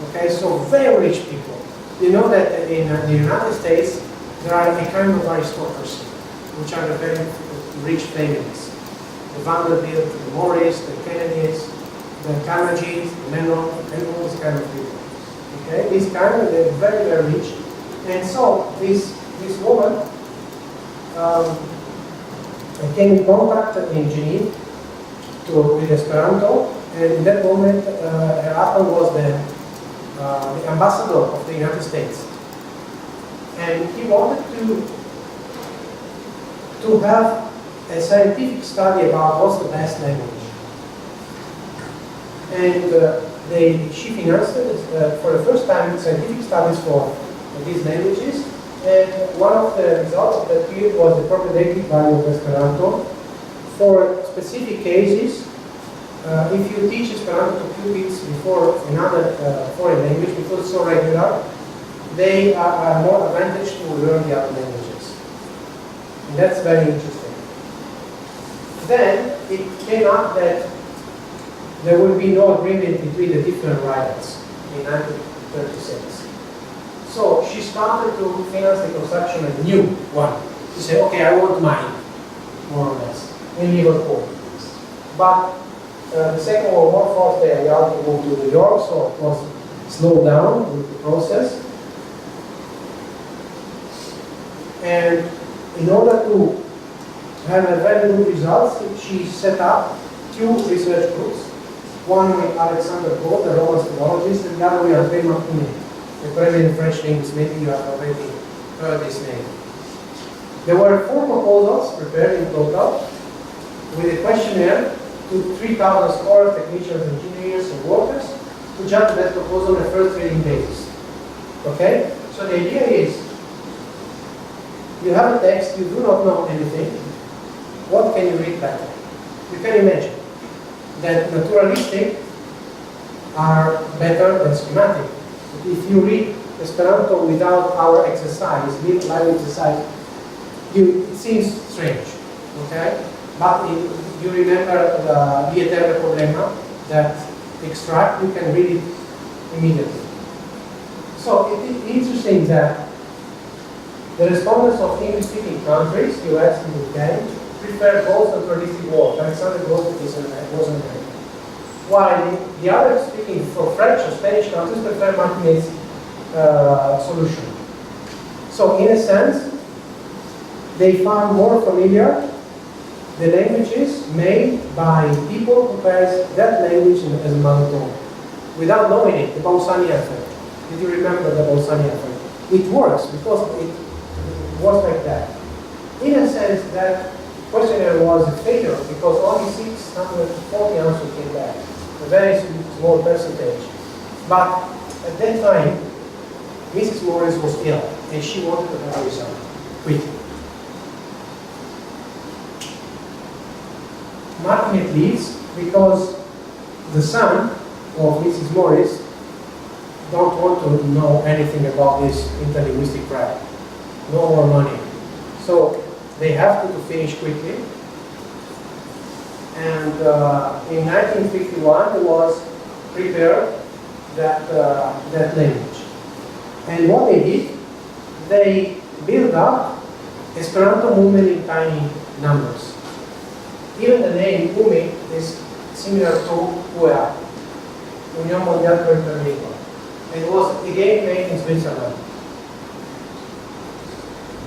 Okay, so very rich people. You know that in the United States, there are a kind of aristocracy, which are the very rich families. The Vanderbilt, the Morris, the Kennedys, the Carnegies, the Mennon, and all these kind of people. Okay, these kind of, they're very, very rich. And so this woman came in contact in Geneva with Esperanto, and in that moment her husband was the ambassador of the United States. And he wanted to have a scientific study about what's the best language. And she financed for the first time scientific studies for these languages. And one of the results of that period was the propagative value of Esperanto. For specific cases, if you teach Esperanto to pupils before another foreign language, because it's so regular, they are more advantaged to learn the other languages. And that's very interesting. Then it came up that there will be no agreement between the different rivals in 1936. So she started to finance the construction of a new one. She said, okay, I want mine, more or less, in Liverpool. But the Second World War forced the Yard to move to New York, so it was slowed down with the process. And in order to have a very good results, she set up two research groups. One with Alexander Gobbo, the Roman philologist, and the other with André Martinet, the president French linguist. Maybe you have already heard this name. There were 4 proposals prepared in total, with a questionnaire to 3,000 scholars, technicians, engineers, and workers to judge that proposal on a first reading basis. Okay? So the idea is, you have a text, you do not know anything. What can you read better? You can imagine that naturalistic are better than schematic. If you read Esperanto without our exercise, live exercise, it seems strange, okay? But you remember the Dieter Problema, that extract, you can read it immediately. So it is interesting that the respondents of English-speaking countries, US and UK, prefer both naturalistic words. Alexander Gobbo was an American. While the others speaking for French or Spanish countries prefer Martinet's solution. So in a sense, they found more familiar the languages made by people who has that language as a mother tongue, without knowing it, the Bausani effect. Did you remember the Bausani effect? It works because it works like that. In a sense, that questionnaire was a failure because only 640 answers came back, a very small percentage. But at that time, Mrs. Morris was ill and she wanted to have a result quickly. Martinet leaves because the son of Mrs. Morris don't want to know anything about this interlinguistic crap. No more money. So they have to finish quickly. And in 1951, there was prepared that language. And what they did, they built up Esperanto movement in tiny numbers. Even the name UMI is similar to UEA, Unión Mundial per Interlingua. And it was again made in Switzerland.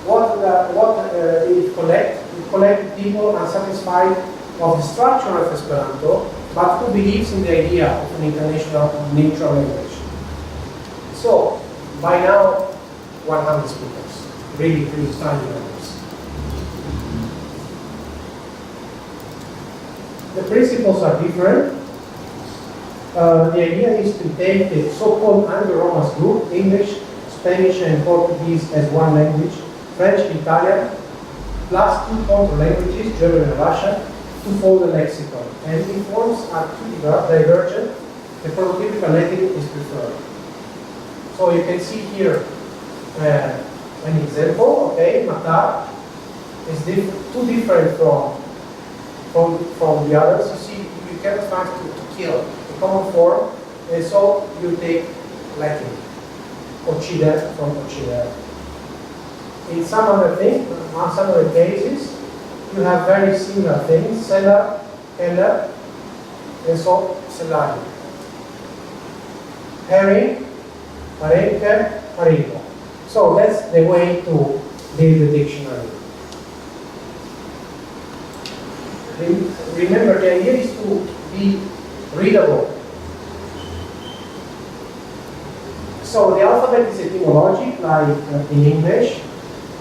What it collected people unsatisfied of the structure of Esperanto, but who believes in the idea of an international neutral language. So, by now, 100 speakers, really tiny numbers. The principles are different. The idea is to take the so-called Anglo-Romance group, English, Spanish, and Portuguese as one language, French, Italian, plus 2 control languages, German and Russian, to form the lexicon. And if forms are too divergent, the prototypical Latin is preferred. So you can see here an example, okay, matar is too different from the others. You see, you cannot find to kill, the common form, and so you take Latin, uccidere from uccidere. In some other things, some other cases, you have very similar things, cellar, keller, and so cellari. Herring, parenche, parigo. So that's the way to build the dictionary. Remember, the idea is to be readable. So the alphabet is etymologic, like in English.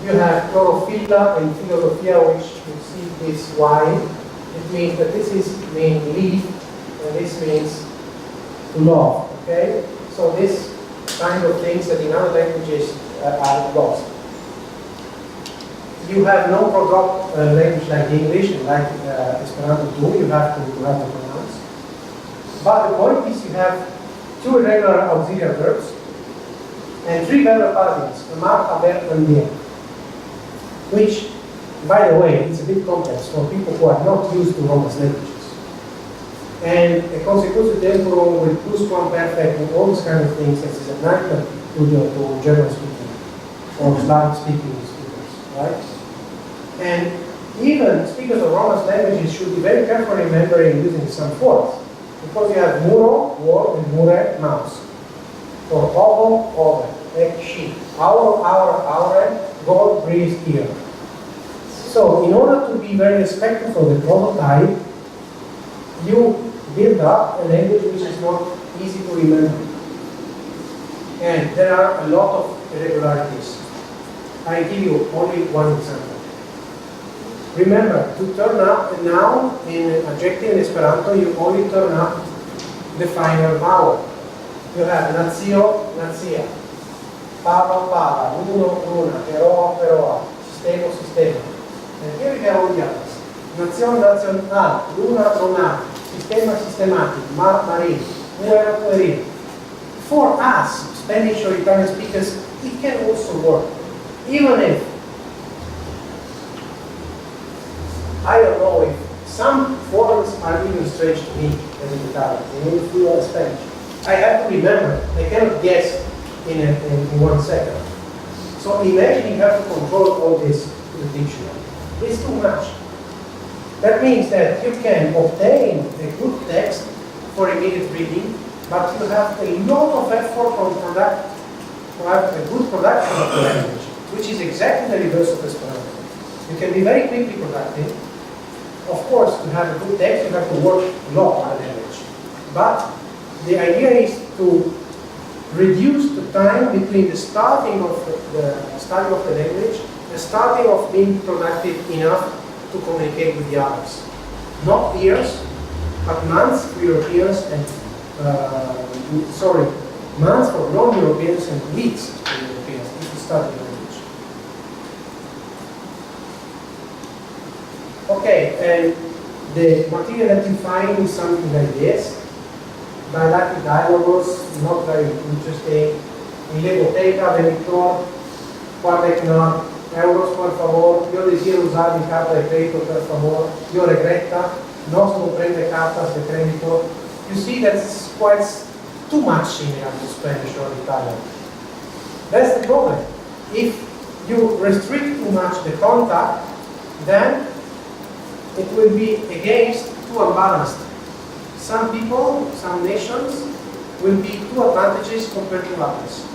You have chlorophylla and philosophia, which you see this Y. It means that this is mean leaf, and this means to love. Okay? So this kind of things that in other languages are lost. You have no product language like English, like Esperanto too, you have to pronounce. But the point is you have 2 irregular auxiliary verbs and 3 verbal paradigms, amar, haber, and bien. Which, by the way, is a bit complex for people who are not used to Romance languages. And a consequence temporal with pluscuamperfect and all these kind of things that is a nightmare to German speaking or Slavic speaking speakers, right? And even speakers of Romance languages should be very careful remembering using some forms, because you have muro, wall, and mure, mouse. For ovo, ove, egg, sheep, aure, God breathes here. So, in order to be very respectful for the prototype, you build up a language which is not easy to remember. And there are a lot of irregularities. I give you only one example. Remember, to turn up a noun in adjective in Esperanto, you only turn up the final vowel. You have nazio, nazia, pava, pava, uno, una, eroa, eroa, sistema, sistema. And here we have all the others. Nazione, nazionale, luna, lunar, sistema, systematic, mar, marine, puero, pueril. For us, Spanish or Italian speakers, it can also work. Even if, I don't know if some forms are even strange to me as in Italian, and if you are Spanish. I have to remember, I cannot guess in 1 second. So imagine you have to control all this to the dictionary. It's too much. That means that you can obtain a good text for immediate reading, but you have a lot of effort to have a good production of the language, which is exactly the reverse of Esperanto. You can be very quickly productive. Of course, to have a good text, you have to work a lot on the language. But the idea is to reduce the time between the starting of the study of the language, the starting of being productive enough to communicate with the others. Not years, but months for Europeans and, months for non-Europeans and weeks for Europeans if you study the language. Okay, and the material that you find is something like this. Dialectic dialogues, not very interesting. In Legoteca, Venitor, Quadrecna, euros, por favor. Yo decía usar mi carta de crédito, por favor. Yo regretta, no se comprende cartas de crédito. You see, that's quite too much similar to Spanish or Italian. That's the problem. If you restrict too much the contact, then it will be against too unbalanced. Some people, some nations, will be too advantageous compared to others.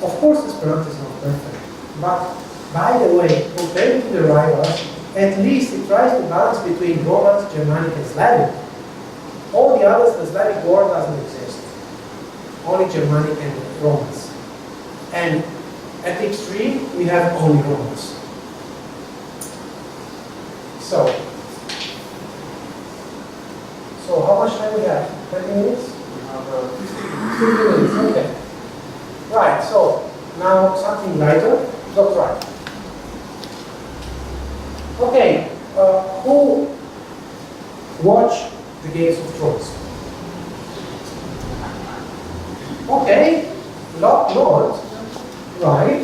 Of course, Esperanto is not perfect, but by the way, compared to the rivals, at least it tries to balance between Romance, Germanic, and Slavic. All the others, the Slavic word doesn't exist. Only Germanic and Romance. And at the extreme, we have only Romance. So how much time we have? 20 minutes? 15 minutes, okay. Right, so now something lighter. Don't try. Okay, who watched the Games of Thrones? Okay, not. Right.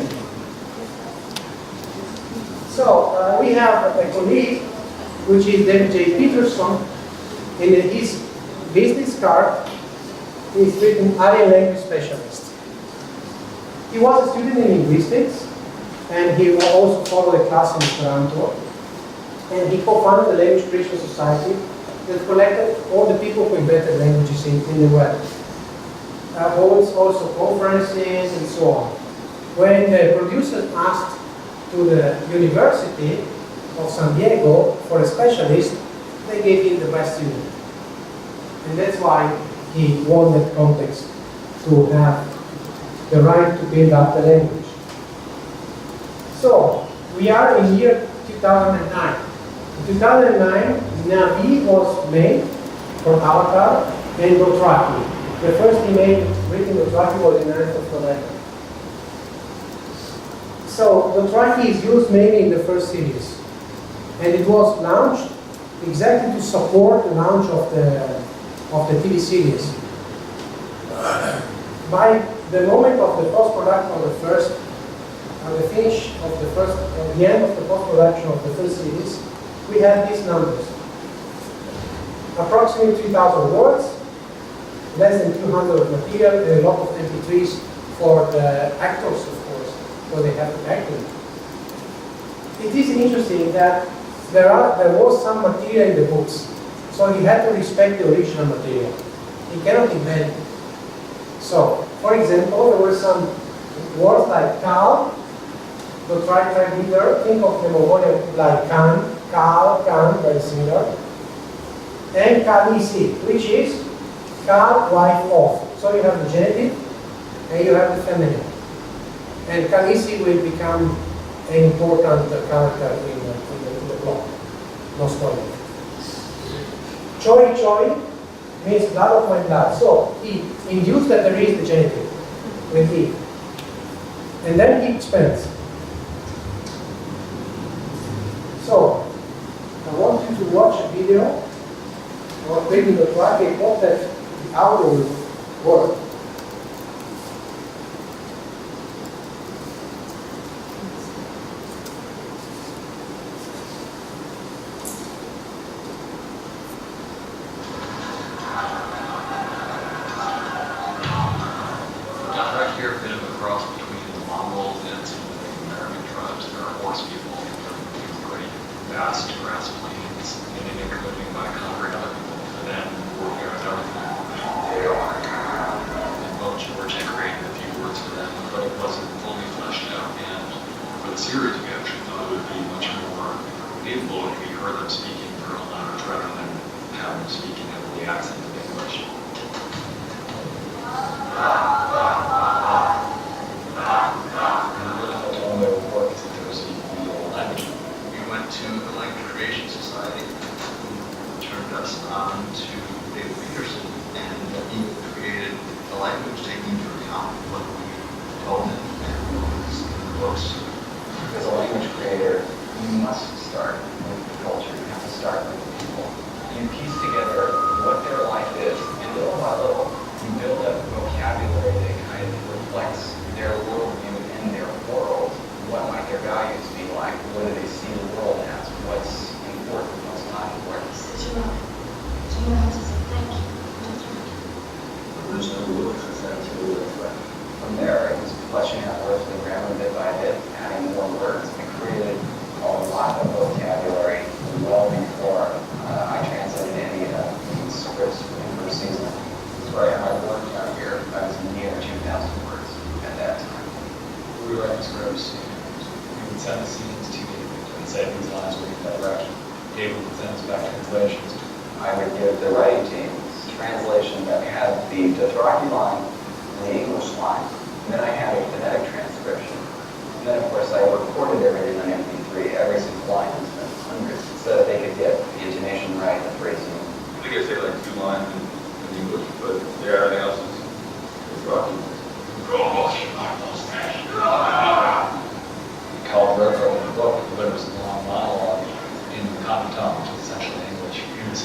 So we have a colleague, which is David J. Peterson. In his business card, he's written alien language specialist. He was a student in linguistics, and he also followed a class in Esperanto. And he co-founded the Language Creation Society that collected all the people who invented languages in the world. Holds also conferences and so on. When the producers asked to the University of San Diego for a specialist, they gave him the best student. And that's why he won that contest to have the right to build up the language. So, we are in year 2009. In 2009, Navi was made for Avatar and Dothraki. The first image written Dothraki was in 9th of November. So Dothraki is used mainly in the first series. And it was launched exactly to support the launch of the TV series. By the moment of the post-production of the first, the finish of the first, the end of the post-production of the first series, we have these numbers. Approximately 3,000 words, less than 200 of material, and a lot of MP3s for the actors, of course, so they have to act it. It is interesting that there was some material in the books, so he had to respect the original material. He cannot invent it. So, for example, there were some words like Kal, the trilingual, think of them like Kan, Kal, Kan, very similar, and Kalisi, which is Kal, wife of. So you have the genitive and you have the feminine. And Kalisi will become an important character in the plot. No spoiler. Choi Choi means blood of my blood. So he induced that there is the genitive with he. And then he expands. So I want you to watch a video of reading the track. I hope that the audio will work.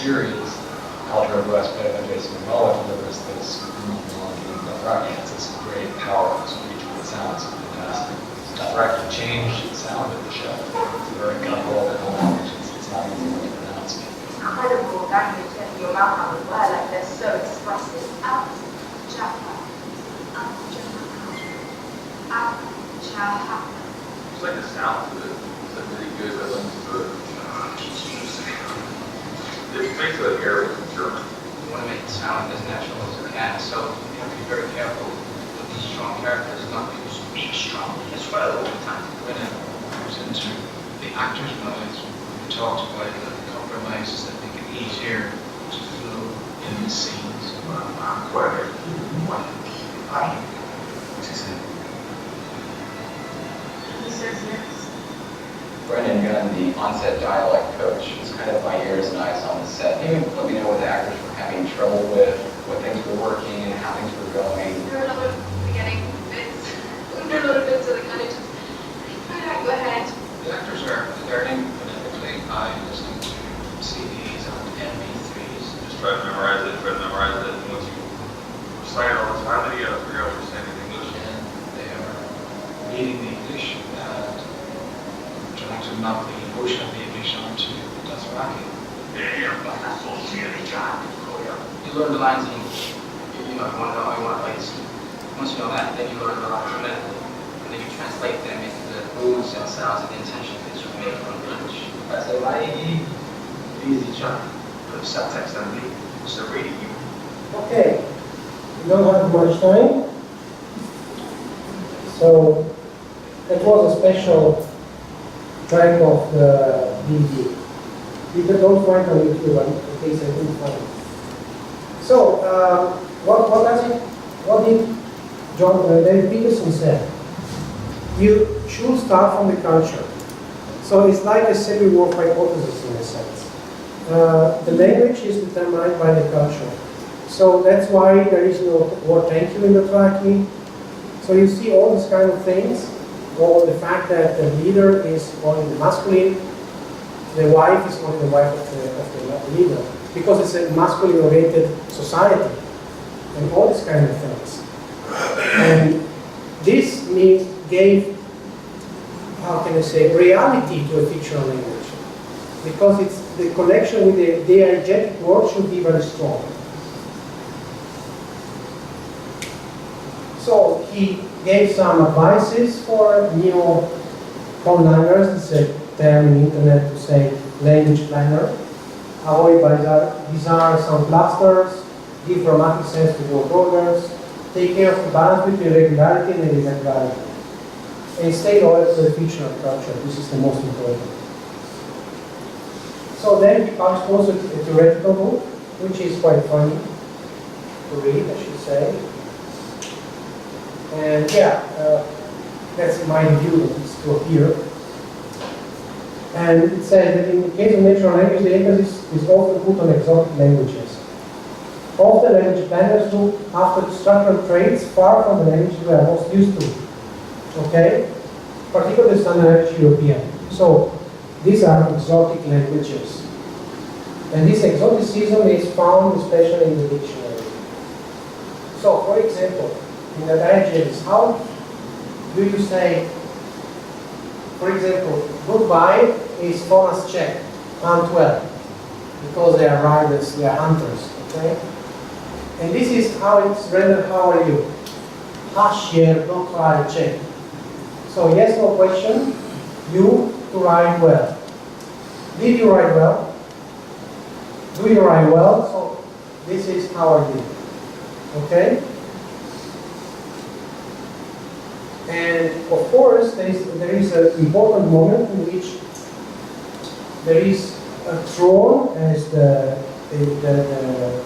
series, Algebra of West Jason Manola delivers this Dothraki. It's this great, powerful speech with sounds fantastic. Dothraki changed the sound of the show. It's a very guttural language. It's not easy to pronounce. Incredible language that your mouth on as well, like they're so expressive. It's like the sound to it. It's like really good. I listen to it. It's basically like Arabic in German. You want to make it sound as natural as you can, so you have to be very careful with these strong characters, not to speak strong as well all the time. When it goes into the actor's mind, we talked about the compromises that make it easier to flow in the scenes. He says yes. Brendan Gunn, the onset dialect coach, was kind of my ears and eyes on the set. Maybe let me know what the actors were having trouble with, what things were working, how things were going. There are a lot of beginning bits. There are a lot of bits that are kind of just, go ahead. The actors are learning phonetically by listening to CDs and MP3s. Just try to memorize it. And once you recite it all the time, then you gotta figure out what you're saying in English. And they are reading the English and trying to map the emotion of the English onto the Dothraki. You learn the lines in English. You know, you want to know how you want to write. Once you know that, then you learn the lines phonetically. And then you translate them into the moods and sounds and the intention that you make from English. That's a very easy job. Put subtext on me. So reading you. Okay, we don't have much time. So that was a special track of the DVD. You don't find on YouTube in case I couldn't find it. So what did David Peterson say? You should start from the culture. So it's like a semi-warp hypothesis in a sense. The language is determined by the culture. So that's why there is no word thank you in the Dothraki. So you see all these kind of things, or the fact that the leader is only the masculine, the wife is only the wife of the leader, because it's a masculine-oriented society, and all these kind of things. And this gave, how can I say, reality to a fictional language, because it's the connection with the diegetic word should be very strong. So he gave some advices for new phone-liners. It's a term in internet to say language planner. Avoid bizarre sound clusters, give dramatic sense to word orders, take care of the balance between regularity and irregularity, and stay loyal to the fictional culture. This is the most important. So then he published also a theoretical book, which is quite funny to read, I should say. And yeah, that's my view that it's to appear. And it says that in the case of natural language, the emphasis is often put on exotic languages. Often language planners look after structural traits far from the language we are most used to. Okay? Particularly standardized European. So these are exotic languages. And this exoticism is found especially in the dictionary. So for example, in the adjectives, how do you say, for example, goodbye is Thomas Czech, Antwerp, because they are riders, they are hunters, okay? And this is how it's rendered, how are you? Hashier, don't ride Czech. So yes, no question, you to ride well. Did you ride well? Do you ride well? So this is how are you, okay? And of course, there is an important moment in which there is a throne, as the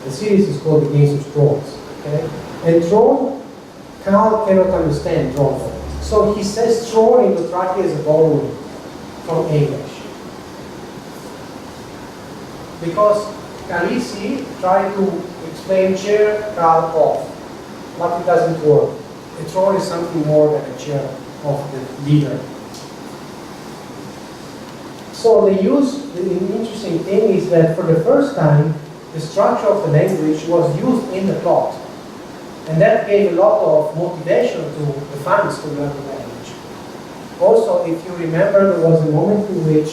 series is called The Games of Thrones. Okay? And throne, Carl cannot understand throne. So he says throne in Dothraki as a borrowing from English. Because Khaleesi tried to explain chair, Carl off, but it doesn't work. A throne is something more than a chair of the leader. So the interesting thing is that for the first time, the structure of the language was used in the plot. And that gave a lot of motivation to the fans to learn the language. Also, if you remember, there was a moment in which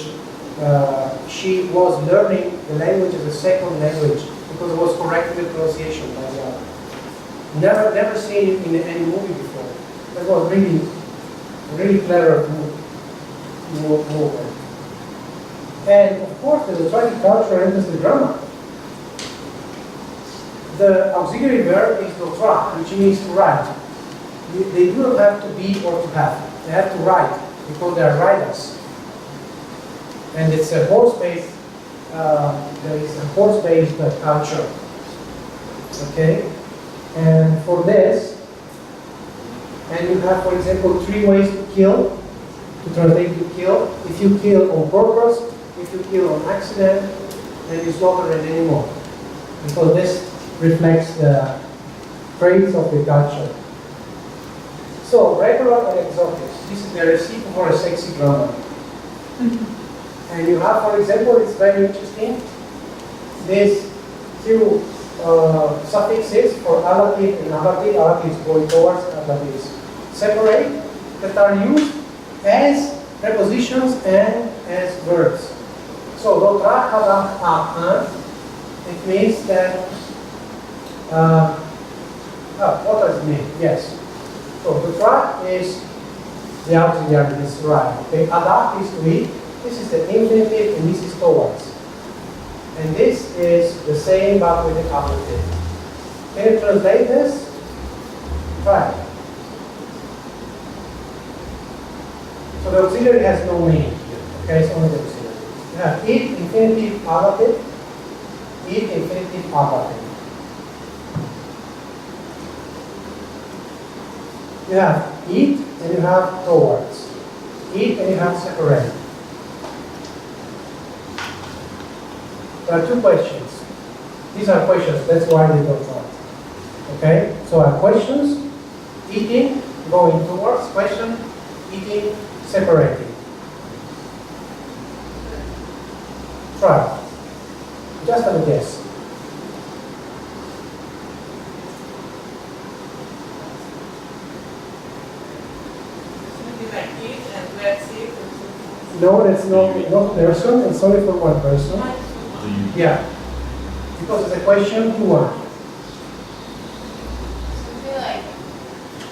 she was learning the language as a second language because it was correcting the pronunciation by the other. Never seen it in any movie before. That was really clever movement. And of course, the Untitled Culture enters the grammar. The auxiliary verb is dotra, which means to write. They do not have to be or to have. They have to write because they are writers. And it's a horse-based. There is a horse-based culture. Okay, and for this, and you have, for example, 3 ways to kill. To translate to kill. If you kill on purpose, if you kill on accident, then you slaughter an animal. Because this reflects the traits of the culture. So, regular and exotics. This is the recipe for a sexy grammar. And you have, for example, it's very interesting, these 2 suffixes for ablative and ablative. Ablative is going towards, ablative is separate, that are used as prepositions and as verbs. So, dotra, hadach, ha, it means that, what does it mean? Yes. So, dotra is the auxiliary, this is right. Okay, hadach is to eat, this is the infinitive, and this is towards. And this is the same but with the ablative. Can you translate this? Try. So the auxiliary has no meaning here. Okay, it's only the auxiliary. You have eat, infinitive, ablative. Eat, infinitive, ablative. You have eat and you have towards. Eat and you have separate. There are 2 questions. These are questions, that's why they don't write. Okay? So our questions, eating, going towards, question, eating, separating. Try. Just have a guess. Maybe like eat and let's eat. No, that's not person, it's only for one person. Yeah. Because it's a question to one. Something like,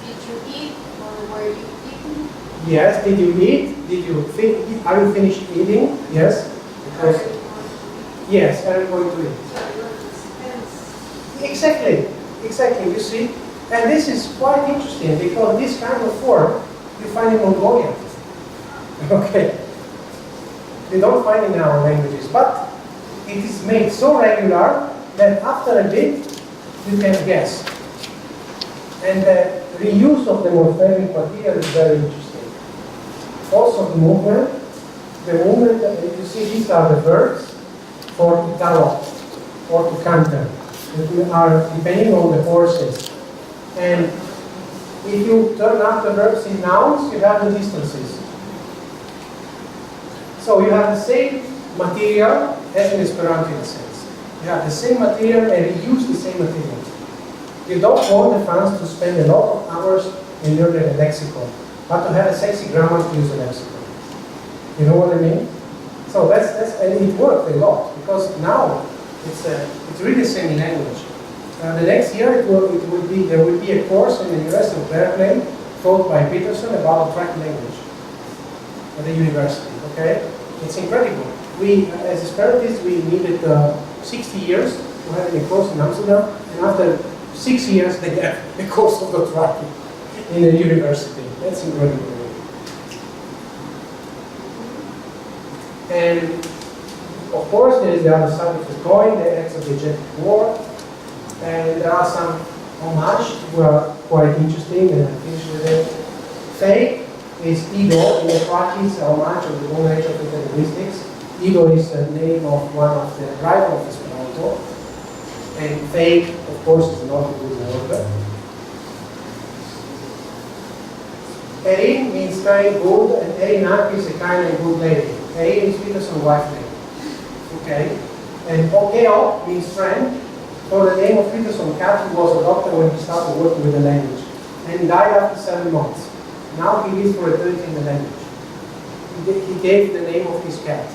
did you eat or were you eating? Yes, did you eat? Did you are you finished eating? Yes. Because yes, are you going to eat? Exactly, you see? And this is quite interesting because this kind of form you find in Mongolian. Okay. You don't find it in our languages, but it is made so regular that after a bit you can guess. And the reuse of the morphemic material is very interesting. Also the movement you see these are the verbs for to gallop or to canter. That are depending on the horses. And if you turn up the verbs in nouns, you have the distances. So you have the same material as in Esperanto in a sense. You have the same material and reuse the same material. You don't want the fans to spend a lot of hours in learning a lexicon, but to have a sexy grammar to use a lexicon. You know what I mean? So that's and it worked a lot because now it's really the same language. The next year there will be a course in the US in Berkeley taught by Peterson about the track language at the university. Okay, it's incredible. We as Esperantists we needed 60 years to have a course in Amsterdam, and after 6 years they have the course of the track in the university. That's incredible. And of course, there is the other side of the coin, the acts of the jet war. And there are some homage who are quite interesting, and I finish with it. Fake is ego, in the practice, homage of the knowledge of the linguistics. Ego is the name of one of the rivals of Esperanto. And fake, of course, is not a good word. Erin means kind, good, and Erinak is a kind and good lady. A is Peterson's wife's name. Okay? And Okeo means friend. So the name of Peterson cat was adopted when he started working with the language. And he died after 7 months. Now he lives for eternity in the language. He gave the name of his cat.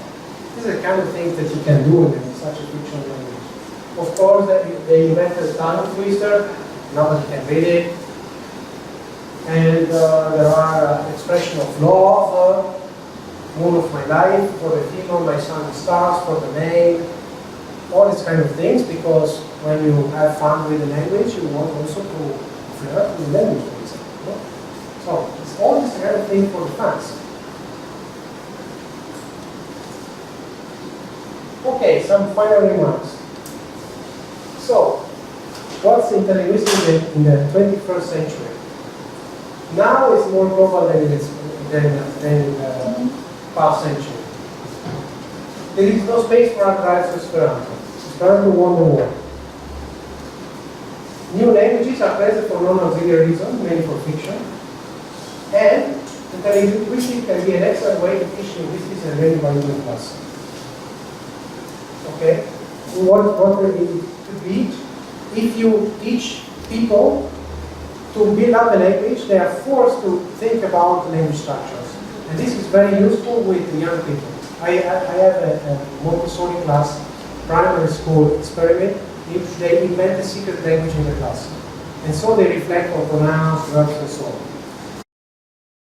These are the kind of things that you can do in such a fictional language. Of course, they invented tongue twister. Nobody can read it. And there are expressions of love, moon of my life, for the female, my sun and stars, for the male, all these kind of things, because when you have fun with the language, you want also to flirt with the language, for example. So it's all this kind of thing for the fans. Okay, some final remarks. So, what's interlinguistics in the 21st century? Now it's more global than in the past century. There is no space for other Esperanto. Esperanto won the war. New languages are present for non-auxiliary reasons, mainly for fiction. And interlinguistics can be an excellent way to teach linguistics and learning by doing class. Okay? What it could be, if you teach people to build up a language, they are forced to think about language structures. And this is very useful with the young people. I have a Montessori class, primary school experiment, in which they invent a secret language in the class. And so they reflect on pronouns, verbs, and so on.